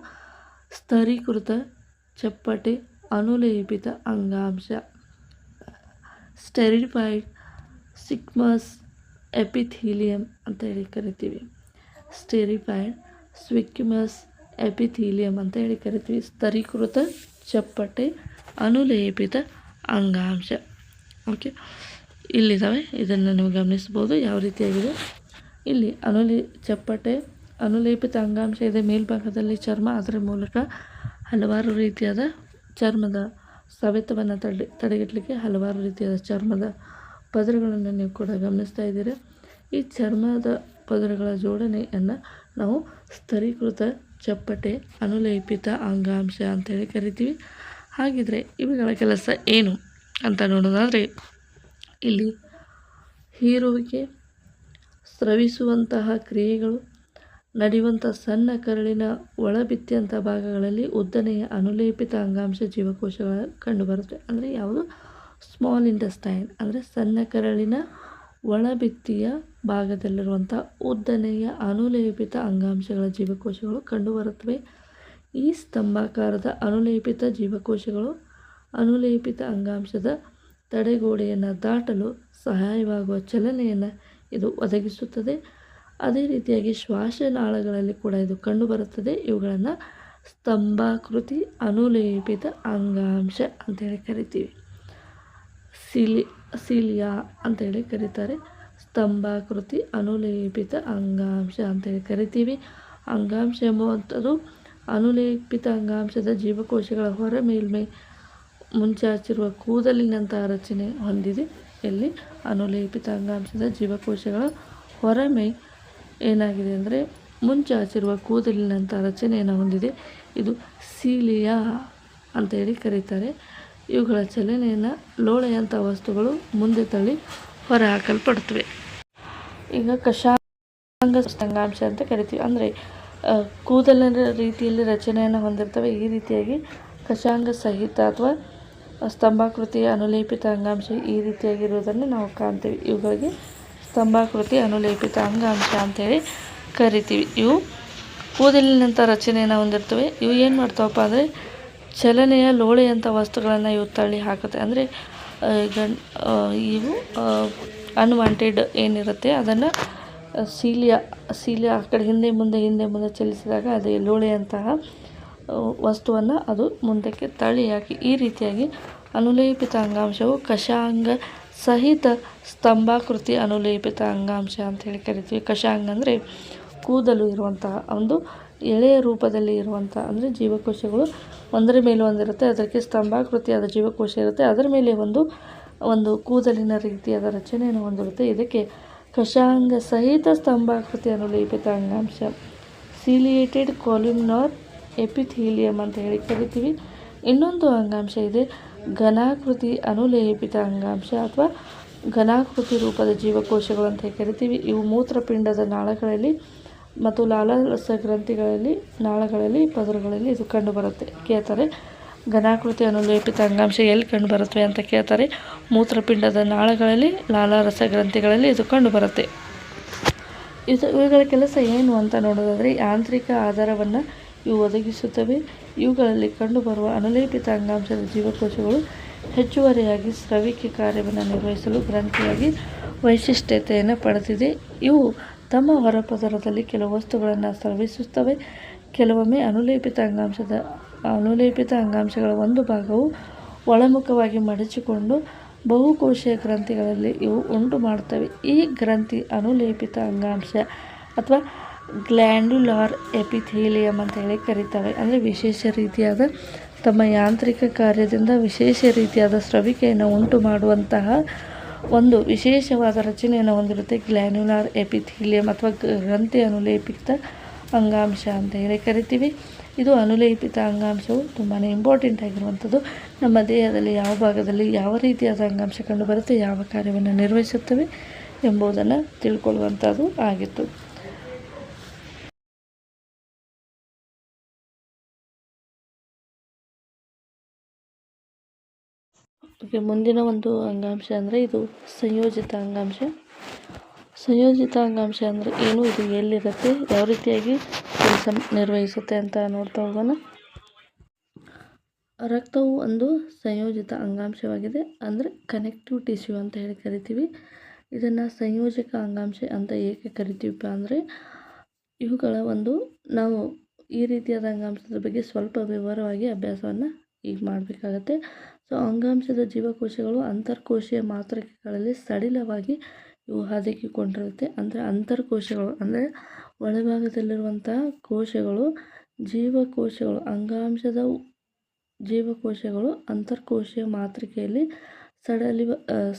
ಸ್ತರೀಕೃತ ಚಪ್ಪಟೆ ಅನುಲೇಪಿತ ಅಂಗಾಂಶ ಸ್ಟೆರಿಫೈಡ್ ಸಿಕ್ಮಸ್ ಎಪಿಥೀಲಿಯಂ ಅಂತ ಹೇಳಿ ಕರಿತೀವಿ. ಸ್ಟೆರಿಫೈಡ್ ಸ್ವಿಕ್ಯುಮಸ್ ಎಪಿಥೀಲಿಯಂ ಅಂತ ಹೇಳಿ ಕರಿತೀವಿ. ಸ್ತರೀಕೃತ ಚಪ್ಪಟೆ ಅನುಲೇಪಿತ ಅಂಗಾಂಶ. ಓಕೆ, ಇಲ್ಲಿದ್ದಾವೆ, ಇದನ್ನು ನೀವು ಗಮನಿಸ್ಬೋದು ಯಾವ ರೀತಿಯಾಗಿದೆ. ಇಲ್ಲಿ ಚಪ್ಪಟೆ ಅನುಲೇಪಿತ ಅಂಗಾಂಶ ಇದೆ. ಮೇಲ್ಭಾಗದಲ್ಲಿ ಚರ್ಮ, ಅದರ ಮೂಲಕ ಹಲವಾರು ರೀತಿಯಾದ ಚರ್ಮದ ಸವೆತವನ್ನು ತಡೆಗಟ್ಟಲಿಕ್ಕೆ ಹಲವಾರು ರೀತಿಯಾದ ಚರ್ಮದ ಪದರಗಳನ್ನು ನೀವು ಕೂಡ ಗಮನಿಸ್ತಾ ಇದ್ದೀರಾ. ಈ ಚರ್ಮದ ಪದರಗಳ ಜೋಡಣೆಯನ್ನು ನಾವು ಸ್ತರೀಕೃತ ಚಪ್ಪಟೆ ಅನುಲೇಪಿತ ಅಂಗಾಂಶ ಅಂತೇಳಿ ಕರಿತೀವಿ. ಹಾಗಿದ್ರೆ ಇವುಗಳ ಕೆಲಸ ಏನು ಅಂತ ನೋಡೋದಾದರೆ, ಇಲ್ಲಿ ಹೀರುವಿಕೆ, ಸ್ರವಿಸುವಂತಹ ಕ್ರಿಯೆಗಳು ನಡೆಯುವಂಥ ಸಣ್ಣ ಕರಳಿನ ಒಳಭಿತ್ತಿಯಂಥ ಭಾಗಗಳಲ್ಲಿ ಉದ್ದನೆಯ ಅನುಲೇಪಿತ ಅಂಗಾಂಶ ಜೀವಕೋಶಗಳ ಕಂಡುಬರುತ್ತೆ. ಅಂದರೆ ಯಾವುದು? ಸ್ಮಾಲ್ ಇಂಟೆಸ್ಟೈನ್ ಅಂದರೆ ಸಣ್ಣ ಕರಳಿನ ಒಳಭಿತ್ತಿಯ ಭಾಗದಲ್ಲಿರುವಂಥ ಉದ್ದನೆಯ ಅನುಲೇಪಿತ ಅಂಗಾಂಶಗಳ ಜೀವಕೋಶಗಳು ಕಂಡುಬರುತ್ತವೆ. ಈ ಸ್ತಂಭಾಕಾರದ ಅನುಲೇಪಿತ ಜೀವಕೋಶಗಳು ಅನುಲೇಪಿತ ಅಂಗಾಂಶದ ತಡೆಗೋಡೆಯನ್ನು ದಾಟಲು ಸಹಾಯವಾಗುವ ಚಲನೆಯನ್ನು ಇದು ಒದಗಿಸುತ್ತದೆ. ಅದೇ ರೀತಿಯಾಗಿ ಶ್ವಾಸನಾಳಗಳಲ್ಲಿ ಕೂಡ ಇದು ಕಂಡುಬರುತ್ತದೆ. ಇವುಗಳನ್ನು ಸ್ತಂಭಾಕೃತಿ ಅನುಲೇಪಿತ ಅಂಗಾಂಶ ಅಂತೇಳಿ ಕರಿತೀವಿ. ಸಿಲಿಯಾ ಅಂತೇಳಿ ಕರೀತಾರೆ. ಸ್ತಂಭಾಕೃತಿ ಅನುಲೇಪಿತ ಅಂಗಾಂಶ ಅಂತೇಳಿ ಕರಿತೀವಿ. ಅಂಗಾಂಶ ಎಂಬುವಂಥದ್ದು ಅನುಲೇಪಿತ ಅಂಗಾಂಶದ ಜೀವಕೋಶಗಳ ಹೊರ ಮೇಲ್ಮೈ ಮುಂಚಾಚಿರುವ ಕೂದಲಿನಂತಹ ರಚನೆ ಹೊಂದಿದೆ. ಇಲ್ಲಿ ಅನುಲೇಪಿತ ಅಂಗಾಂಶದ ಜೀವಕೋಶಗಳ ಹೊರಮೈ ಏನಾಗಿದೆ ಅಂದರೆ ಮುಂಚಾಚಿರುವ ಕೂದಲಿನಂಥ ರಚನೆಯನ್ನು ಹೊಂದಿದೆ. ಇದು ಸೀಲಿಯಾ ಅಂತೇಳಿ ಕರೀತಾರೆ. ಇವುಗಳ ಚಲನೆಯನ್ನು ಲೋಳೆಯಂಥ ವಸ್ತುಗಳು ಮುಂದೆ ತಳ್ಳಿ ಹೊರಹಾಕಲ್ಪಡುತ್ತವೆ. ಈಗ ಕಷಾಂಗ ಅಂಗಾಂಶ ಅಂತ ಕರಿತೀವಿ. ಅಂದರೆ ಕೂದಲಿನ ರೀತಿಯಲ್ಲಿ ರಚನೆಯನ್ನು ಹೊಂದಿರ್ತವೆ. ಈ ರೀತಿಯಾಗಿ ಕಷಾಂಗ ಸಹಿತ ಅಥವಾ ಸ್ತಂಭಾಕೃತಿ ಅನುಲೇಪಿತ ಅಂಗಾಂಶ ಈ ರೀತಿಯಾಗಿರುವುದನ್ನು ನಾವು ಕಾಣ್ತೀವಿ. ಇವುಗಳಿಗೆ ಸ್ತಂಭಾಕೃತಿ ಅನುಲೇಪಿತ ಅಂಗಾಂಶ ಅಂತೇಳಿ ಕರಿತೀವಿ. ಇವು ಕೂದಲಿನಂಥ ರಚನೆಯನ್ನು ಹೊಂದಿರ್ತವೆ. ಇವು ಏನು ಮಾಡ್ತಾವಪ್ಪ ಅಂದರೆ ಚಲನೆಯ ಲೋಳೆಯಂಥ ವಸ್ತುಗಳನ್ನು ಇವು ತಳ್ಳಿ ಹಾಕುತ್ತೆ. ಅಂದರೆ ಇವು ಅನ್ವಾಂಟೆಡ್ ಏನಿರುತ್ತೆ ಅದನ್ನು ಸೀಲಿಯಾ ಆ ಕಡೆ ಹಿಂದೆ ಮುಂದೆ ಚಲಿಸಿದಾಗ ಅದೇ ಲೋಳೆಯಂತಹ ವಸ್ತುವನ್ನು ಅದು ಮುಂದಕ್ಕೆ ತಳ್ಳಿ ಹಾಕಿ ಈ ರೀತಿಯಾಗಿ ಅನುಲೇಪಿತ ಅಂಗಾಂಶವು ಕಷಾಂಗ ಸಹಿತ ಸ್ತಂಭಾಕೃತಿ ಅನುಲೇಪಿತ ಅಂಗಾಂಶ ಅಂತೇಳಿ ಕರಿತೀವಿ. ಕಷಾಂಗ ಅಂದರೆ ಕೂದಲು ಇರುವಂತಹ ಒಂದು ಎಳೆಯ ರೂಪದಲ್ಲಿ ಇರುವಂಥ ಅಂದರೆ ಜೀವಕೋಶಗಳು ಒಂದರ ಮೇಲೆ ಒಂದಿರುತ್ತೆ. ಅದಕ್ಕೆ ಸ್ತಂಭಾಕೃತಿಯಾದ ಜೀವಕೋಶ ಇರುತ್ತೆ. ಅದರ ಮೇಲೆ ಒಂದು ಕೂದಲಿನ ರೀತಿಯಾದ ರಚನೆಯನ್ನು ಹೊಂದಿರುತ್ತೆ. ಇದಕ್ಕೆ ಕಷಾಂಗ ಸಹಿತ ಸ್ತಂಭಾಕೃತಿ ಅನುಲೇಪಿತ ಅಂಗಾಂಶ ಸಿಲಿಯೇಟೆಡ್ ಕಾಲ್ಯುಮಿನಾರ್ ಎಪಿಥೀಲಿಯಂ ಅಂತ ಹೇಳಿ ಕರಿತೀವಿ. ಇನ್ನೊಂದು ಅಂಗಾಂಶ ಇದೆ ಘನಾಕೃತಿ ಅನುಲೇಪಿತ ಅಂಗಾಂಶ ಅಥವಾ ಘನಾಕೃತಿ ರೂಪದ ಜೀವಕೋಶಗಳು ಅಂತ ಕರಿತೀವಿ. ಇವು ಮೂತ್ರಪಿಂಡದ ನಾಳಗಳಲ್ಲಿ ಮತ್ತು ಲಾಲಾರಸ ಗ್ರಂಥಿಗಳಲ್ಲಿ, ನಾಳಗಳಲ್ಲಿ, ಪದರುಗಳಲ್ಲಿ ಇದು ಕಂಡುಬರುತ್ತೆ. ಕೇಳ್ತಾರೆ, ಘನಾಕೃತಿ ಅನುಲೇಪಿತ ಅಂಗಾಂಶ ಎಲ್ಲಿ ಕಂಡುಬರುತ್ತವೆ ಅಂತ ಕೇಳ್ತಾರೆ. ಮೂತ್ರಪಿಂಡದ ನಾಳಗಳಲ್ಲಿ, ಲಾಲಾರಸ ಗ್ರಂಥಿಗಳಲ್ಲಿ ಇದು ಕಂಡುಬರುತ್ತೆ. ಇವುಗಳ ಕೆಲಸ ಏನು ಅಂತ ನೋಡೋದಾದರೆ, ಯಾಂತ್ರಿಕ ಆಧಾರವನ್ನು ಇವು ಒದಗಿಸುತ್ತವೆ. ಇವುಗಳಲ್ಲಿ ಕಂಡುಬರುವ ಅನುಲೇಪಿತ ಅಂಗಾಂಶದ ಜೀವಕೋಶಗಳು ಹೆಚ್ಚುವರಿಯಾಗಿ ಸ್ರವಿಕೆ ಕಾರ್ಯವನ್ನು ನಿರ್ವಹಿಸಲು ಗ್ರಂಥಿಯಾಗಿ ವೈಶಿಷ್ಟ್ಯತೆಯನ್ನು ಪಡೆದಿದೆ. ಇವು ತಮ್ಮ ಹೊರಪದರದಲ್ಲಿ ಕೆಲವು ವಸ್ತುಗಳನ್ನು ಸ್ರವಿಸುತ್ತವೆ. ಕೆಲವೊಮ್ಮೆ ಅನುಲೇಪಿತ ಅಂಗಾಂಶಗಳ ಒಂದು ಭಾಗವು ಒಳಮುಖವಾಗಿ ಮಡಚಿಕೊಂಡು ಬಹುಕೋಶೀಯ ಗ್ರಂಥಿಗಳಲ್ಲಿ ಇವು ಉಂಟು ಮಾಡುತ್ತವೆ. ಈ ಗ್ರಂಥಿ ಅನುಲೇಪಿತ ಅಂಗಾಂಶ ಅಥವಾ ಗ್ಲ್ಯಾಂಡ್ಯುಲಾರ್ ಎಪಿಥೀಲಿಯಂ ಅಂತ ಹೇಳಿ ಕರೀತವೆ. ಅಂದರೆ ವಿಶೇಷ ರೀತಿಯಾದ ತಮ್ಮ ಯಾಂತ್ರಿಕ ಕಾರ್ಯದಿಂದ ವಿಶೇಷ ರೀತಿಯಾದ ಸ್ರವಿಕೆಯನ್ನು ಉಂಟು ಮಾಡುವಂತಹ ಒಂದು ವಿಶೇಷವಾದ ರಚನೆಯನ್ನು ಹೊಂದಿರುತ್ತೆ ಗ್ಲ್ಯಾನ್ಯುಲಾರ್ ಎಪಿಥೀಲಿಯಂ ಅಥವಾ ಗ್ರಂಥಿ ಅನುಲೇಪಿತ ಅಂಗಾಂಶ ಅಂತ ಹೇಳಿ ಕರಿತೀವಿ. ಇದು ಅನುಲೇಪಿತ ಅಂಗಾಂಶವು ತುಂಬಾ ಇಂಪಾರ್ಟೆಂಟ್ ಆಗಿರುವಂಥದ್ದು. ನಮ್ಮ ದೇಹದಲ್ಲಿ ಯಾವ ಭಾಗದಲ್ಲಿ ಯಾವ ರೀತಿಯಾದ ಅಂಗಾಂಶ ಕಂಡುಬರುತ್ತೆ, ಯಾವ ಕಾರ್ಯವನ್ನು ನಿರ್ವಹಿಸುತ್ತವೆ ಎಂಬುದನ್ನು ತಿಳ್ಕೊಳ್ಳುವಂಥದ್ದು ಆಗಿತ್ತು. ಮುಂದಿನ ಒಂದು ಅಂಗಾಂಶ ಅಂದರೆ ಇದು ಸಂಯೋಜಿತ ಅಂಗಾಂಶ. ಸಂಯೋಜಿತ ಅಂಗಾಂಶ ಅಂದರೆ ಏನು, ಇದು ಎಲ್ಲಿರುತ್ತೆ, ಯಾವ ರೀತಿಯಾಗಿ ಕೆಲಸ ನಿರ್ವಹಿಸುತ್ತೆ ಅಂತ ನೋಡ್ತಾ ಹೋಗೋಣ. ರಕ್ತವು ಒಂದು ಸಂಯೋಜಿತ ಅಂಗಾಂಶವಾಗಿದೆ. ಅಂದರೆ ಕನೆಕ್ಟಿವ್ ಟಿಶ್ಯೂ ಅಂತ ಹೇಳಿ ಕರಿತೀವಿ. ಇದನ್ನು ಸಂಯೋಜಕ ಅಂಗಾಂಶ ಅಂತ ಏಕೆ ಕರಿತೀವಪ್ಪ ಅಂದರೆ, ಇವುಗಳ ನಾವು ಈ ರೀತಿಯಾದ ಅಂಗಾಂಶದ ಬಗ್ಗೆ ಸ್ವಲ್ಪ ವಿವರವಾಗಿ ಅಭ್ಯಾಸವನ್ನು ಈಗ ಮಾಡಬೇಕಾಗತ್ತೆ. ಸೊ ಅಂಗಾಂಶದ ಜೀವಕೋಶಗಳು ಅಂತರ್ಕೋಶೀಯ ಮಾತೃಕೆಗಳಲ್ಲಿ ಸಡಿಲವಾಗಿ ಇವು ಹದಗಿಕೊಂಡಿರುತ್ತೆ. ಅಂದರೆ ಅಂತರ್ಕೋಶಗಳು ಅಂದರೆ ಒಳಭಾಗದಲ್ಲಿರುವಂತಹ ಕೋಶಗಳು, ಜೀವಕೋಶಗಳು, ಅಂಗಾಂಶದ ಜೀವಕೋಶಗಳು ಅಂತರ್ಕೋಶೀಯ ಮಾತೃಕೆಯಲ್ಲಿ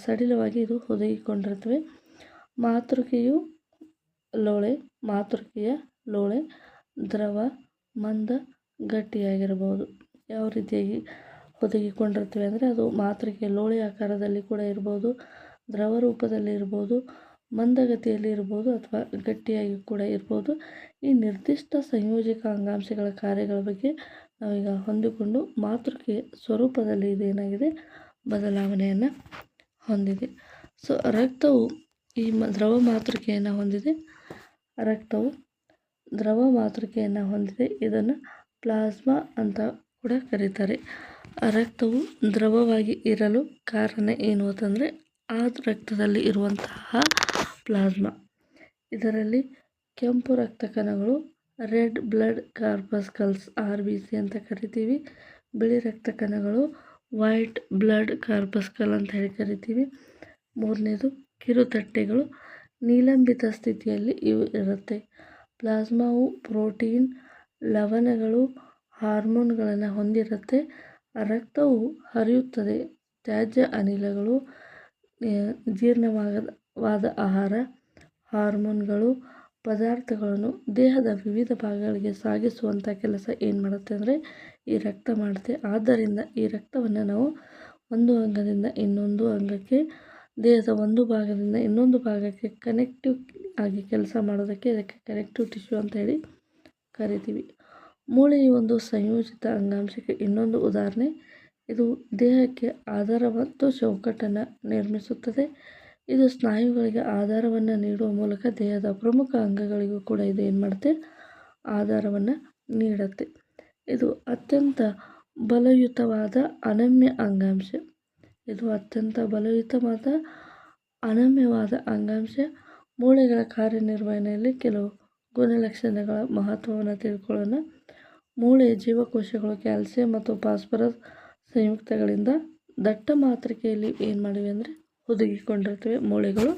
ಸಡಿಲವಾಗಿ ಇದು ಹುದುಗಿಕೊಂಡಿರುತ್ತವೆ. ಮಾತೃಕೆಯ ಲೋಳೆ ದ್ರವ, ಮಂದ, ಗಟ್ಟಿಯಾಗಿರಬಹುದು. ಯಾವ ರೀತಿಯಾಗಿ ಹುದುಗಿಕೊಂಡಿರ್ತವೆ ಅಂದರೆ, ಅದು ಮಾತೃಕೆ ಲೋಳೆ ಆಕಾರದಲ್ಲಿ ಕೂಡ ಇರ್ಬೋದು, ದ್ರವ ರೂಪದಲ್ಲಿ ಇರ್ಬೋದು, ಮಂದಗತಿಯಲ್ಲಿ ಇರ್ಬೋದು, ಅಥವಾ ಗಟ್ಟಿಯಾಗಿ ಕೂಡ ಇರ್ಬೋದು. ಈ ನಿರ್ದಿಷ್ಟ ಸಂಯೋಜಕ ಅಂಗಾಂಶಗಳ ಕಾರ್ಯಗಳ ಬಗ್ಗೆ ನಾವೀಗ ಹೊಂದಿಕೊಂಡು ಮಾತೃಕೆ ಸ್ವರೂಪದಲ್ಲಿ ಇದೇನಾಗಿದೆ ಬದಲಾವಣೆಯನ್ನು ಹೊಂದಿದೆ. ಸೊ ರಕ್ತವು ಈ ದ್ರವ ಮಾತೃಕೆಯನ್ನು ಹೊಂದಿದೆ. ಇದನ್ನು ಪ್ಲಾಸ್ಮಾ ಅಂತ ಕೂಡ ಕರೀತಾರೆ. ರಕ್ತವು ದ್ರವವಾಗಿ ಇರಲು ಕಾರಣ ಏನು ಅಂತಂದರೆ, ಆ ರಕ್ತದಲ್ಲಿ ಇರುವಂತಹ ಪ್ಲಾಸ್ಮಾ. ಇದರಲ್ಲಿ ಕೆಂಪು ರಕ್ತ ಕಣಗಳು, ರೆಡ್ ಬ್ಲಡ್ ಕಾರ್ಪಸ್ಕಲ್ಸ್ RBC ಅಂತ ಕರಿತೀವಿ. ಬಿಳಿ ರಕ್ತ ಕಣಗಳು ವೈಟ್ ಬ್ಲಡ್ ಕಾರ್ಪಸ್ಕಲ್ ಅಂತ ಹೇಳಿ ಕರಿತೀವಿ. ಮೂರನೇದು ಕಿರುತಟ್ಟೆಗಳು ನಿಲಂಬಿತ ಸ್ಥಿತಿಯಲ್ಲಿ ಇವು ಇರುತ್ತೆ. ಪ್ಲಾಸ್ಮಾವು ಪ್ರೋಟೀನ್, ಲವಣಗಳು, ಹಾರ್ಮೋನ್ಗಳನ್ನು ಹೊಂದಿರುತ್ತೆ. ರಕ್ತವು ಹರಿಯುತ್ತದೆ. ತ್ಯಾಜ್ಯ ಅನಿಲಗಳು, ಜೀರ್ಣವಾದ ಆಹಾರ, ಹಾರ್ಮೋನ್ಗಳು, ಪದಾರ್ಥಗಳನ್ನು ದೇಹದ ವಿವಿಧ ಭಾಗಗಳಿಗೆ ಸಾಗಿಸುವಂಥ ಕೆಲಸ ಏನು ಮಾಡುತ್ತೆ ಅಂದರೆ ಈ ರಕ್ತ ಮಾಡುತ್ತೆ. ಆದ್ದರಿಂದ ಈ ರಕ್ತವನ್ನು ನಾವು ಒಂದು ಅಂಗದಿಂದ ಇನ್ನೊಂದು ಅಂಗಕ್ಕೆ, ದೇಹದ ಒಂದು ಭಾಗದಿಂದ ಇನ್ನೊಂದು ಭಾಗಕ್ಕೆ ಕನೆಕ್ಟಿವ್ ಆಗಿ ಕೆಲಸ ಮಾಡೋದಕ್ಕೆ ಇದಕ್ಕೆ ಕನೆಕ್ಟಿವ್ ಟಿಶ್ಯೂ ಅಂತ ಹೇಳಿ ಕರಿತೀವಿ. ಮೂಳೆಯು ಒಂದು ಸಂಯೋಜಿತ ಅಂಗಾಂಶಕ್ಕೆ ಇನ್ನೊಂದು ಉದಾಹರಣೆ. ಇದು ದೇಹಕ್ಕೆ ಆಧಾರ ಮತ್ತು ಚೌಕಟ್ಟನ್ನು ನಿರ್ಮಿಸುತ್ತದೆ. ಇದು ಸ್ನಾಯುಗಳಿಗೆ ಆಧಾರವನ್ನು ನೀಡುವ ಮೂಲಕ ದೇಹದ ಪ್ರಮುಖ ಅಂಗಗಳಿಗೂ ಕೂಡ ಇದು ಏನು ಮಾಡುತ್ತೆ, ಆಧಾರವನ್ನು ನೀಡುತ್ತೆ. ಇದು ಅತ್ಯಂತ ಬಲಯುತವಾದ ಅನಮ್ಯ ಅಂಗಾಂಶ. ಅನಮ್ಯವಾದ ಅಂಗಾಂಶ. ಮೂಳೆಗಳ ಕಾರ್ಯನಿರ್ವಹಣೆಯಲ್ಲಿ ಕೆಲವು ಗುಣಲಕ್ಷಣಗಳ ಮಹತ್ವವನ್ನು ತಿಳ್ಕೊಳ್ಳೋಣ. ಮೂಳೆಯ ಜೀವಕೋಶಗಳು ಕ್ಯಾಲ್ಸಿಯಂ ಮತ್ತು ಫಾಸ್ಫರಸ್ ಸಂಯುಕ್ತಗಳಿಂದ ದಟ್ಟ ಮಾತೃಕೆಯಲ್ಲಿ ಏನು ಮಾಡಿವೆ ಅಂದರೆ ಹುದುಗಿಕೊಂಡಿರ್ತವೆ ಮೂಳೆಗಳು.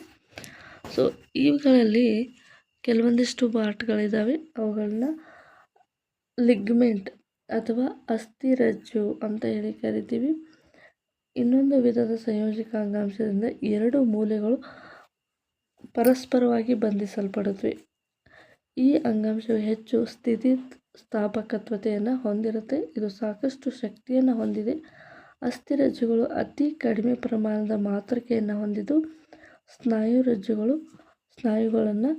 ಸೊ ಇವುಗಳಲ್ಲಿ ಕೆಲವೊಂದಿಷ್ಟು ಪಾರ್ಟ್ಗಳಿದ್ದಾವೆ. ಅವುಗಳನ್ನ ಲಿಗ್ಮೆಂಟ್ ಅಥವಾ ಅಸ್ಥಿರಜ್ಜು ಅಂತ ಹೇಳಿ ಕರಿತೀವಿ. ಇನ್ನೊಂದು ವಿಧದ ಸಂಯೋಜಕ ಅಂಗಾಂಶದಿಂದ ಎರಡು ಮೂಲೆಗಳು ಪರಸ್ಪರವಾಗಿ ಬಂಧಿಸಲ್ಪಡುತ್ತವೆ. ಈ ಅಂಗಾಂಶವು ಹೆಚ್ಚು ಸ್ಥಿತಿಸ್ಥಾಪಕತ್ವತೆಯನ್ನು ಹೊಂದಿರುತ್ತೆ. ಇದು ಸಾಕಷ್ಟು ಶಕ್ತಿಯನ್ನು ಹೊಂದಿದೆ. ಅಸ್ಥಿರಜ್ಜುಗಳು ಅತಿ ಕಡಿಮೆ ಪ್ರಮಾಣದ ಮಾತೃಕೆಯನ್ನು ಹೊಂದಿದ್ದು ಸ್ನಾಯುಗಳನ್ನು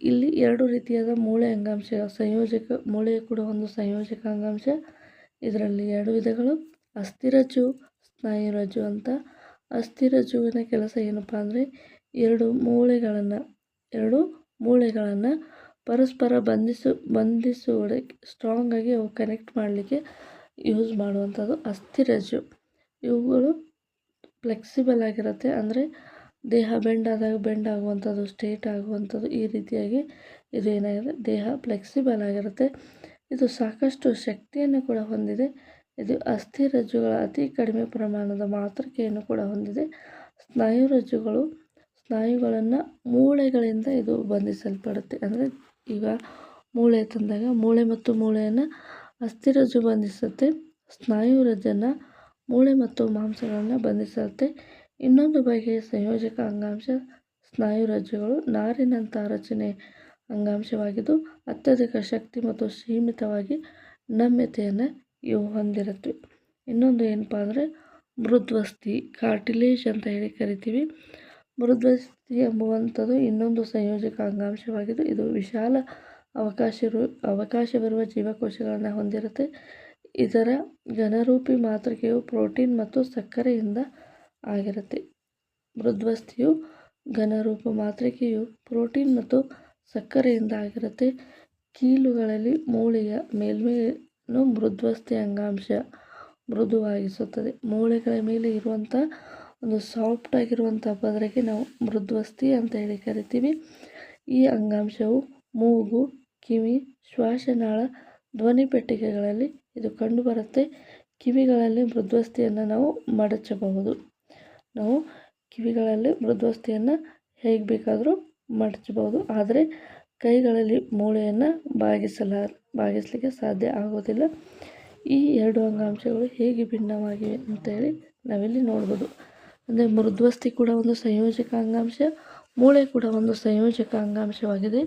ಇಲ್ಲಿ 2 ರೀತಿಯಾದ ಮೂಳೆ ಅಂಗಾಂಶ ಸಂಯೋಜಕ ಮೂಳೆಯು ಕೂಡ ಒಂದು ಸಂಯೋಜಕ ಅಂಗಾಂಶ. ಇದರಲ್ಲಿ 2 ವಿಧಗಳು, ಅಸ್ಥಿರಜ್ಜು, ಸ್ನಾಯುರಜ್ಜು ಅಂತ. ಅಸ್ಥಿರಜ್ಜುವಿನ ಕೆಲಸ ಏನಪ್ಪ ಅಂದರೆ ಎರಡು ಮೂಳೆಗಳನ್ನು ಪರಸ್ಪರ ಬಂಧಿಸುವುದಕ್ಕೆ ಸ್ಟ್ರಾಂಗಾಗಿ ಅವು ಕನೆಕ್ಟ್ ಮಾಡಲಿಕ್ಕೆ ಯೂಸ್ ಮಾಡುವಂಥದ್ದು ಅಸ್ಥಿರಜ್ಜು. ಇವುಗಳು ಫ್ಲೆಕ್ಸಿಬಲ್ ಆಗಿರುತ್ತೆ, ಅಂದರೆ ದೇಹ ಬೆಂಡ್ ಆಗುವಂಥದ್ದು, ಸ್ಟ್ರೇಟ್ ಆಗುವಂಥದ್ದು, ಈ ರೀತಿಯಾಗಿ ಇದು ಏನಾಗಿದೆ, ದೇಹ ಫ್ಲೆಕ್ಸಿಬಲ್ ಆಗಿರುತ್ತೆ. ಇದು ಸಾಕಷ್ಟು ಶಕ್ತಿಯನ್ನು ಕೂಡ ಹೊಂದಿದೆ. ಇದು ಅಸ್ಥಿರಜ್ಜುಗಳ ಅತಿ ಕಡಿಮೆ ಪ್ರಮಾಣದ ಮಾತೃಕೆಯನ್ನು ಕೂಡ ಹೊಂದಿದೆ. ಸ್ನಾಯುಗಳನ್ನು ಮೂಳೆಗಳಿಂದ ಇದು ಬಂಧಿಸಲ್ಪಡುತ್ತೆ. ಅಂದರೆ ಈಗ ಮೂಳೆ ತಂದಾಗ ಮೂಳೆ ಮತ್ತು ಮೂಳೆಯನ್ನು ಅಸ್ಥಿರಜ್ಜು ಬಂಧಿಸುತ್ತೆ, ಸ್ನಾಯುರಜ್ಜನ್ನು ಮೂಳೆ ಮತ್ತು ಮಾಂಸಗಳನ್ನು ಬಂಧಿಸುತ್ತೆ. ಇನ್ನೊಂದು ಬಗೆಯ ಸಂಯೋಜಕ ಅಂಗಾಂಶ ಸ್ನಾಯುರಜ್ಜುಗಳು ನಾರಿನಂಥ ರಚನೆ ಅಂಗಾಂಶವಾಗಿದ್ದು ಅತ್ಯಧಿಕ ಶಕ್ತಿ ಮತ್ತು ಸೀಮಿತವಾಗಿ ನಮ್ಯತೆಯನ್ನು ಇವು ಹೊಂದಿರುತ್ತವೆ. ಇನ್ನೊಂದು ಏನಪ್ಪ ಅಂದರೆ ಮೃದ್ವಸ್ಥಿ, ಕಾರ್ಟಿಲೇಜ್ ಅಂತ ಹೇಳಿ ಕರಿತೀವಿ. ಮೃದ್ವಸ್ಥಿ ಎಂಬುವಂಥದ್ದು ಇನ್ನೊಂದು ಸಂಯೋಜಕ ಅಂಗಾಂಶವಾಗಿದ್ದು ಇದು ವಿಶಾಲ ಅವಕಾಶವಿರುವ ಜೀವಕೋಶಗಳನ್ನು ಹೊಂದಿರುತ್ತೆ. ಇದರ ಘನರೂಪಿ ಮಾತೃಕೆಯು ಪ್ರೋಟೀನ್ ಮತ್ತು ಸಕ್ಕರೆಯಿಂದ ಆಗಿರುತ್ತೆ. ಮೃದ್ವಸ್ಥಿಯು ಘನರೂಪ ಮಾತೃಕೆಯು ಪ್ರೋಟೀನ್ ಮತ್ತು ಸಕ್ಕರೆಯಿಂದ ಆಗಿರುತ್ತೆ. ಕೀಲುಗಳಲ್ಲಿ ಮೂಳೆಯ ಮೇಲ್ಮೈಯನ್ನು ಮೃದ್ವಸ್ಥಿ ಅಂಗಾಂಶ ಮೃದುವಾಗಿಸುತ್ತದೆ. ಮೂಳೆಗಳ ಮೇಲೆ ಇರುವಂಥ ಒಂದು ಸಾಫ್ಟ್ ಆಗಿರುವಂಥ ಪದರಕ್ಕೆ ನಾವು ಮೃದ್ವಸ್ಥಿ ಅಂತ ಹೇಳಿ ಕರಿತೀವಿ. ಈ ಅಂಗಾಂಶವು ಮೂಗು, ಕಿವಿ, ಶ್ವಾಸನಾಳ, ಧ್ವನಿ ಪೆಟ್ಟಿಗೆಗಳಲ್ಲಿ ಇದು ಕಂಡುಬರುತ್ತೆ. ಕಿವಿಗಳಲ್ಲಿ ಮೃದ್ವಸ್ಥಿಯನ್ನು ನಾವು ಮಡಚಬಹುದು. ನಾವು ಕಿವಿಗಳಲ್ಲಿ ಮೃದ್ವಸ್ಥಿಯನ್ನು ಹೇಗೆ ಬೇಕಾದರೂ ಮಡಚಬಹುದು, ಆದರೆ ಕೈಗಳಲ್ಲಿ ಮೂಳೆಯನ್ನು ಬಾಗಿಸಲಿಕ್ಕೆ ಸಾಧ್ಯ ಆಗೋದಿಲ್ಲ. ಈ 2 ಅಂಗಾಂಶಗಳು ಹೇಗೆ ಭಿನ್ನವಾಗಿವೆ ಅಂತೇಳಿ ನಾವಿಲ್ಲಿ ನೋಡ್ಬೋದು. ಅಂದರೆ ಮೃದ್ವಸ್ಥಿ ಕೂಡ ಒಂದು ಸಂಯೋಜಕ ಅಂಗಾಂಶ, ಮೂಳೆ ಕೂಡ ಒಂದು ಸಂಯೋಜಕ ಅಂಗಾಂಶವಾಗಿದೆ.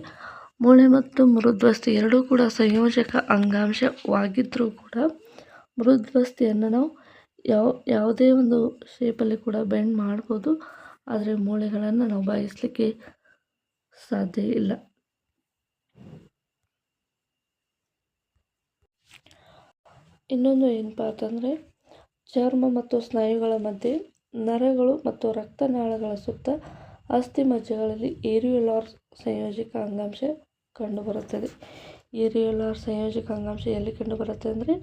ಮೂಳೆ ಮತ್ತು ಮೃದ್ವಸ್ಥಿ ಎರಡೂ ಕೂಡ ಸಂಯೋಜಕ ಅಂಗಾಂಶವಾಗಿದ್ದರೂ ಕೂಡ ಮೃದ್ವಸ್ಥಿಯನ್ನು ನಾವು ಯಾವುದೇ ಒಂದು ಶೇಪಲ್ಲಿ ಕೂಡ ಬೆಂಡ್ ಮಾಡ್ಬೋದು, ಆದರೆ ಮೂಳೆಗಳನ್ನು ನಾವು ಬಾಗಿಸಲಿಕ್ಕೆ ಸಾಧ್ಯ ಇಲ್ಲ. ಇನ್ನೊಂದು ಏನಪ್ಪ ಅಂತಂದರೆ ಚರ್ಮ ಮತ್ತು ಸ್ನಾಯುಗಳ ಮಧ್ಯೆ, ನರಗಳು ಮತ್ತು ರಕ್ತನಾಳಗಳ ಸುತ್ತ, ಅಸ್ಥಿಮಜ್ಜೆಗಳಲ್ಲಿ ಏರಿಯೋಲಾರ್ ಸಂಯೋಜಕ ಅಂಗಾಂಶ ಕಂಡುಬರುತ್ತದೆ. ಏರಿಯೋಲಾರ್ ಸಂಯೋಜಕ ಅಂಗಾಂಶ ಎಲ್ಲಿ ಕಂಡುಬರುತ್ತೆ ಅಂದರೆ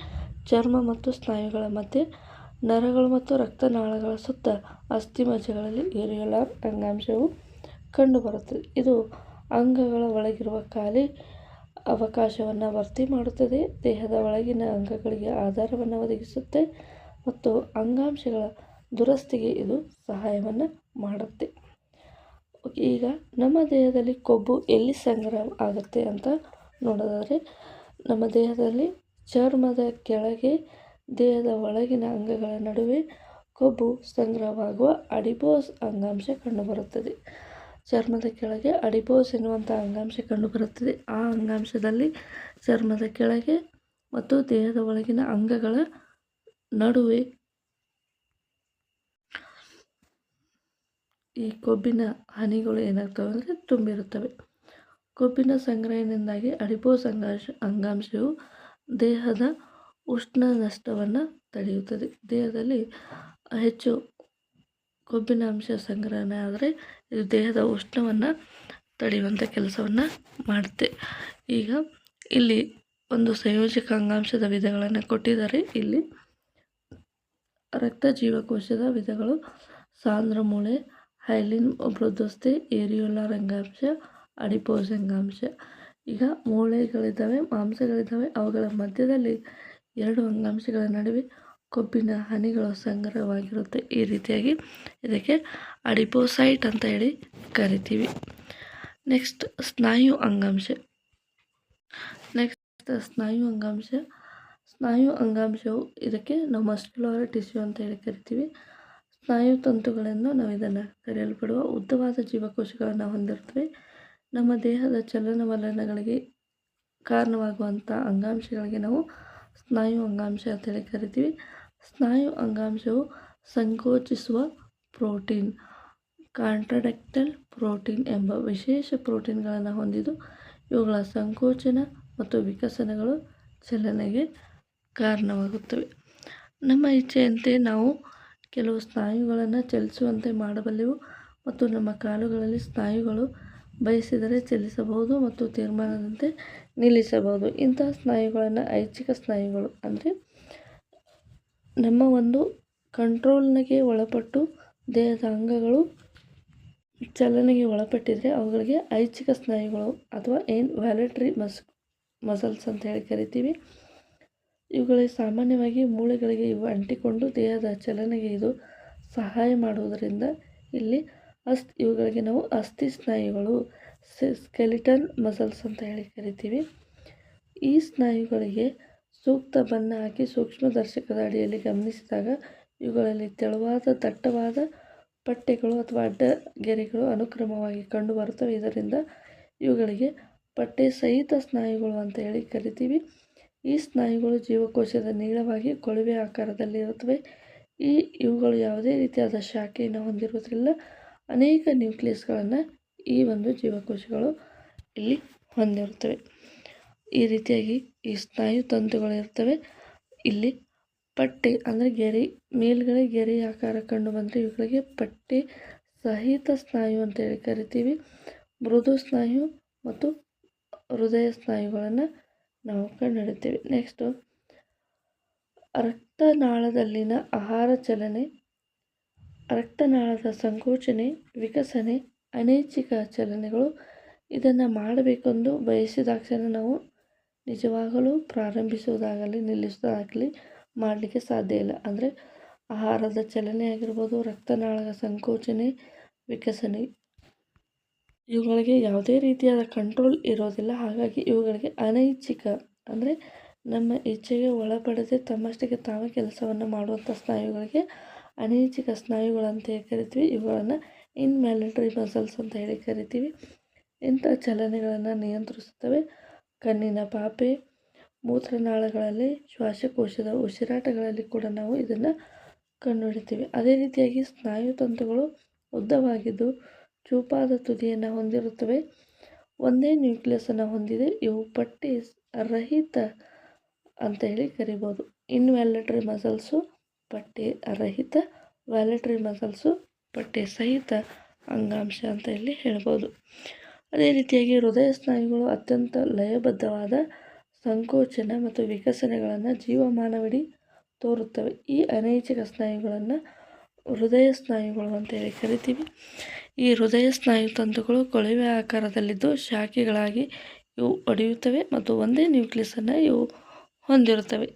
ಚರ್ಮ ಮತ್ತು ಸ್ನಾಯುಗಳ ಮಧ್ಯೆ, ನರಗಳು ಮತ್ತು ರಕ್ತನಾಳಗಳ ಸುತ್ತ, ಅಸ್ಥಿಮಜ್ಜೆಗಳಲ್ಲಿ ಏರಿಯೋಲಾರ್ ಅಂಗಾಂಶವು ಕಂಡುಬರುತ್ತದೆ. ಇದು ಅಂಗಗಳ ಒಳಗಿರುವ ಖಾಲಿ ಅವಕಾಶವನ್ನು ಭರ್ತಿ ಮಾಡುತ್ತದೆ, ದೇಹದ ಒಳಗಿನ ಅಂಗಗಳಿಗೆ ಆಧಾರವನ್ನು ಒದಗಿಸುತ್ತೆ ಮತ್ತು ಅಂಗಾಂಶಗಳ ದುರಸ್ತಿಗೆ ಇದು ಸಹಾಯವನ್ನು ಮಾಡುತ್ತೆ. ಈಗ ನಮ್ಮ ದೇಹದಲ್ಲಿ ಕೊಬ್ಬು ಎಲ್ಲಿ ಸಂಗ್ರಹ ಆಗುತ್ತೆ ಅಂತ ನೋಡೋದಾದರೆ, ನಮ್ಮ ದೇಹದಲ್ಲಿ ಚರ್ಮದ ಕೆಳಗೆ ದೇಹದ ಒಳಗಿನ ಅಂಗಗಳ ನಡುವೆ ಕೊಬ್ಬು ಸಂಗ್ರಹವಾಗುವ ಅಡಿಪೋಸ್ ಅಂಗಾಂಶ ಕಂಡುಬರುತ್ತದೆ. ಚರ್ಮದ ಕೆಳಗೆ ಅಡಿಪೋಸ್ ಎನ್ನುವಂಥ ಅಂಗಾಂಶ ಕಂಡುಬರುತ್ತದೆ. ಆ ಅಂಗಾಂಶದಲ್ಲಿ ಚರ್ಮದ ಕೆಳಗೆ ಮತ್ತು ದೇಹದ ಒಳಗಿನ ಅಂಗಗಳ ನಡುವೆ ಈ ಕೊಬ್ಬಿನ ಹನಿಗಳು ಏನಾಗ್ತವೆ ಅಂದರೆ ತುಂಬಿರುತ್ತವೆ. ಕೊಬ್ಬಿನ ಸಂಗ್ರಹಣೆಯಿಂದಾಗಿ ಅಡಿಪೋಸ್ ಅಂಗಾಂಶವು ದೇಹದ ಉಷ್ಣ ನಷ್ಟವನ್ನು ತಡೆಯುತ್ತದೆ. ದೇಹದಲ್ಲಿ ಹೆಚ್ಚು ಕೊಬ್ಬಿನ ಅಂಶ ಸಂಗ್ರಹಣೆ ಆದರೆ ಇದು ದೇಹದ ಉಷ್ಣವನ್ನು ತಡೆಯುವಂಥ ಕೆಲಸವನ್ನು ಮಾಡುತ್ತೆ. ಈಗ ಇಲ್ಲಿ ಒಂದು ಸಂಯೋಜಕ ಅಂಗಾಂಶದ ವಿಧಗಳನ್ನು ಕೊಟ್ಟಿದ್ದಾರೆ. ಇಲ್ಲಿ ರಕ್ತ ಜೀವಕೋಶದ ವಿಧಗಳು: ಸಾಂದ್ರ ಮೂಳೆ, ಹೈಲಿನ್ ಮೃದ್ವಸ್ಥಿ, ಏರಿಯೋಲಾರ್ ಅಂಗಾಂಶ, ಅಡಿಪೋಸ್ ಅಂಗಾಂಶ. ಈಗ ಮೂಳೆಗಳಿದ್ದಾವೆ, ಮಾಂಸಗಳಿದ್ದಾವೆ, ಅವುಗಳ ಮಧ್ಯದಲ್ಲಿ 2 ಅಂಗಾಂಶಗಳ ನಡುವೆ ಕೊಬ್ಬಿನ ಹನಿಗಳು ಸಂಗ್ರಹವಾಗಿರುತ್ತೆ. ಈ ರೀತಿಯಾಗಿ ಇದಕ್ಕೆ ಅಡಿಪೋಸೈಟ್ ಅಂತ ಹೇಳಿ ಕರಿತೀವಿ. ನೆಕ್ಸ್ಟ್ ಸ್ನಾಯು ಅಂಗಾಂಶ. ಸ್ನಾಯು ಅಂಗಾಂಶವು ಇದಕ್ಕೆ ನಾವು ಮಸ್ಕ್ಯುಲರ್ ಟಿಶ್ಯೂ ಅಂತ ಹೇಳಿ ಕರಿತೀವಿ. ಸ್ನಾಯು ತಂತುಗಳನ್ನು ನಾವು ಇದನ್ನು ಕರೆಯಲ್ಪಡುವ ಉದ್ದವಾದ ಜೀವಕೋಶಗಳನ್ನು ಹೊಂದಿರ್ತವೆ. ನಮ್ಮ ದೇಹದ ಚಲನವಲನಗಳಿಗೆ ಕಾರಣವಾಗುವಂಥ ಅಂಗಾಂಶಗಳಿಗೆ ನಾವು ಸ್ನಾಯು ಅಂಗಾಂಶ ಅಂತೇಳಿ ಕರಿತೀವಿ. ಸ್ನಾಯು ಅಂಗಾಂಶವು ಸಂಕೋಚಿಸುವ ಪ್ರೋಟೀನ್ ಕಾಂಟ್ರಾಡಕ್ಟೈಲ್ ಪ್ರೋಟೀನ್ ಎಂಬ ವಿಶೇಷ ಪ್ರೋಟೀನ್ಗಳನ್ನು ಹೊಂದಿದ್ದು ಇವುಗಳ ಸಂಕೋಚನ ಮತ್ತು ವಿಕಸನಗಳು ಚಲನೆಗೆ ಕಾರಣವಾಗುತ್ತವೆ. ನಮ್ಮ ಇಚ್ಛೆಯಂತೆ ನಾವು ಕೆಲವು ಸ್ನಾಯುಗಳನ್ನು ಚಲಿಸುವಂತೆ ಮಾಡಬಲ್ಲೆವು ಮತ್ತು ನಮ್ಮ ಕಾಲುಗಳಲ್ಲಿ ಸ್ನಾಯುಗಳು ಬಯಸಿದರೆ ಚಲಿಸಬಹುದು ಮತ್ತು ತೀರ್ಮಾನದಂತೆ ನಿಲ್ಲಿಸಬಹುದು. ಇಂತಹ ಸ್ನಾಯುಗಳನ್ನು ಐಚ್ಛಿಕ ಸ್ನಾಯುಗಳು ಅಂದರೆ ನಮ್ಮ ಒಂದು ಕಂಟ್ರೋಲ್ಗೆ ಒಳಪಟ್ಟು ದೇಹದ ಅಂಗಗಳು ಚಲನೆಗೆ ಒಳಪಟ್ಟಿದ್ರೆ ಅವುಗಳಿಗೆ ಐಚ್ಛಿಕ ಸ್ನಾಯುಗಳು ಅಥವಾ ವ್ಯಾಲೆಟರಿ ಮಸಲ್ಸ್ ಅಂತ ಹೇಳಿ ಕರಿತೀವಿ. ಇವುಗಳಿಗೆ ಸಾಮಾನ್ಯವಾಗಿ ಮೂಳೆಗಳಿಗೆ ಇವು ಅಂಟಿಕೊಂಡು ದೇಹದ ಚಲನೆಗೆ ಇದು ಸಹಾಯ ಮಾಡುವುದರಿಂದ ಇಲ್ಲಿ ಇವುಗಳಿಗೆ ನಾವು ಅಸ್ಥಿ ಸ್ನಾಯುಗಳು ಸ್ಕೆಲಿಟನ್ ಮಸಲ್ಸ್ ಅಂತ ಹೇಳಿ ಕರಿತೀವಿ. ಈ ಸ್ನಾಯುಗಳಿಗೆ ಸೂಕ್ತ ಬಣ್ಣ ಹಾಕಿ ಸೂಕ್ಷ್ಮದರ್ಶಕದ ಅಡಿಯಲ್ಲಿ ಗಮನಿಸಿದಾಗ ಇವುಗಳಲ್ಲಿ ತೆಳುವಾದ ದಟ್ಟವಾದ ಪಟ್ಟೆಗಳು ಅಥವಾ ಅಡ್ಡಗೆರೆಗಳು ಅನುಕ್ರಮವಾಗಿ ಕಂಡುಬರುತ್ತವೆ. ಇದರಿಂದ ಇವುಗಳಿಗೆ ಪಟ್ಟೆ ಸಹಿತ ಸ್ನಾಯುಗಳು ಅಂತ ಹೇಳಿ ಕರಿತೀವಿ. ಈ ಸ್ನಾಯುಗಳು ಜೀವಕೋಶದ ನೀಳವಾಗಿ ಕೊಳವೆ ಆಕಾರದಲ್ಲಿ ಇರುತ್ತವೆ. ಇವುಗಳು ಯಾವುದೇ ರೀತಿಯಾದ ಶಾಖೆಯನ್ನು ಹೊಂದಿರುವುದಿಲ್ಲ. ಅನೇಕ ನ್ಯೂಕ್ಲಿಯಸ್ಗಳನ್ನು ಈ ಒಂದು ಜೀವಕೋಶಗಳು ಇಲ್ಲಿ ಹೊಂದಿರುತ್ತವೆ. ಈ ರೀತಿಯಾಗಿ ಈ ಸ್ನಾಯು ತಂತುಗಳಿರ್ತವೆ. ಇಲ್ಲಿ ಪಟ್ಟೆ ಅಂದರೆ ಗೆರೆ ಮೇಲ್ಗಡೆ ಗೆರೆ ಆಕಾರ ಕಂಡು ಬಂದರೆ ಇವುಗಳಿಗೆ ಪಟ್ಟೆ ಸಹಿತ ಸ್ನಾಯು ಅಂತೇಳಿ ಕರಿತೀವಿ. ಮೃದು ಸ್ನಾಯು ಮತ್ತು ಹೃದಯ ಸ್ನಾಯುಗಳನ್ನು ನಾವು ಕಂಡುಹಿಡಿತೀವಿ. ನೆಕ್ಸ್ಟು ರಕ್ತನಾಳದಲ್ಲಿನ ಆಹಾರ ಚಲನೆ, ರಕ್ತನಾಳದ ಸಂಕೋಚನೆ, ವಿಕಸನೆ, ಅನೈಚ್ಛಿಕ ಚಲನೆಗಳು. ಇದನ್ನು ಮಾಡಬೇಕೆಂದು ಬಯಸಿದಾಕ್ಷಣ ನಾವು ನಿಜವಾಗಲೂ ಪ್ರಾರಂಭಿಸುವುದಾಗಲಿ ನಿಲ್ಲಿಸುವುದಾಗಲಿ ಮಾಡಲಿಕ್ಕೆ ಸಾಧ್ಯ ಇಲ್ಲ. ಅಂದರೆ ಆಹಾರದ ಚಲನೆ ಆಗಿರ್ಬೋದು, ರಕ್ತನಾಳದ ಸಂಕೋಚನೆ, ವಿಕಸನೆ ಇವುಗಳಿಗೆ ಯಾವುದೇ ರೀತಿಯಾದ ಕಂಟ್ರೋಲ್ ಇರೋದಿಲ್ಲ. ಹಾಗಾಗಿ ಇವುಗಳಿಗೆ ಅನೈಚ್ಛಿಕ ಅಂದರೆ ನಮ್ಮ ಇಚ್ಛೆಗೆ ಒಳಪಡದೆ ತಮ್ಮಷ್ಟಕ್ಕೆ ತಾವೇ ಕೆಲಸವನ್ನು ಮಾಡುವಂಥ ಸ್ನಾಯುಗಳಿಗೆ ಅನೈಚ್ಛಿಕ ಸ್ನಾಯುಗಳು ಅಂತ ಹೇಳಿ ಕರಿತೀವಿ. ಇವುಗಳನ್ನು ಇನ್ವ್ಯಾಲೆಟರಿ ಮಸಲ್ಸ್ ಅಂತ ಹೇಳಿ ಕರಿತೀವಿ. ಇಂಥ ಚಲನೆಗಳನ್ನು ನಿಯಂತ್ರಿಸುತ್ತವೆ. ಕಣ್ಣಿನ ಪಾಪೆ, ಮೂತ್ರನಾಳಗಳಲ್ಲಿ, ಶ್ವಾಸಕೋಶದ ಉಸಿರಾಟಗಳಲ್ಲಿ ಕೂಡ ನಾವು ಇದನ್ನು ಕಂಡುಹಿಡಿತೀವಿ. ಅದೇ ರೀತಿಯಾಗಿ ಸ್ನಾಯು ತಂತುಗಳು ಉದ್ದವಾಗಿದ್ದು ಚೂಪಾದ ತುದಿಯನ್ನು ಹೊಂದಿರುತ್ತವೆ. ಒಂದೇ ನ್ಯೂಕ್ಲಿಯಸನ್ನು ಹೊಂದಿದೆ. ಇವು ಪಟ್ಟೆ ರಹಿತ ಅಂತ ಹೇಳಿ ಕರಿಬೋದು. ಇನ್ವ್ಯಾಲೆಟರಿ ಮಸಲ್ಸು ಪಟ್ಟೆ ರಹಿತ, ವ್ಯಾಲೆಟರಿ ಮಸಲ್ಸು ಪಟ್ಟೆ ಸಹಿತ ಅಂಗಾಂಶ ಅಂತ ಇಲ್ಲಿ ಹೇಳ್ಬೋದು. ಅದೇ ರೀತಿಯಾಗಿ ಹೃದಯ ಸ್ನಾಯುಗಳು ಅತ್ಯಂತ ಲಯಬದ್ಧವಾದ ಸಂಕೋಚನ ಮತ್ತು ವಿಕಸನಗಳನ್ನು ಜೀವಮಾನವಿಡೀ ತೋರುತ್ತವೆ. ಈ ಅನೈಚ್ಛಿಕ ಸ್ನಾಯುಗಳನ್ನು ಹೃದಯ ಸ್ನಾಯುಗಳು ಅಂತ ಹೇಳಿ ಕರಿತೀವಿ. ಈ ಹೃದಯ ಸ್ನಾಯು ತಂತುಗಳು ಕೊಳವೆ ಆಕಾರದಲ್ಲಿದ್ದು ಶಾಖೆಗಳಾಗಿ ಇವು ಒಡೆಯುತ್ತವೆ ಮತ್ತು ಒಂದೇ ನ್ಯೂಕ್ಲಿಯಸನ್ನು ಇವು ಹೊಂದಿರುತ್ತವೆ.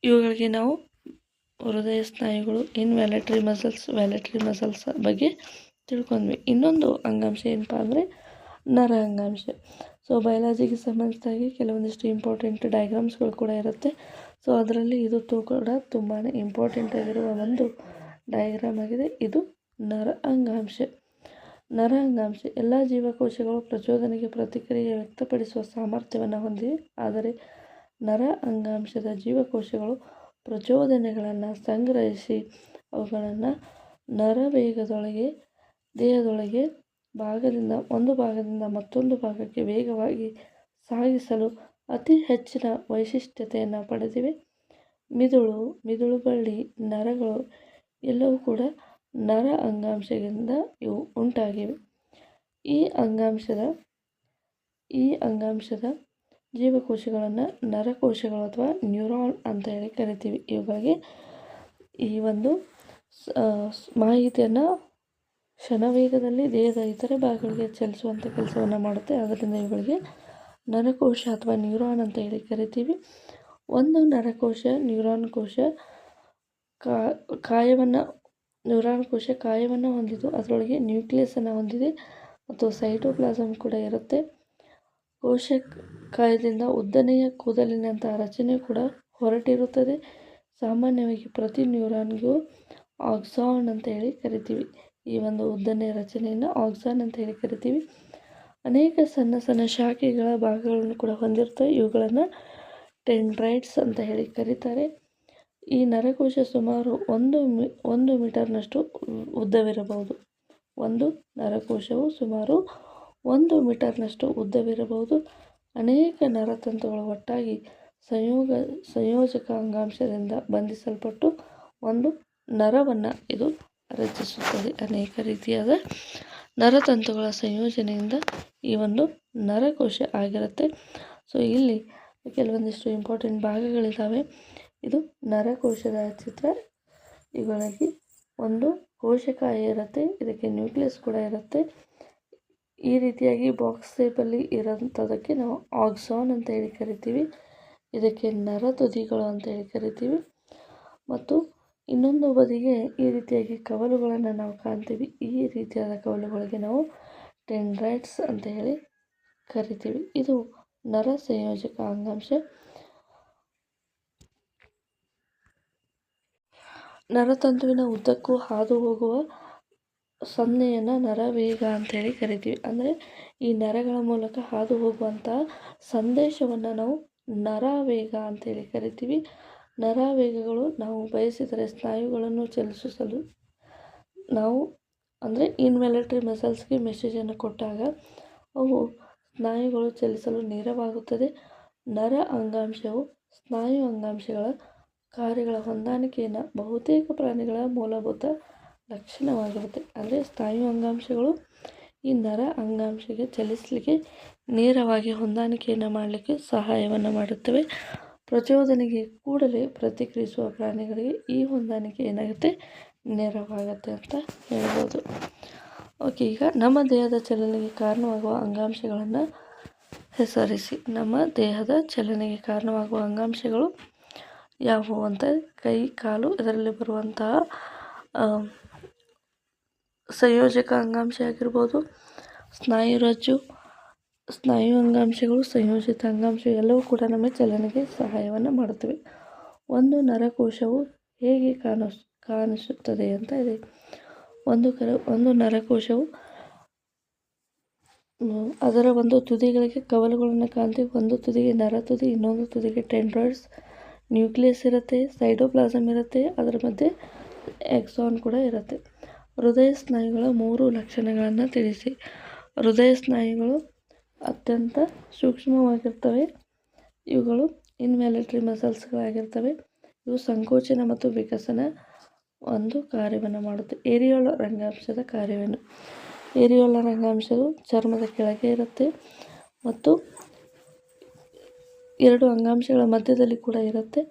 ಇವುಗಳಿಗೆ ನಾವು ಹೃದಯ ಸ್ನಾಯುಗಳು, ಇನ್ವ್ಯಾಲೆಟರಿ ಮಸಲ್ಸ್, ವ್ಯಾಲೆಟರಿ ಮಸಲ್ಸ್ ಬಗ್ಗೆ ತಿಳ್ಕೊಂಡ್ವಿ. ಇನ್ನೊಂದು ಅಂಗಾಂಶ ಏನಪ್ಪ ಅಂದರೆ ನರ ಅಂಗಾಂಶ. ಸೊ ಬಯಾಲಜಿಗೆ ಸಂಬಂಧಿಸಿದಾಗೆ ಕೆಲವೊಂದಿಷ್ಟು ಇಂಪಾರ್ಟೆಂಟ್ ಡಯಾಗ್ರಾಮ್ಸ್ಗಳು ಕೂಡ ಇರುತ್ತೆ. ಸೊ ಅದರಲ್ಲಿ ಇದು ಕೂಡ ತುಂಬಾ ಇಂಪಾರ್ಟೆಂಟ್ ಆಗಿರುವ ಒಂದು ಡಯಾಗ್ರಾಮ್ ಆಗಿದೆ. ಇದು ನರ ಅಂಗಾಂಶ. ನರ ಅಂಗಾಂಶ ಎಲ್ಲ ಜೀವಕೋಶಗಳು ಪ್ರಚೋದನೆಗೆ ಪ್ರತಿಕ್ರಿಯೆ ವ್ಯಕ್ತಪಡಿಸುವ ಸಾಮರ್ಥ್ಯವನ್ನು ಹೊಂದಿವೆ. ಆದರೆ ನರ ಅಂಗಾಂಶದ ಜೀವಕೋಶಗಳು ಪ್ರಚೋದನೆಗಳನ್ನು ಸಂಗ್ರಹಿಸಿ ಅವುಗಳನ್ನು ನರವೇಗದೊಳಗೆ ದೇಹದೊಳಗೆ ಒಂದು ಭಾಗದಿಂದ ಮತ್ತೊಂದು ಭಾಗಕ್ಕೆ ವೇಗವಾಗಿ ಸಾಗಿಸಲು ಅತಿ ಹೆಚ್ಚಿನ ವೈಶಿಷ್ಟ್ಯತೆಯನ್ನು ಪಡೆದಿವೆ. ಮಿದುಳು ಬಳ್ಳಿ, ನರಗಳು ಎಲ್ಲವೂ ಕೂಡ ನರ ಅಂಗಾಂಶದಿಂದ ಇವು ಉಂಟಾಗಿವೆ. ಈ ಅಂಗಾಂಶದ ಜೀವಕೋಶಗಳನ್ನು ನರಕೋಶಗಳು ಅಥವಾ ನ್ಯೂರಾನ್ ಅಂತ ಹೇಳಿ ಕರಿತೀವಿ. ಇವುಗಳಿಗೆ ಈ ಒಂದು ಮಾಹಿತಿಯನ್ನು ಕ್ಷಣವೇಗದಲ್ಲಿ ದೇಹದ ಇತರೆ ಭಾಗಗಳಿಗೆ ಚಲಿಸುವಂಥ ಕೆಲಸವನ್ನು ಮಾಡುತ್ತೆ. ಆದ್ದರಿಂದ ಇವುಗಳಿಗೆ ನರಕೋಶ ಅಥವಾ ನ್ಯೂರಾನ್ ಅಂತ ಹೇಳಿ ಕರಿತೀವಿ. ಒಂದು ನರಕೋಶ ನ್ಯೂರಾನ್ ಕೋಶ ಕಾಯವನ್ನು ಹೊಂದಿದ್ದು ಅದರೊಳಗೆ ನ್ಯೂಕ್ಲಿಯಸನ್ನು ಹೊಂದಿದೆ ಮತ್ತು ಸೈಟೋಪ್ಲಾಸಮ್ ಕೂಡ ಇರುತ್ತೆ. ಕೋಶಕಾಯದಿಂದ ಉದ್ದನೆಯ ಕೂದಲಿನಂತಹ ರಚನೆ ಕೂಡ ಹೊರಟಿರುತ್ತದೆ. ಸಾಮಾನ್ಯವಾಗಿ ಪ್ರತಿ ನ್ಯೂರಾನ್ಗೂ ಆಕ್ಸಾನ್ ಅಂತ ಹೇಳಿ ಕರಿತೀವಿ. ಈ ಒಂದು ಉದ್ದನೆಯ ರಚನೆಯನ್ನು ಆಕ್ಸಾನ್ ಅಂತ ಹೇಳಿ ಕರಿತೀವಿ. ಅನೇಕ ಸಣ್ಣ ಸಣ್ಣ ಶಾಖೆಗಳ ಭಾಗಗಳನ್ನು ಕೂಡ ಹೊಂದಿರ್ತವೆ. ಇವುಗಳನ್ನು ಡೆಂಡ್ರೈಟ್ಸ್ ಅಂತ ಹೇಳಿ ಕರೀತಾರೆ. ಈ ನರಕೋಶ ಸುಮಾರು 1 ಮೀಟರ್ನಷ್ಟು ಉದ್ದವಿರಬಹುದು. ಒಂದು ನರಕೋಶವು ಸುಮಾರು 1 ಮೀಟರ್ನಷ್ಟು ಉದ್ದವಿರಬಹುದು. ಅನೇಕ ನರತಂತುಗಳು ಒಟ್ಟಾಗಿ ಸಂಯೋಜಕ ಅಂಗಾಂಶದಿಂದ ಬಂಧಿಸಲ್ಪಟ್ಟು ಒಂದು ನರವನ್ನು ಇದು ರಚಿಸುತ್ತದೆ. ಅನೇಕ ರೀತಿಯಾದ ನರತಂತುಗಳ ಸಂಯೋಜನೆಯಿಂದ ಈ ಒಂದು ನರಕೋಶ ಆಗಿರುತ್ತೆ. ಸೊ ಇಲ್ಲಿ ಕೆಲವೊಂದಿಷ್ಟು ಇಂಪಾರ್ಟೆಂಟ್ ಭಾಗಗಳಿದ್ದಾವೆ. ಇದು ನರಕೋಶದ ಚಿತ್ರ. ಇವುಗಳಿಗೆ ಒಂದು ಕೋಶಕಾಯ ಇರುತ್ತೆ, ಇದಕ್ಕೆ ನ್ಯೂಕ್ಲಿಯಸ್ ಕೂಡ ಇರುತ್ತೆ. ಈ ರೀತಿಯಾಗಿ ಬಾಕ್ಸ್ ಶೇಪಲ್ಲಿ ಇರೋಂಥದ್ದಕ್ಕೆ ನಾವು ಆಕ್ಸಾನ್ ಅಂತ ಹೇಳಿ ಕರಿತೀವಿ. ಇದಕ್ಕೆ ನರತುದಿಗಳು ಅಂತ ಹೇಳಿ ಕರಿತೀವಿ. ಮತ್ತು ಇನ್ನೊಂದು ಬದಿಗೆ ಈ ರೀತಿಯಾಗಿ ಕವಲುಗಳನ್ನು ನಾವು ಕಾಣ್ತೀವಿ. ಈ ರೀತಿಯಾದ ಕವಲುಗಳಿಗೆ ನಾವು ಡೆಂಡ್ರೈಟ್ಸ್ ಅಂತ ಹೇಳಿ ಕರಿತೀವಿ. ಇದು ನರ ಸಂಯೋಜಕ ಅಂಗಾಂಶ. ನರತಂತುವಿನ ಉದ್ದಕ್ಕೂ ಹಾದು ಹೋಗುವ ಸನ್ನೆಯನ್ನು ನರವೇಗ ಅಂತೇಳಿ ಕರಿತೀವಿ. ಅಂದರೆ ಈ ನರಗಳ ಮೂಲಕ ಹಾದು ಹೋಗುವಂತಹ ಸಂದೇಶವನ್ನು ನಾವು ನರವೇಗ ಅಂತೇಳಿ ಕರಿತೀವಿ. ನರವೇಗಗಳು ನಾವು ಬಯಸಿದರೆ ಸ್ನಾಯುಗಳನ್ನು ಚಲಿಸಲು ನಾವು ಅಂದರೆ ಇನ್ವ್ಯಾಲೆಟರಿ ಮಸಲ್ಸ್ಗೆ ಮೆಸೇಜನ್ನು ಕೊಟ್ಟಾಗ ಅವು ಸ್ನಾಯುಗಳು ಚಲಿಸಲು ನೆರವಾಗುತ್ತದೆ. ನರ ಅಂಗಾಂಶವು ಸ್ನಾಯು ಅಂಗಾಂಶಗಳ ಕಾರ್ಯಗಳ ಹೊಂದಾಣಿಕೆಯನ್ನು ಬಹುತೇಕ ಪ್ರಾಣಿಗಳ ಮೂಲಭೂತ ಲಕ್ಷಣವಾಗಿರುತ್ತೆ. ಅಂದರೆ ಸ್ನಾಯು ಅಂಗಾಂಶಗಳು ಈ ನರ ಅಂಗಾಂಶಕ್ಕೆ ಚಲಿಸಲಿಕ್ಕೆ ನೇರವಾಗಿ ಹೊಂದಾಣಿಕೆಯನ್ನು ಮಾಡಲಿಕ್ಕೆ ಸಹಾಯವನ್ನು ಮಾಡುತ್ತವೆ. ಪ್ರಚೋದನೆಗೆ ಕೂಡಲೇ ಪ್ರತಿಕ್ರಿಯಿಸುವ ಪ್ರಾಣಿಗಳಿಗೆ ಈ ಹೊಂದಾಣಿಕೆ ಏನಾಗುತ್ತೆ, ನೆರವಾಗುತ್ತೆ ಅಂತ ಹೇಳ್ಬೋದು. ಓಕೆ, ಈಗ ನಮ್ಮ ದೇಹದ ಚಲನೆಗೆ ಕಾರಣವಾಗುವ ಅಂಗಾಂಶಗಳನ್ನು ಹೆಸರಿಸಿ. ನಮ್ಮ ದೇಹದ ಚಲನೆಗೆ ಕಾರಣವಾಗುವ ಅಂಗಾಂಶಗಳು ಯಾವುವು ಅಂತ ಕೈ, ಕಾಲು, ಇದರಲ್ಲಿ ಬರುವಂತಹ ಸಂಯೋಜಕ ಅಂಗಾಂಶ ಆಗಿರ್ಬೋದು, ಸ್ನಾಯುರಜ್ಜು, ಸ್ನಾಯು ಅಂಗಾಂಶಗಳು, ಸಂಯೋಜಿತ ಅಂಗಾಂಶ ಎಲ್ಲವೂ ಕೂಡ ನಮ್ಮ ಚಲನೆಗೆ ಸಹಾಯವನ್ನು ಮಾಡುತ್ತವೆ. ಒಂದು ನರಕೋಶವು ಹೇಗೆ ಕಾಣಿಸುತ್ತದೆ ಅಂತ ಇದೆ. ಒಂದು ನರಕೋಶವು ಅದರ ಒಂದು ತುದಿಗಳಿಗೆ ಕವಲುಗಳನ್ನು ಕಾಣ್ತೀವಿ. ಒಂದು ತುದಿಗೆ ನರತುದಿ, ಇನ್ನೊಂದು ತುದಿಗೆ ಟೆಂಡ್ರಾಯ್ಡ್ಸ್, ನ್ಯೂಕ್ಲಿಯಸ್ ಇರುತ್ತೆ, ಸೈಟೋಪ್ಲಾಸಮ್ ಇರುತ್ತೆ, ಅದರ ಮಧ್ಯೆ ಎಕ್ಸಾನ್ ಕೂಡ ಇರುತ್ತೆ. ಹೃದಯ ಸ್ನಾಯುಗಳ 3 ಲಕ್ಷಣಗಳನ್ನು ತಿಳಿಸಿ. ಹೃದಯ ಸ್ನಾಯುಗಳು ಅತ್ಯಂತ ಸೂಕ್ಷ್ಮವಾಗಿರ್ತವೆ. ಇವುಗಳು ಇನ್ವ್ಯಾಲೆಟರಿ ಮಸಲ್ಸ್ಗಳಾಗಿರ್ತವೆ. ಇವು ಸಂಕೋಚನ ಮತ್ತು ವಿಕಸನ ಒಂದು ಕಾರ್ಯವನ್ನು ಮಾಡುತ್ತೆ. ಏರಿಯೋಲರ್ ಅಂಗಾಂಶದ ಕಾರ್ಯವೇನು? ಏರಿಯೋಲರ್ ಅಂಗಾಂಶವು ಚರ್ಮದ ಕೆಳಗೆ ಇರುತ್ತೆ ಮತ್ತು 2 ಅಂಗಾಂಶಗಳ ಮಧ್ಯದಲ್ಲಿ ಕೂಡ ಇರುತ್ತೆ.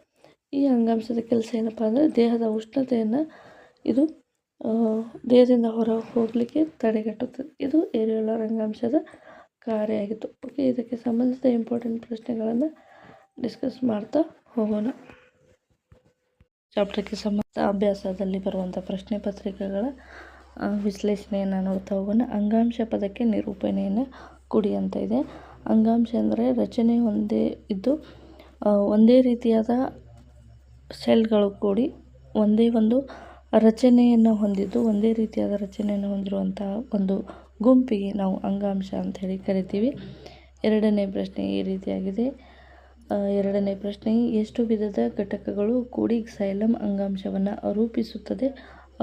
ಈ ಅಂಗಾಂಶದ ಕೆಲಸ ಏನಪ್ಪ ಅಂದರೆ ದೇಹದ ಉಷ್ಣತೆಯನ್ನು ಇದು ದೇಹದಿಂದ ಹೊರ ಹೋಗಲಿಕ್ಕೆ ತಡೆಗಟ್ಟುತ್ತದೆ. ಇದು ಏರಿಯೋಲರ್ ಅಂಗಾಂಶದ ಕಾರ್ಯ ಆಗಿತ್ತು. ಓಕೆ, ಇದಕ್ಕೆ ಸಂಬಂಧಿಸಿದ ಇಂಪಾರ್ಟೆಂಟ್ ಪ್ರಶ್ನೆಗಳನ್ನು ಡಿಸ್ಕಸ್ ಮಾಡ್ತಾ ಹೋಗೋಣ. ಚಾಪ್ಟರ್ಗೆ ಸಂಬಂಧಿಸಿದ ಅಭ್ಯಾಸದಲ್ಲಿ ಬರುವಂಥ ಪ್ರಶ್ನೆ ಪತ್ರಿಕೆಗಳ ವಿಶ್ಲೇಷಣೆಯನ್ನು ನೋಡ್ತಾ ಹೋಗೋಣ. ಅಂಗಾಂಶ ಪದಕ್ಕೆ ನಿರೂಪಣೆಯನ್ನು ಕೊಡಿ ಅಂತ ಇದೆ. ಅಂಗಾಂಶ ಅಂದರೆ ರಚನೆ ಒಂದೇ ಇದ್ದು ಒಂದೇ ರೀತಿಯಾದ ಸೆಲ್ಗಳು ಕೂಡಿ ಒಂದೇ ಒಂದು ರಚನೆಯನ್ನು ಹೊಂದಿದ್ದು ಒಂದೇ ರೀತಿಯಾದ ರಚನೆಯನ್ನು ಹೊಂದಿರುವಂತಹ ಒಂದು ಗುಂಪಿಗೆ ನಾವು ಅಂಗಾಂಶ ಅಂತ ಹೇಳಿ ಕರಿತೀವಿ. ಎರಡನೇ ಪ್ರಶ್ನೆ ಈ ರೀತಿಯಾಗಿದೆ. ಎರಡನೇ ಪ್ರಶ್ನೆ, ಎಷ್ಟು ವಿಧದ ಘಟಕಗಳು ಕೂಡಿ ಕ್ಸೈಲಮ್ ಅಂಗಾಂಶವನ್ನು ರೂಪಿಸುತ್ತದೆ,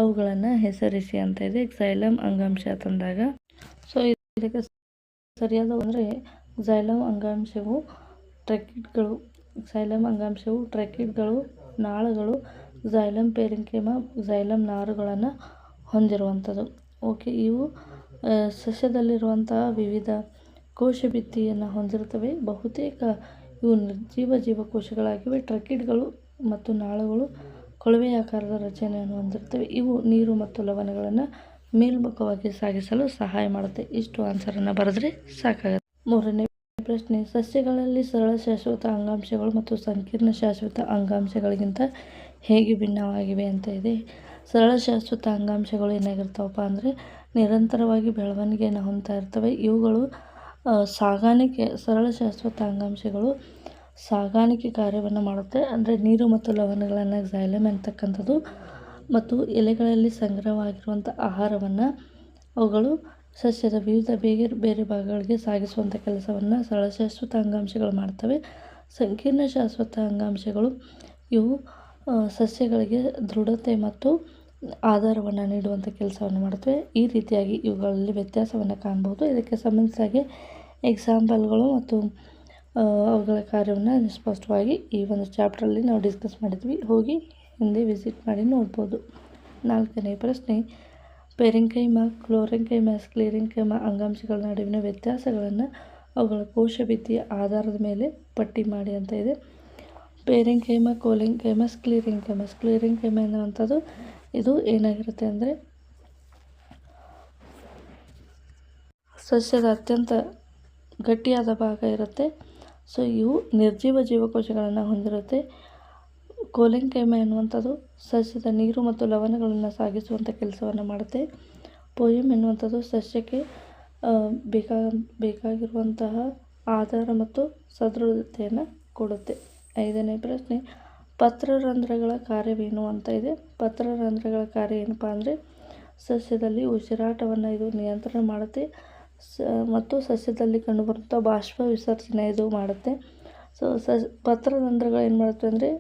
ಅವುಗಳನ್ನು ಹೆಸರಿಸಿ ಅಂತ ಇದೆ. ಕ್ಸೈಲಮ್ ಅಂಗಾಂಶ ತಂದಾಗ ಸೊ ಇದಕ್ಕೆ ಸರಿಯಾದ ಅಂದರೆ ಕ್ಸೈಲಮ್ ಅಂಗಾಂಶವು ಟ್ರೆಕಿಡ್ಗಳು, ನಾಳಗಳು, ಕ್ಸೈಲಮ್ ಪೆರೆನ್ಕಿಮ, ಕ್ಸೈಲಮ್ ನಾರುಗಳನ್ನು ಹೊಂದಿರುವಂಥದ್ದು. ಓಕೆ, ಇವು ಸಸ್ಯದಲ್ಲಿರುವಂತಹ ವಿವಿಧ ಕೋಶಭಿತ್ತಿಯನ್ನು ಹೊಂದಿರುತ್ತವೆ. ಬಹುತೇಕ ಇವು ನಿರ್ಜೀವ ಜೀವಕೋಶಗಳಾಗಿವೆ. ಟ್ರಕಿಡ್ಗಳು ಮತ್ತು ನಾಳುಗಳು ಕೊಳವೆಯಾಕಾರದ ರಚನೆಯನ್ನು ಹೊಂದಿರುತ್ತವೆ. ಇವು ನೀರು ಮತ್ತು ಲವಣಗಳನ್ನು ಮೇಲ್ಮುಖವಾಗಿ ಸಾಗಿಸಲು ಸಹಾಯ ಮಾಡುತ್ತೆ. ಇಷ್ಟು ಆನ್ಸರನ್ನು ಬರೆದ್ರೆ ಸಾಕಾಗುತ್ತೆ. ಮೂರನೇ ಪ್ರಶ್ನೆ, ಸಸ್ಯಗಳಲ್ಲಿ ಸರಳ ಶಾಶ್ವತ ಅಂಗಾಂಶಗಳು ಮತ್ತು ಸಂಕೀರ್ಣ ಶಾಶ್ವತ ಅಂಗಾಂಶಗಳಿಗಿಂತ ಹೇಗೆ ಭಿನ್ನವಾಗಿವೆ ಅಂತ ಇದೆ. ಸರಳ ಶಾಶ್ವತ ಅಂಗಾಂಶಗಳು ಏನಾಗಿರ್ತಾವಪ್ಪ ಅಂದರೆ ನಿರಂತರವಾಗಿ ಬೆಳವಣಿಗೆಯನ್ನು ಹೊಂದ್ತಾ ಇರ್ತವೆ. ಇವುಗಳು ಸರಳ ಶಾಶ್ವತ ಅಂಗಾಂಶಗಳು ಸಾಗಾಣಿಕೆ ಕಾರ್ಯವನ್ನು ಮಾಡುತ್ತೆ. ಅಂದರೆ ನೀರು ಮತ್ತು ಲವಣಗಳನ್ನು ಕ್ಸೈಲಮ್ ಅಂತಕ್ಕಂಥದ್ದು ಮತ್ತು ಎಲೆಗಳಲ್ಲಿ ಸಂಗ್ರಹವಾಗಿರುವಂಥ ಆಹಾರವನ್ನು ಅವುಗಳು ಸಸ್ಯದ ವಿವಿಧ ಬೇರೆ ಭಾಗಗಳಿಗೆ ಸಾಗಿಸುವಂಥ ಕೆಲಸವನ್ನು ಸರಳ ಶಾಶ್ವತ ಅಂಗಾಂಶಗಳು ಮಾಡ್ತವೆ. ಸಂಕೀರ್ಣ ಶಾಶ್ವತ ಅಂಗಾಂಶಗಳು ಇವು ಸಸ್ಯಗಳಿಗೆ ದೃಢತೆ ಮತ್ತು ಆಧಾರವನ್ನು ನೀಡುವಂಥ ಕೆಲಸವನ್ನು ಮಾಡುತ್ತವೆ. ಈ ರೀತಿಯಾಗಿ ಇವುಗಳಲ್ಲಿ ವ್ಯತ್ಯಾಸವನ್ನು ಕಾಣಬಹುದು. ಇದಕ್ಕೆ ಸಂಬಂಧಿಸಿದಾಗೆ ಎಕ್ಸಾಂಪಲ್ಗಳು ಮತ್ತು ಅವುಗಳ ಕಾರ್ಯವನ್ನು ಸ್ಪಷ್ಟವಾಗಿ ಈ ಒಂದು ಚಾಪ್ಟ್ರಲ್ಲಿ ನಾವು ಡಿಸ್ಕಸ್ ಮಾಡಿದ್ವಿ. ಹೋಗಿ ಹಿಂದೆ ವಿಸಿಟ್ ಮಾಡಿ ನೋಡ್ಬೋದು. 4ನೇ ಪ್ರಶ್ನೆ, ಪೆರೆನ್ಕೈಮಾ, ಕ್ಲೋರೆನ್ಕೈಮಾ, ಸ್ಕ್ಲೆರೆನ್ಕೈಮಾ ಅಂಗಾಂಶಗಳ ನಡುವಿನ ವ್ಯತ್ಯಾಸಗಳನ್ನು ಅವುಗಳ ಕೋಶಭಿತ್ತಿಯ ಆಧಾರದ ಮೇಲೆ ಪಟ್ಟಿ ಮಾಡಿ ಅಂತ ಇದೆ. ಪೆರೆನ್ಕೈಮಾ, ಕೋಲೆನ್ಕೈಮಾ, ಸ್ಕ್ಲೆರೆನ್ಕೈಮಾ. ಸ್ಕ್ಲೆರೆನ್ಕೈಮಾ ಎನ್ನುವಂಥದ್ದು ಇದು ಏನಾಗಿರುತ್ತೆ ಅಂದರೆ ಸಸ್ಯದ ಅತ್ಯಂತ ಗಟ್ಟಿಯಾದ ಭಾಗ ಇರುತ್ತೆ. ಸೊ ಇವು ನಿರ್ಜೀವ ಜೀವಕೋಶಗಳನ್ನು ಹೊಂದಿರುತ್ತೆ. ಕೋಲೆನ್ಕೈಮಾ ಎನ್ನುವಂಥದ್ದು ಸಸ್ಯದ ನೀರು ಮತ್ತು ಲವಣಗಳನ್ನು ಸಾಗಿಸುವಂಥ ಕೆಲಸವನ್ನು ಮಾಡುತ್ತೆ. ಪೋಯಮ್ ಎನ್ನುವಂಥದ್ದು ಸಸ್ಯಕ್ಕೆ ಬೇಕಾಗಿರುವಂತಹ ಆಧಾರ ಮತ್ತು ಸದೃಢತೆಯನ್ನು ಕೊಡುತ್ತೆ. 5ನೇ ಪ್ರಶ್ನೆ, ಪತ್ರರಂಧ್ರಗಳ ಕಾರ್ಯವೇನು ಅಂತ ಇದೆ. ಪತ್ರರಂಧ್ರಗಳ ಕಾರ್ಯ ಏನಪ್ಪ ಅಂದರೆ ಸಸ್ಯದಲ್ಲಿ ಉಸಿರಾಟವನ್ನು ಇದು ನಿಯಂತ್ರಣ ಮಾಡುತ್ತೆ ಮತ್ತು ಸಸ್ಯದಲ್ಲಿ ಕಂಡುಬರುವಂಥ ಬಾಷ್ಪ ವಿಸರ್ಜನೆ ಇದು ಮಾಡುತ್ತೆ. ಸೊ ಪತ್ರರಂಧ್ರಗಳು ಏನು ಮಾಡುತ್ತೆ ಅಂದರೆ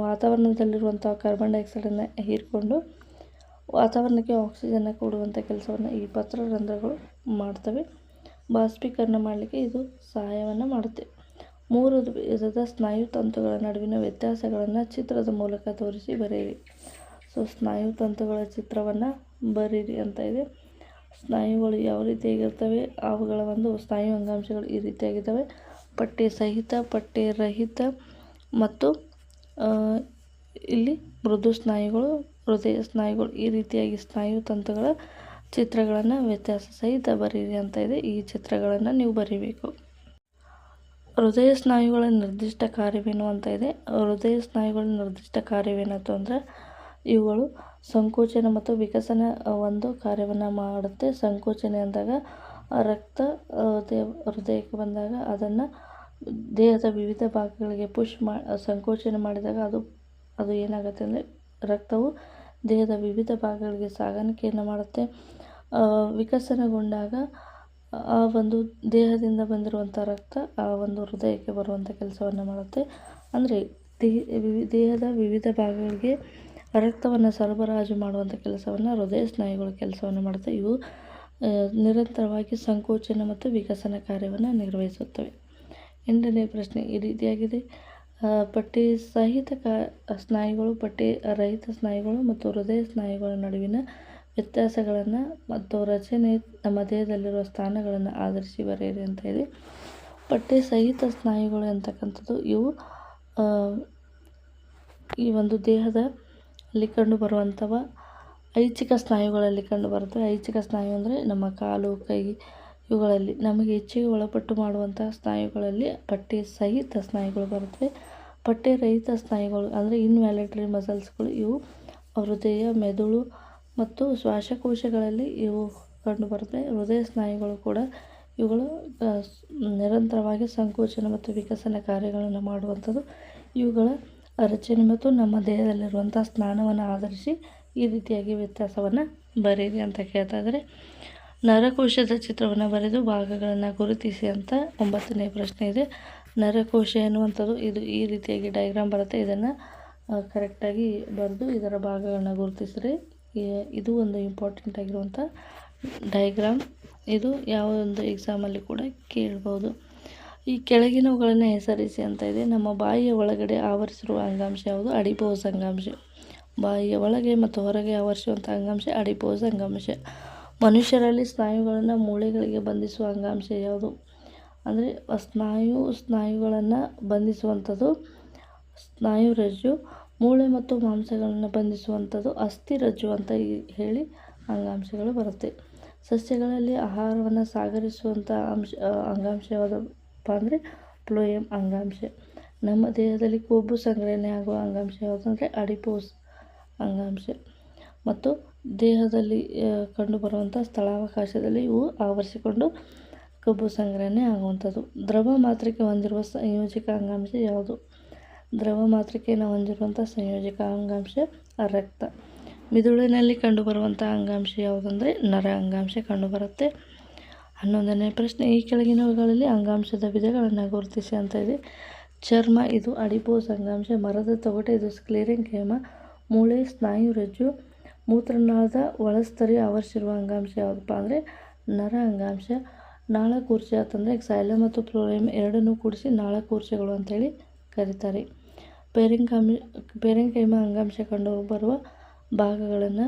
ವಾತಾವರಣದಲ್ಲಿರುವಂಥ ಕಾರ್ಬನ್ ಡೈಆಕ್ಸೈಡನ್ನು ಹೀರಿಕೊಂಡು ವಾತಾವರಣಕ್ಕೆ ಆಕ್ಸಿಜನ್ನ ಕೊಡುವಂಥ ಕೆಲಸವನ್ನು ಈ ಪತ್ರರಂಧ್ರಗಳು ಮಾಡ್ತವೆ. ಬಾಷ್ಪೀಕರಣ ಮಾಡಲಿಕ್ಕೆ ಇದು ಸಹಾಯವನ್ನು ಮಾಡುತ್ತೆ. 3 ವಿಧದ ಸ್ನಾಯುತಂತುಗಳ ನಡುವಿನ ವ್ಯತ್ಯಾಸಗಳನ್ನು ಚಿತ್ರದ ಮೂಲಕ ತೋರಿಸಿ ಬರೆಯಿರಿ. ಸೊ ಸ್ನಾಯುತಂತುಗಳ ಚಿತ್ರವನ್ನು ಬರೀರಿ ಅಂತ ಇದೆ. ಸ್ನಾಯುಗಳು ಯಾವ ರೀತಿಯಾಗಿರ್ತವೆ, ಅವುಗಳ ಒಂದು ಸ್ನಾಯು ಅಂಗಾಂಶಗಳು ಈ ರೀತಿಯಾಗಿದ್ದಾವೆ. ಪಟ್ಟೆ ಸಹಿತ, ಪಟ್ಟೆ ರಹಿತ ಮತ್ತು ಇಲ್ಲಿ ಮೃದು ಸ್ನಾಯುಗಳು, ಹೃದಯ ಸ್ನಾಯುಗಳು ಈ ರೀತಿಯಾಗಿ ಸ್ನಾಯುತಂತುಗಳ ಚಿತ್ರಗಳನ್ನು ವ್ಯತ್ಯಾಸ ಸಹಿತ ಬರೀರಿ ಅಂತ ಇದೆ. ಈ ಚಿತ್ರಗಳನ್ನು ನೀವು ಬರೀಬೇಕು. ಹೃದಯ ಸ್ನಾಯುಗಳ ನಿರ್ದಿಷ್ಟ ಕಾರ್ಯವೇನು ಅಂತ ಇದೆ. ಹೃದಯ ಸ್ನಾಯುಗಳ ನಿರ್ದಿಷ್ಟ ಕಾರ್ಯವೇನಂತ ಅಂದರೆ ಇವುಗಳು ಸಂಕೋಚನ ಮತ್ತು ವಿಕಸನ ಒಂದು ಕಾರ್ಯವನ್ನು ಮಾಡುತ್ತೆ. ಸಂಕೋಚನೆ ಅಂದಾಗ ರಕ್ತ ಹೃದಯಕ್ಕೆ ಬಂದಾಗ ಅದನ್ನು ದೇಹದ ವಿವಿಧ ಭಾಗಗಳಿಗೆ ಸಂಕೋಚನೆ ಮಾಡಿದಾಗ ಅದು ಏನಾಗುತ್ತೆ ಅಂದರೆ ರಕ್ತವು ದೇಹದ ವಿವಿಧ ಭಾಗಗಳಿಗೆ ಸಾಗಾಣಿಕೆಯನ್ನು ಮಾಡುತ್ತೆ. ವಿಕಸನಗೊಂಡಾಗ ಆ ಒಂದು ದೇಹದಿಂದ ಬಂದಿರುವಂಥ ರಕ್ತ ಆ ಒಂದು ಹೃದಯಕ್ಕೆ ಬರುವಂಥ ಕೆಲಸವನ್ನು ಮಾಡುತ್ತೆ. ಅಂದರೆ ದೇಹದ ವಿವಿಧ ಭಾಗಗಳಿಗೆ ರಕ್ತವನ್ನು ಸರಬರಾಜು ಮಾಡುವಂಥ ಕೆಲಸವನ್ನು ಹೃದಯ ಸ್ನಾಯುಗಳು ಕೆಲಸವನ್ನು ಮಾಡುತ್ತೆ. ಇವು ನಿರಂತರವಾಗಿ ಸಂಕೋಚನ ಮತ್ತು ವಿಕಸನ ಕಾರ್ಯವನ್ನು ನಿರ್ವಹಿಸುತ್ತವೆ. 8ನೇ ಪ್ರಶ್ನೆ ಈ ರೀತಿಯಾಗಿದೆ. ಪಟ್ಟೆ ಸಹಿತ ಸ್ನಾಯುಗಳು, ಪಟ್ಟೆ ರಹಿತ ಸ್ನಾಯುಗಳು ಮತ್ತು ಹೃದಯ ಸ್ನಾಯುಗಳ ನಡುವಿನ ವ್ಯತ್ಯಾಸಗಳನ್ನು ಮತ್ತು ರಚನೆ ನಮ್ಮ ದೇಹದಲ್ಲಿರುವ ಸ್ಥಾನಗಳನ್ನು ಆಧರಿಸಿ ಬರೆಯಿರಿ ಅಂತ ಇದೆ. ಪಟ್ಟೆ ಸಹಿತ ಸ್ನಾಯುಗಳು ಅಂತಕ್ಕಂಥದ್ದು ಇವು ಈ ಒಂದು ದೇಹದಲ್ಲಿ ಕಂಡುಬರುವಂಥವ ಐಚ್ಛಿಕ ಸ್ನಾಯುಗಳಲ್ಲಿ ಕಂಡುಬರುತ್ತವೆ. ಐಚ್ಛಿಕ ಸ್ನಾಯು ಅಂದರೆ ನಮ್ಮ ಕಾಲು, ಕೈ ಇವುಗಳಲ್ಲಿ ನಮಗೆ ಇಚ್ಛೆಗೆ ಒಳಪಟ್ಟು ಮಾಡುವಂತಹ ಸ್ನಾಯುಗಳಲ್ಲಿ ಪಟ್ಟೆ ಸಹಿತ ಸ್ನಾಯುಗಳು ಬರುತ್ತವೆ. ಪಟ್ಟೆ ರಹಿತ ಸ್ನಾಯುಗಳು ಅಂದರೆ ಇನ್ವ್ಯಾಲಿಟರಿ ಮಸಲ್ಸ್ಗಳು ಇವು ಹೃದಯ, ಮೆದುಳು ಮತ್ತು ಶ್ವಾಸಕೋಶಗಳಲ್ಲಿ ಇವು ಕಂಡುಬರುತ್ತವೆ. ಹೃದಯ ಸ್ನಾಯುಗಳು ಕೂಡ ಇವುಗಳು ನಿರಂತರವಾಗಿ ಸಂಕೋಚನ ಮತ್ತು ವಿಕಸನ ಕಾರ್ಯಗಳನ್ನು ಮಾಡುವಂಥದ್ದು. ಇವುಗಳ ರಚನೆ ಮತ್ತು ನಮ್ಮ ದೇಹದಲ್ಲಿರುವಂಥ ಸ್ನಾನವನ್ನು ಆಧರಿಸಿ ಈ ರೀತಿಯಾಗಿ ವ್ಯತ್ಯಾಸವನ್ನು ಬರೀರಿ ಅಂತ ಕೇಳ್ತಾ ಇದ್ದಾರೆ. ನರಕೋಶದ ಚಿತ್ರವನ್ನು ಬರೆದು ಭಾಗಗಳನ್ನು ಗುರುತಿಸಿ ಅಂತ 9ನೇ ಪ್ರಶ್ನೆ ಇದೆ. ನರಕೋಶ ಎನ್ನುವಂಥದ್ದು ಇದು ಈ ರೀತಿಯಾಗಿ ಡಯಾಗ್ರಾಮ್ ಬರುತ್ತೆ. ಇದನ್ನು ಕರೆಕ್ಟಾಗಿ ಬರೆದು ಇದರ ಭಾಗಗಳನ್ನ ಗುರುತಿಸಿದ್ರೆ ಇದು ಒಂದು ಇಂಪಾರ್ಟೆಂಟ್ ಆಗಿರುವಂಥ ಡಯಾಗ್ರಾಮ್. ಇದು ಯಾವ ಒಂದು ಎಕ್ಸಾಮಲ್ಲಿ ಕೂಡ ಕೇಳ್ಬೋದು. ಈ ಕೆಳಗಿನವುಗಳನ್ನು ಹೆಸರಿಸಿ ಅಂತ ಇದೆ. ನಮ್ಮ ಬಾಯಿಯ ಒಳಗಡೆ ಆವರಿಸಿರುವ ಅಂಗಾಂಶ ಯಾವುದು? ಅಡಿಪೋಸ್ ಅಂಗಾಂಶ. ಬಾಯಿಯ ಒಳಗೆ ಮತ್ತು ಹೊರಗೆ ಆವರಿಸುವಂಥ ಅಂಗಾಂಶ ಅಡಿಪೋಸ್ ಅಂಗಾಂಶ. ಮನುಷ್ಯರಲ್ಲಿ ಸ್ನಾಯುಗಳನ್ನು ಮೂಳೆಗಳಿಗೆ ಬಂಧಿಸುವ ಅಂಗಾಂಶ ಯಾವುದು? ಅಂದರೆ ಸ್ನಾಯುಗಳನ್ನು ಬಂಧಿಸುವಂಥದ್ದು ಸ್ನಾಯುರಜ್ಜು. ಮೂಳೆ ಮತ್ತು ಮಾಂಸಗಳನ್ನು ಬಂಧಿಸುವಂಥದ್ದು ಅಸ್ಥಿರಜ್ಜು ಅಂತ ಹೇಳಿ ಅಂಗಾಂಶಗಳು ಬರುತ್ತೆ. ಸಸ್ಯಗಳಲ್ಲಿ ಆಹಾರವನ್ನು ಸಾಗರಿಸುವಂಥ ಅಂಗಾಂಶ ಯಾವುದಪ್ಪ ಅಂದರೆ ಫ್ಲೋಯಮ್ ಅಂಗಾಂಶ. ನಮ್ಮ ದೇಹದಲ್ಲಿ ಕೊಬ್ಬು ಸಂಗ್ರಹಣೆ ಆಗುವ ಅಂಗಾಂಶ ಯಾವುದಂದರೆ ಅಡಿಪೋಸ್ ಅಂಗಾಂಶ. ಮತ್ತು ದೇಹದಲ್ಲಿ ಕಂಡುಬರುವಂಥ ಸ್ಥಳಾವಕಾಶದಲ್ಲಿ ಇವು ಆವರಿಸಿಕೊಂಡು ಕೊಬ್ಬು ಸಂಗ್ರಹಣೆ ಆಗುವಂಥದ್ದು. ದ್ರವ ಮಾತೃಕೆ ಹೊಂದಿರುವ ಸಂಯೋಜಕ ಅಂಗಾಂಶ ಯಾವುದು? ದ್ರವ ಮಾತೃಕೆಯನ್ನು ಹೊಂದಿರುವಂಥ ಸಂಯೋಜಕ ಅಂಗಾಂಶ ರಕ್ತ. ಮಿದುಳಿನಲ್ಲಿ ಕಂಡುಬರುವಂಥ ಅಂಗಾಂಶ ಯಾವುದಂದರೆ ನರ ಅಂಗಾಂಶ ಕಂಡುಬರುತ್ತೆ. 11ನೇ ಪ್ರಶ್ನೆ ಈ ಕೆಳಗಿನವುಗಳಲ್ಲಿ ಅಂಗಾಂಶದ ವಿಧಗಳನ್ನು ಗುರುತಿಸಿ ಅಂತ ಇದೆ. ಚರ್ಮ ಇದು ಅಡಿಪೋಸ್ ಅಂಗಾಂಶ. ಮರದ ತೊಗಟೆ ಇದು ಸ್ಕ್ಲೆರೆನ್ಕೈಮಾ. ಮೂಳೆ ಸ್ನಾಯುರಜ್ಜು. ಮೂತ್ರನಾಳದ ಒಳಸ್ತರಿ ಆವರಿಸಿರುವ ಅಂಗಾಂಶ ಯಾವುದಪ್ಪ ಅಂದರೆ ನರ ಅಂಗಾಂಶ. ನಾಳಕೂರ್ಚ ಅಂತಂದರೆ xylem ಮತ್ತು ಫ್ಲೋಯಮ್ ಎರಡನ್ನೂ ಕೂಡಿಸಿ ನಾಳಕೂರ್ಚಗಳು ಅಂತೇಳಿ ಕರೀತಾರೆ. ಪೇರೆಂಕೈಮ ಅಂಗಾಂಶ ಕಂಡುಬರುವ ಭಾಗಗಳನ್ನು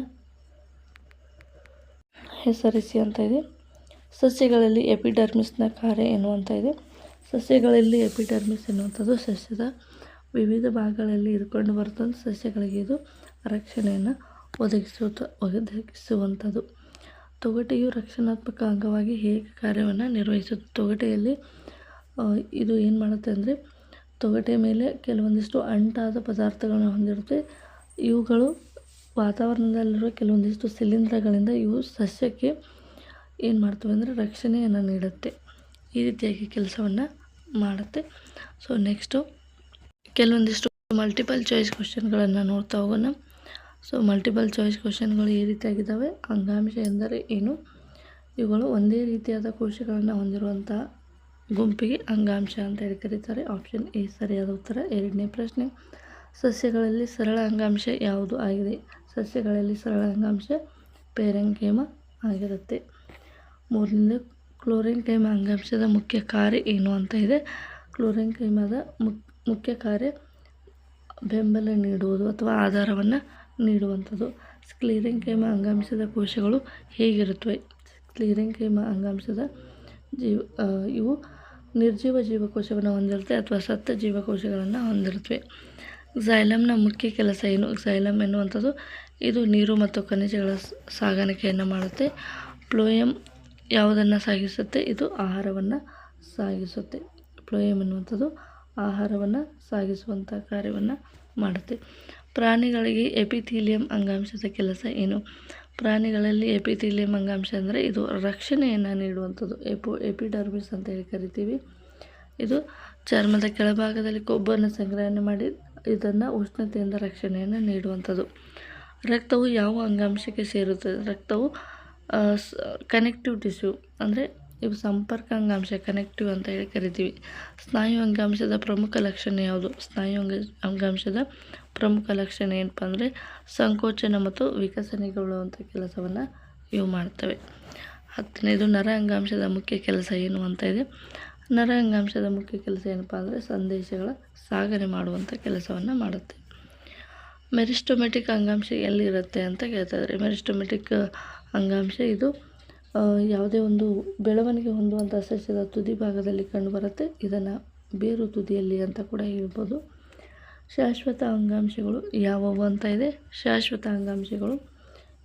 ಹೆಸರಿಸಿ ಅಂತ ಇದೆ. ಸಸ್ಯಗಳಲ್ಲಿ ಎಪಿಡರ್ಮಿಸ್ನ ಕಾರ್ಯ ಎನ್ನುವಂಥ ಇದೆ. ಸಸ್ಯಗಳಲ್ಲಿ ಎಪಿಡರ್ಮಿಸ್ ಎನ್ನುವಂಥದ್ದು ಸಸ್ಯದ ವಿವಿಧ ಭಾಗಗಳಲ್ಲಿ ಇದ್ಕೊಂಡು ಬರ್ತಂಥ ಸಸ್ಯಗಳಿಗೆ ಇದು ರಕ್ಷಣೆಯನ್ನು ಒದಗಿಸುವಂಥದ್ದು. ತೊಗಟೆಯು ರಕ್ಷಣಾತ್ಮಕ ಅಂಗವಾಗಿ ಹೇಗೆ ಕಾರ್ಯವನ್ನು ನಿರ್ವಹಿಸುತ್ತೆ? ತೊಗಟೆಯಲ್ಲಿ ಇದು ಏನು ಮಾಡುತ್ತೆ ಅಂದರೆ ತೊಗಟೆ ಮೇಲೆ ಕೆಲವೊಂದಿಷ್ಟು ಅಂಟಾದ ಪದಾರ್ಥಗಳನ್ನು ಹೊಂದಿರುತ್ತೆ. ಇವುಗಳು ವಾತಾವರಣದಲ್ಲಿರುವ ಕೆಲವೊಂದಿಷ್ಟು ಶಿಲೀಂಧ್ರಗಳಿಂದ ಇವು ಸಸ್ಯಕ್ಕೆ ಏನು ಮಾಡ್ತವೆ ಅಂದರೆ ರಕ್ಷಣೆಯನ್ನು ನೀಡುತ್ತೆ. ಈ ರೀತಿಯಾಗಿ ಕೆಲಸವನ್ನು ಮಾಡುತ್ತೆ. ಸೊ ನೆಕ್ಸ್ಟು ಕೆಲವೊಂದಿಷ್ಟು ಮಲ್ಟಿಪಲ್ ಚಾಯ್ಸ್ ಕ್ವಶನ್ಗಳನ್ನು ನೋಡ್ತಾ ಹೋಗೋಣ. ಸೊ ಮಲ್ಟಿಪಲ್ ಚಾಯ್ಸ್ ಕ್ವಶನ್ಗಳು ಈ ರೀತಿಯಾಗಿದ್ದಾವೆ. ಅಂಗಾಂಶ ಎಂದರೆ ಏನು? ಇವುಗಳು ಒಂದೇ ರೀತಿಯಾದ ಕೋಶಗಳನ್ನು ಹೊಂದಿರುವಂಥ ಗುಂಪಿಗೆ ಅಂಗಾಂಶ ಅಂತ ಹೇಳಿ ಕರೀತಾರೆ. ಆಪ್ಷನ್ ಎ ಸರಿಯಾದ ಉತ್ತರ. ಎರಡನೇ ಪ್ರಶ್ನೆ, ಸಸ್ಯಗಳಲ್ಲಿ ಸರಳ ಅಂಗಾಂಶ ಯಾವುದು ಆಗಿದೆ? ಸಸ್ಯಗಳಲ್ಲಿ ಸರಳ ಅಂಗಾಂಶ ಪೇರೆಂಕೈಮ ಆಗಿರುತ್ತೆ. ಮೂರನೇದು, ಕ್ಲೋರೆಂಕೈಮ ಅಂಗಾಂಶದ ಮುಖ್ಯ ಕಾರ್ಯ ಏನು ಅಂತ ಇದೆ. ಕ್ಲೋರೆಂಕೈಮದ ಮುಖ್ಯ ಕಾರ್ಯ ಬೆಂಬಲ ನೀಡುವುದು ಅಥವಾ ಆಧಾರವನ್ನು ನೀಡುವಂಥದ್ದು. ಸ್ಕ್ಲೀರೆಂಕೈಮ ಅಂಗಾಂಶದ ಕೋಶಗಳು ಹೇಗಿರುತ್ತವೆ? ಸ್ಕ್ಲೀರೆಂಕೈಮ ಅಂಗಾಂಶದ ಇವು ನಿರ್ಜೀವ ಜೀವಕೋಶವನ್ನು ಹೊಂದಿರುತ್ತೆ ಅಥವಾ ಸತ್ತ ಜೀವಕೋಶಗಳನ್ನು ಹೊಂದಿರುತ್ತವೆ. xylemನ ಮುಖ್ಯ ಕೆಲಸ ಏನು? xylem ಎನ್ನುವಂಥದ್ದು ಇದು ನೀರು ಮತ್ತು ಖನಿಜಗಳ ಸಾಗಾಣಿಕೆಯನ್ನು ಮಾಡುತ್ತೆ. ಫ್ಲೋಯಮ್ ಯಾವುದನ್ನು ಸಾಗಿಸುತ್ತೆ? ಇದು ಆಹಾರವನ್ನು ಸಾಗಿಸುತ್ತೆ. ಫ್ಲೋಯಮ್ ಎನ್ನುವಂಥದ್ದು ಆಹಾರವನ್ನು ಸಾಗಿಸುವಂಥ ಕಾರ್ಯವನ್ನು ಮಾಡುತ್ತೆ. ಪ್ರಾಣಿಗಳಿಗೆ ಎಪಿಥೀಲಿಯಂ ಅಂಗಾಂಶದ ಕೆಲಸ ಏನು? ಪ್ರಾಣಿಗಳಲ್ಲಿ ಎಪಿಥೀಲಿಯಂ ಅಂಗಾಂಶ ಅಂದರೆ ಇದು ರಕ್ಷಣೆಯನ್ನು ನೀಡುವಂಥದ್ದು. ಎಪಿಡರ್ಮಿಸ್ ಅಂತ ಹೇಳಿ ಕರಿತೀವಿ. ಇದು ಚರ್ಮದ ಕೆಳಭಾಗದಲ್ಲಿ ಕೊಬ್ಬನ್ನು ಸಂಗ್ರಹಣೆ ಮಾಡಿ ಇದನ್ನು ಉಷ್ಣತೆಯಿಂದ ರಕ್ಷಣೆಯನ್ನು ನೀಡುವಂಥದ್ದು. ರಕ್ತವು ಯಾವ ಅಂಗಾಂಶಕ್ಕೆ ಸೇರುತ್ತದೆ? ರಕ್ತವು ಕನೆಕ್ಟಿವ್ ಟಿಶ್ಯೂ ಅಂದರೆ ಇವು ಸಂಪರ್ಕ ಅಂಗಾಂಶ, ಕನೆಕ್ಟಿವ್ ಅಂತ ಹೇಳಿ ಕರಿತೀವಿ. ಸ್ನಾಯು ಅಂಗಾಂಶದ ಪ್ರಮುಖ ಲಕ್ಷಣ ಯಾವುದು? ಸ್ನಾಯು ಅಂಗಾಂಶದ ಪ್ರಮುಖ ಲಕ್ಷಣ ಏನಪ್ಪ ಅಂದರೆ ಸಂಕೋಚನ ಮತ್ತು ವಿಕಸನಗೊಳ್ಳುವಂಥ ಕೆಲಸವನ್ನು ಇವು ಮಾಡ್ತವೆ. 10ನೇದು, ನರ ಅಂಗಾಂಶದ ಮುಖ್ಯ ಕೆಲಸ ಏನು ಅಂತ ಇದೆ. ನರ ಅಂಗಾಂಶದ ಮುಖ್ಯ ಕೆಲಸ ಏನಪ್ಪ ಅಂದರೆ ಸಂದೇಶಗಳ ಸಾಗಣೆ ಮಾಡುವಂಥ ಕೆಲಸವನ್ನು ಮಾಡುತ್ತೆ. ಮೆರಿಸ್ಟೊಮೆಟಿಕ್ ಅಂಗಾಂಶ ಎಲ್ಲಿರುತ್ತೆ ಅಂತ ಕೇಳ್ತಾ ಇದ್ದಾರೆ. ಮೆರಿಸ್ಟೊಮೆಟಿಕ್ ಅಂಗಾಂಶ ಇದು ಯಾವುದೇ ಒಂದು ಬೆಳವಣಿಗೆ ಹೊಂದುವಂಥ ಸಸ್ಯದ ತುದಿ ಭಾಗದಲ್ಲಿ ಕಂಡುಬರುತ್ತೆ. ಇದನ್ನು ಬೇರು ತುದಿಯಲ್ಲಿ ಅಂತ ಕೂಡ ಹೇಳ್ಬೋದು. ಶಾಶ್ವತ ಅಂಗಾಂಶಗಳು ಯಾವುವು ಅಂತ ಇದೆ. ಶಾಶ್ವತ ಅಂಗಾಂಶಗಳು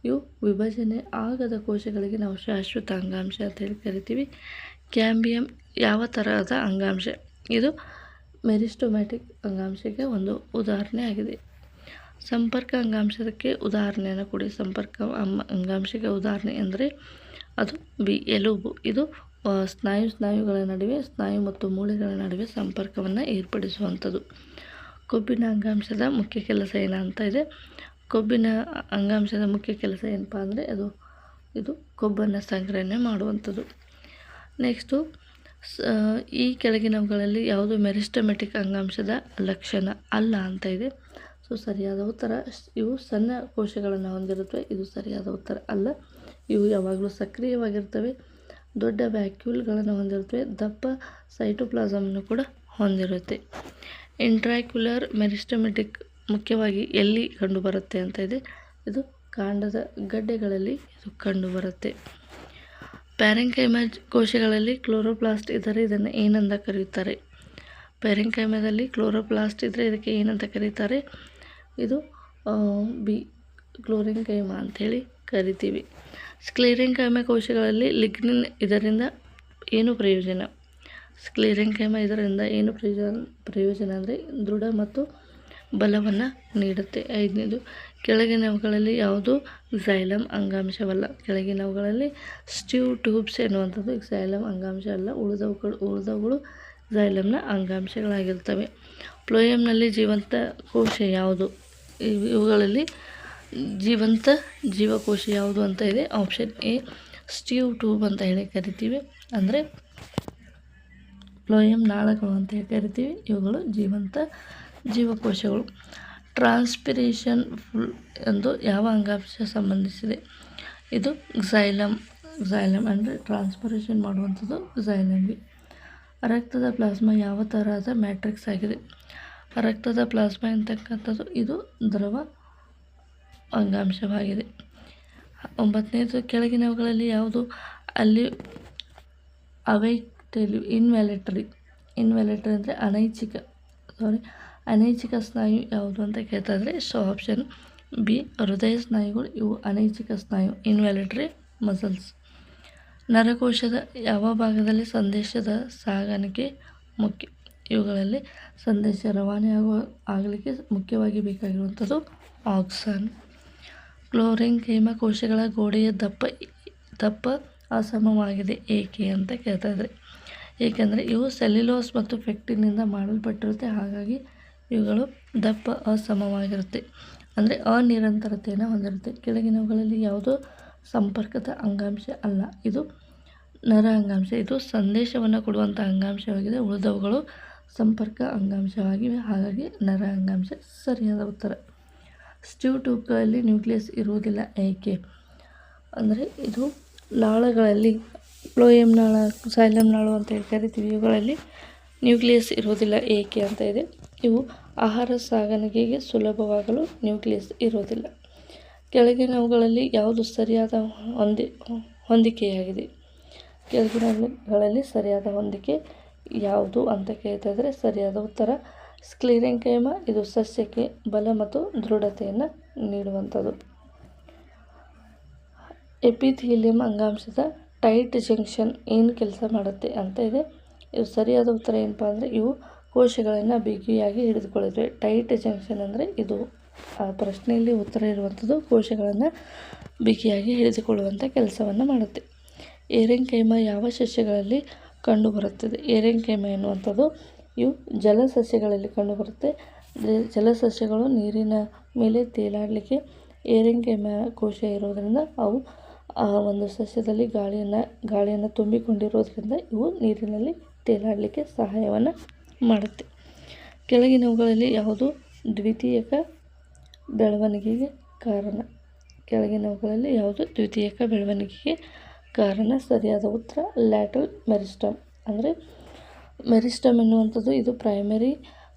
ಇವು ವಿಭಜನೆ ಆಗದ ಕೋಶಗಳಿಗೆ ನಾವು ಶಾಶ್ವತ ಅಂಗಾಂಶ ಅಂತ ಹೇಳಿ ಕರಿತೀವಿ. ಕ್ಯಾಂಬಿಯಂ ಯಾವ ತರಹದ ಅಂಗಾಂಶ? ಇದು ಮೆರಿಸ್ಟೊಮ್ಯಾಟಿಕ್ ಅಂಗಾಂಶಕ್ಕೆ ಒಂದು ಉದಾಹರಣೆ ಆಗಿದೆ. ಸಂಪರ್ಕ ಅಂಗಾಂಶಕ್ಕೆ ಉದಾಹರಣೆಯನ್ನು ಕೊಡಿ. ಸಂಪರ್ಕ ಅಂಗಾಂಶಕ್ಕೆ ಉದಾಹರಣೆ ಅಂದರೆ ಅದು ಎಲುಬು. ಇದು ಸ್ನಾಯುಗಳ ನಡುವೆ, ಸ್ನಾಯು ಮತ್ತು ಮೂಳೆಗಳ ನಡುವೆ ಸಂಪರ್ಕವನ್ನು ಏರ್ಪಡಿಸುವಂಥದ್ದು. ಕೊಬ್ಬಿನ ಅಂಗಾಂಶದ ಮುಖ್ಯ ಕೆಲಸ ಏನಂತ ಇದೆ. ಕೊಬ್ಬಿನ ಅಂಗಾಂಶದ ಮುಖ್ಯ ಕೆಲಸ ಏನಪ್ಪ ಅಂದರೆ ಇದು ಕೊಬ್ಬನ್ನು ಸಂಗ್ರಹಣೆ ಮಾಡುವಂಥದ್ದು. ನೆಕ್ಸ್ಟು, ಈ ಕೆಳಗಿನವುಗಳಲ್ಲಿ ಯಾವುದು ಮೆರಿಸ್ಟೊಮೆಟಿಕ್ ಅಂಗಾಂಶದ ಲಕ್ಷಣ ಅಲ್ಲ ಅಂತ ಇದೆ. ಸೊ ಸರಿಯಾದ ಉತ್ತರ, ಇವು ಸಣ್ಣ ಕೋಶಗಳನ್ನು ಹೊಂದಿರುತ್ತವೆ. ಇದು ಸರಿಯಾದ ಉತ್ತರ ಅಲ್ಲ. ಇವು ಯಾವಾಗಲೂ ಸಕ್ರಿಯವಾಗಿರ್ತವೆ. ದೊಡ್ಡ ವ್ಯಾಕ್ಯೂಲ್ಗಳನ್ನು ಹೊಂದಿರುತ್ತವೆ. ದಪ್ಪ ಸೈಟೋಪ್ಲಾಸಮನ್ನು ಕೂಡ ಹೊಂದಿರುತ್ತೆ. ಇಂಟ್ರಾಕ್ಯುಲರ್ ಮೆರಿಸ್ಟೊಮೆಟಿಕ್ ಮುಖ್ಯವಾಗಿ ಎಲ್ಲಿ ಕಂಡುಬರುತ್ತೆ ಅಂತ ಇದೆ. ಇದು ಕಾಂಡದ ಗಡ್ಡೆಗಳಲ್ಲಿ ಇದು ಕಂಡುಬರುತ್ತೆ. ಪ್ಯಾರೆಂಕೈಮ ಕೋಶಗಳಲ್ಲಿ ಕ್ಲೋರೋಪ್ಲಾಸ್ಟ್ ಇದ್ದರೆ ಇದನ್ನು ಏನಂತ ಕರೆಯುತ್ತಾರೆ? ಪ್ಯಾರೆಂಕೈಮದಲ್ಲಿ ಕ್ಲೋರೋಪ್ಲಾಸ್ಟ್ ಇದ್ದರೆ ಇದಕ್ಕೆ ಏನಂತ ಕರೀತಾರೆ? ಇದು ಕ್ಲೋರೆಂಕೈಮ ಅಂಥೇಳಿ ಕರಿತೀವಿ. ಸ್ಕ್ಲೆರೆಂಕೈಮ ಕೋಶಗಳಲ್ಲಿ ಲಿಗ್ನಿನ್ ಇದರಿಂದ ಏನು ಪ್ರಯೋಜನ? ಸ್ಕ್ಲೆರೆಂಕೈಮ ಇದರಿಂದ ಏನು ಪ್ರಯೋಜನ ಅಂದರೆ ದೃಢ ಮತ್ತು ಬಲವನ್ನು ನೀಡುತ್ತೆ. 5ನೇದು, ಕೆಳಗಿನವುಗಳಲ್ಲಿ ಯಾವುದು xylem ಅಂಗಾಂಶವಲ್ಲ? ಕೆಳಗಿನವುಗಳಲ್ಲಿ ಸ್ಟ್ಯೂ ಟ್ಯೂಬ್ಸ್ ಎನ್ನುವಂಥದ್ದು xylem ಅಂಗಾಂಶ ಅಲ್ಲ. ಉಳಿದವುಗಳು xylemನ ಅಂಗಾಂಶಗಳಾಗಿರ್ತವೆ. ಫ್ಲೋಯಮ್ನಲ್ಲಿ ಜೀವಂತ ಕೋಶ ಯಾವುದು? ಇವುಗಳಲ್ಲಿ ಜೀವಂತ ಜೀವಕೋಶ ಯಾವುದು ಅಂತ ಇದೆ. ಆಪ್ಷನ್ ಎ ಸ್ಟ್ಯೂ ಟ್ಯೂಬ್ ಅಂತ ಹೇಳಿ ಕರಿತೀವಿ. ಅಂದರೆ ಫ್ಲೋಯಮ್ ನಾಳಗಳು ಅಂತ ಹೇಳಿ ಕರಿತೀವಿ. ಇವುಗಳು ಜೀವಂತ ಜೀವಕೋಶಗಳು. ಟ್ರಾನ್ಸ್ಪಿರೇಷನ್ ಎಂದು ಯಾವ ಅಂಗಾಂಶ ಸಂಬಂಧಿಸಿದೆ? ಇದು ಝೈಲಮ್ ಅಂದರೆ ಟ್ರಾನ್ಸ್ಪಿರೇಷನ್ ಮಾಡುವಂಥದ್ದು ಝೈಲಮ್ಗೆ. ರಕ್ತದ ಪ್ಲಾಸ್ಮಾ ಯಾವ ತರಹದ ಮ್ಯಾಟ್ರಿಕ್ಸ್ ಆಗಿದೆ? ರಕ್ತದ ಪ್ಲಾಸ್ಮಾ ಅಂತಕ್ಕಂಥದ್ದು ಇದು ದ್ರವ ಅಂಗಾಂಶವಾಗಿದೆ. 9ನೇದು ಕೆಳಗಿನವುಗಳಲ್ಲಿ ಯಾವುದು ಅಲ್ಲಿ ಅವೈಟೇಟಿವ್ ಇನ್ವ್ಯಾಲಿಟರಿ ಅಂದರೆ ಅನೈಚ್ಛಿಕ ಸ್ನಾಯು ಯಾವುದು ಅಂತ ಕೇಳ್ತಾ ಇದ್ರೆ ಆಪ್ಷನ್ ಬಿ ಹೃದಯ ಸ್ನಾಯುಗಳು. ಇವು ಅನೈಚ್ಛಿಕ ಸ್ನಾಯು, ಇನ್ವ್ಯಾಲಿಟರಿ ಮಸಲ್ಸ್. ನರಕೋಶದ ಯಾವ ಭಾಗದಲ್ಲಿ ಸಂದೇಶದ ಸಾಗಾಣಿಕೆ ಮುಖ್ಯ? ಇವುಗಳಲ್ಲಿ ಸಂದೇಶ ರವಾನೆ ಆಗಲಿಕ್ಕೆ ಮುಖ್ಯವಾಗಿ ಬೇಕಾಗಿರುವಂಥದ್ದು ಆಕ್ಸಾನ್. ಕ್ಲೋರೆನ್ಕೈಮ ಕೋಶಗಳ ಗೋಡೆಯ ದಪ್ಪ ಅಸಮವಾಗಿದೆ ಏಕೆ ಅಂತ ಕೇಳ್ತಾ ಇದ್ದಾರೆ. ಏಕೆಂದರೆ ಇವು ಸೆಲ್ಯುಲೋಸ್ ಮತ್ತು ಪೆಕ್ಟಿನ್ನಿಂದ ಮಾಡಲ್ಪಟ್ಟಿರುತ್ತೆ. ಹಾಗಾಗಿ ಇವುಗಳು ದಪ್ಪ ಅಸಮವಾಗಿರುತ್ತೆ, ಅಂದರೆ ಅನಿರಂತರತೆಯನ್ನು ಹೊಂದಿರುತ್ತೆ. ಕೆಳಗಿನವುಗಳಲ್ಲಿ ಯಾವುದು ಸಂಪರ್ಕದ ಅಂಗಾಂಶ ಅಲ್ಲ? ಇದು ನರ ಅಂಗಾಂಶ. ಇದು ಸಂದೇಶವನ್ನು ಕೊಡುವಂಥ ಅಂಗಾಂಶವಾಗಿದೆ. ಉಳಿದವುಗಳು ಸಂಪರ್ಕ ಅಂಗಾಂಶವಾಗಿವೆ. ಹಾಗಾಗಿ ನರ ಅಂಗಾಂಶ ಸರಿಯಾದ ಉತ್ತರ. ಸ್ಟೀವ್ ಟ್ಯೂಬ್ಗಳಲ್ಲಿ ನ್ಯೂಕ್ಲಿಯಸ್ ಇರುವುದಿಲ್ಲ ಏಕೆ? ಅಂದರೆ ಇದು ನಾಳಗಳಲ್ಲಿ ಫ್ಲೋಯಂ ನಾಳ, ಸೈಲಮ್ ನಾಳು ಅಂತ ಹೇಳಿ ಕರಿತೀವಿ. ಇವುಗಳಲ್ಲಿ ನ್ಯೂಕ್ಲಿಯಸ್ ಇರುವುದಿಲ್ಲ ಏಕೆ ಅಂತ ಇದೆ. ಇವು ಆಹಾರ ಸಾಗಾಣಿಕೆಗೆ ಸುಲಭವಾಗಲು ನ್ಯೂಕ್ಲಿಯಸ್ ಇರುವುದಿಲ್ಲ. ಕೆಳಗಿನವುಗಳಲ್ಲಿ ಯಾವುದು ಸರಿಯಾದ ಹೊಂದಿಕೆಯಾಗಿದೆ? ಕೆಳಗಿನವುಗಳಲ್ಲಿ ಸರಿಯಾದ ಹೊಂದಿಕೆ ಯಾವುದು ಅಂತ ಕೇಳ್ತಾ ಇದ್ದರೆ ಸರಿಯಾದ ಉತ್ತರ ಸ್ಕ್ಲೆರೆನ್ಕೈಮ. ಇದು ಸಸ್ಯಕ್ಕೆ ಬಲ ಮತ್ತು ದೃಢತೆಯನ್ನು ನೀಡುವಂಥದ್ದು. ಎಪಿಥೀಲಿಯಂ ಅಂಗಾಂಶದ ಟೈಟ್ ಜಂಕ್ಷನ್ ಏನು ಕೆಲಸ ಮಾಡುತ್ತೆ ಅಂತ ಇದೆ. ಇದು ಸರಿಯಾದ ಉತ್ತರ ಏನಪ್ಪ ಅಂದರೆ ಇವು ಕೋಶಗಳನ್ನು ಬಿಗಿಯಾಗಿ ಹಿಡಿದುಕೊಳ್ಳುತ್ತವೆ. ಟೈಟ್ ಜಂಕ್ಷನ್ ಅಂದರೆ ಇದು ಆ ಪ್ರಶ್ನೆಯಲ್ಲಿ ಉತ್ತರ ಇರುವಂಥದ್ದು ಕೋಶಗಳನ್ನು ಬಿಗಿಯಾಗಿ ಹಿಡಿದುಕೊಳ್ಳುವಂಥ ಕೆಲಸವನ್ನು ಮಾಡುತ್ತೆ. ಏರೆನ್ಕೈಮ ಯಾವ ಸಸ್ಯಗಳಲ್ಲಿ ಕಂಡುಬರುತ್ತದೆ? ಏರೆನ್ಕೈಮ ಎನ್ನುವಂಥದ್ದು ಇವು ಜಲಸಸ್ಯಗಳಲ್ಲಿ ಕಂಡುಬರುತ್ತೆ. ಜಲಸಸ್ಯಗಳು ನೀರಿನ ಮೇಲೆ ತೇಲಾಡಲಿಕ್ಕೆ ಏರೆನ್ಕೈಮ ಕೋಶ ಇರೋದರಿಂದ ಅವು ಆ ಒಂದು ಸಸ್ಯದಲ್ಲಿ ಗಾಳಿಯನ್ನು ತುಂಬಿಕೊಂಡಿರೋದ್ರಿಂದ ಇವು ನೀರಿನಲ್ಲಿ ತೇಲಾಡಲಿಕ್ಕೆ ಸಹಾಯವನ್ನು ಮಾಡುತ್ತೆ. ಕೆಳಗಿನವುಗಳಲ್ಲಿ ಯಾವುದು ದ್ವಿತೀಯಕ ಬೆಳವಣಿಗೆಗೆ ಕಾರಣ? ಕೆಳಗಿನವುಗಳಲ್ಲಿ ಯಾವುದು ದ್ವಿತೀಯಕ ಬೆಳವಣಿಗೆಗೆ ಕಾರಣ? ಸರಿಯಾದ ಉತ್ತರ ಲ್ಯಾಟರಲ್ ಮೆರಿಸ್ಟಮ್. ಅಂದರೆ ಮೆರಿಸ್ಟಮ್ ಎನ್ನುವಂಥದ್ದು ಇದು ಪ್ರೈಮರಿ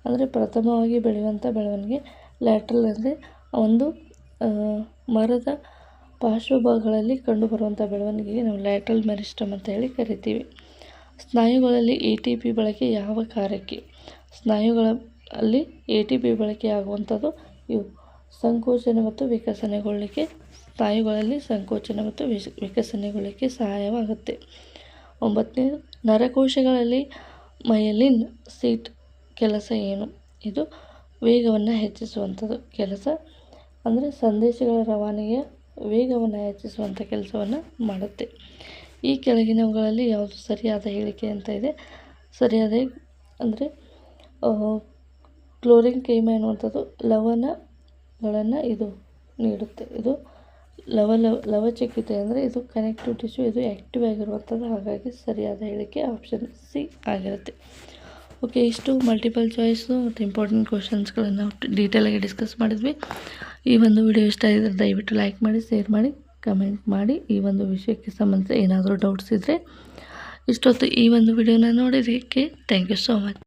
ಅಂದರೆ ಪ್ರಥಮವಾಗಿ ಬೆಳೆಯುವಂಥ ಬೆಳವಣಿಗೆ. ಲ್ಯಾಟ್ರಲ್ ಅಂದರೆ ಒಂದು ಮರದ ಪಾರ್ಶ್ವಭಾಗಗಳಲ್ಲಿ ಕಂಡುಬರುವಂಥ ಬೆಳವಣಿಗೆಗೆ ನಾವು ಲ್ಯಾಟ್ರಲ್ ಮೆರಿಸ್ಟಮ್ ಅಂತ ಹೇಳಿ ಕರಿತೀವಿ. ಸ್ನಾಯುಗಳಲ್ಲಿ ATP ಬಳಕೆ ಯಾವ ಕಾರ್ಯಕ್ಕೆ? ಸ್ನಾಯುಗಳಲ್ಲಿ ATP ಬಳಕೆ ಆಗುವಂಥದ್ದು ಇವು ಸಂಕೋಚನ ಮತ್ತು ವಿಕಸನಗೊಳ್ಳಲಿಕ್ಕೆ. ಸ್ನಾಯುಗಳಲ್ಲಿ ಸಂಕೋಚನ ಮತ್ತು ವಿಕಸನಗೊಳ್ಳಲಿಕ್ಕೆ ಸಹಾಯವಾಗುತ್ತೆ. 9ನೇ ನರಕೋಶಗಳಲ್ಲಿ ಮೈಲಿನ್ ಶೀಟ್ ಕೆಲಸ ಏನು? ಇದು ವೇಗವನ್ನು ಹೆಚ್ಚಿಸುವಂಥದ್ದು ಕೆಲಸ, ಅಂದರೆ ಸಂದೇಶಗಳ ರವಾನೆಯ ವೇಗವನ್ನು ಹೆಚ್ಚಿಸುವಂಥ ಕೆಲಸವನ್ನು ಮಾಡುತ್ತೆ. ಈ ಕೆಳಗಿನವುಗಳಲ್ಲಿ ಯಾವುದು ಸರಿಯಾದ ಹೇಳಿಕೆ ಅಂತ ಇದೆ. ಸರಿಯಾದ ಅಂದರೆ ಕ್ಲೋರೆನ್ಕೈಮ ಎನ್ನುವಂಥದ್ದು ಲವಣಗಳನ್ನು ಇದು ನೀಡುತ್ತೆ. ಇದು ಲವಚಿಕತೆ ಅಂದರೆ ಇದು ಕನೆಕ್ಟಿವ್ ಟಿಶ್ಯೂ, ಇದು ಆ್ಯಕ್ಟಿವ್ ಆಗಿರುವಂಥದ್ದು. ಹಾಗಾಗಿ ಸರಿಯಾದ ಹೇಳಿಕೆ ಆಪ್ಷನ್ ಸಿ ಆಗಿರುತ್ತೆ. ಓಕೆ, ಇಷ್ಟು ಮಲ್ಟಿಪಲ್ ಚಾಯ್ಸು ಮತ್ತು ಇಂಪಾರ್ಟೆಂಟ್ ಕ್ವಶನ್ಸ್ಗಳನ್ನು ಡೀಟೇಲಾಗಿ ಡಿಸ್ಕಸ್ ಮಾಡಿದ್ವಿ. ಈ ಒಂದು ವಿಡಿಯೋ ಇಷ್ಟ ಆಗಿದ್ರೆ ದಯವಿಟ್ಟು ಲೈಕ್ ಮಾಡಿ, ಶೇರ್ ಮಾಡಿ, ಕಮೆಂಟ್ ಮಾಡಿ. ಈ ಒಂದು ವಿಷಯಕ್ಕೆ ಸಂಬಂಧಿಸಿದ ಏನಾದರೂ ಡೌಟ್ಸ್ ಇದ್ದರೆ ಇಷ್ಟೊತ್ತು ಈ ಒಂದು ವಿಡಿಯೋನ ನೋಡಿದ್ದಕ್ಕೆ ಥ್ಯಾಂಕ್ ಯು ಸೋ ಮಚ್.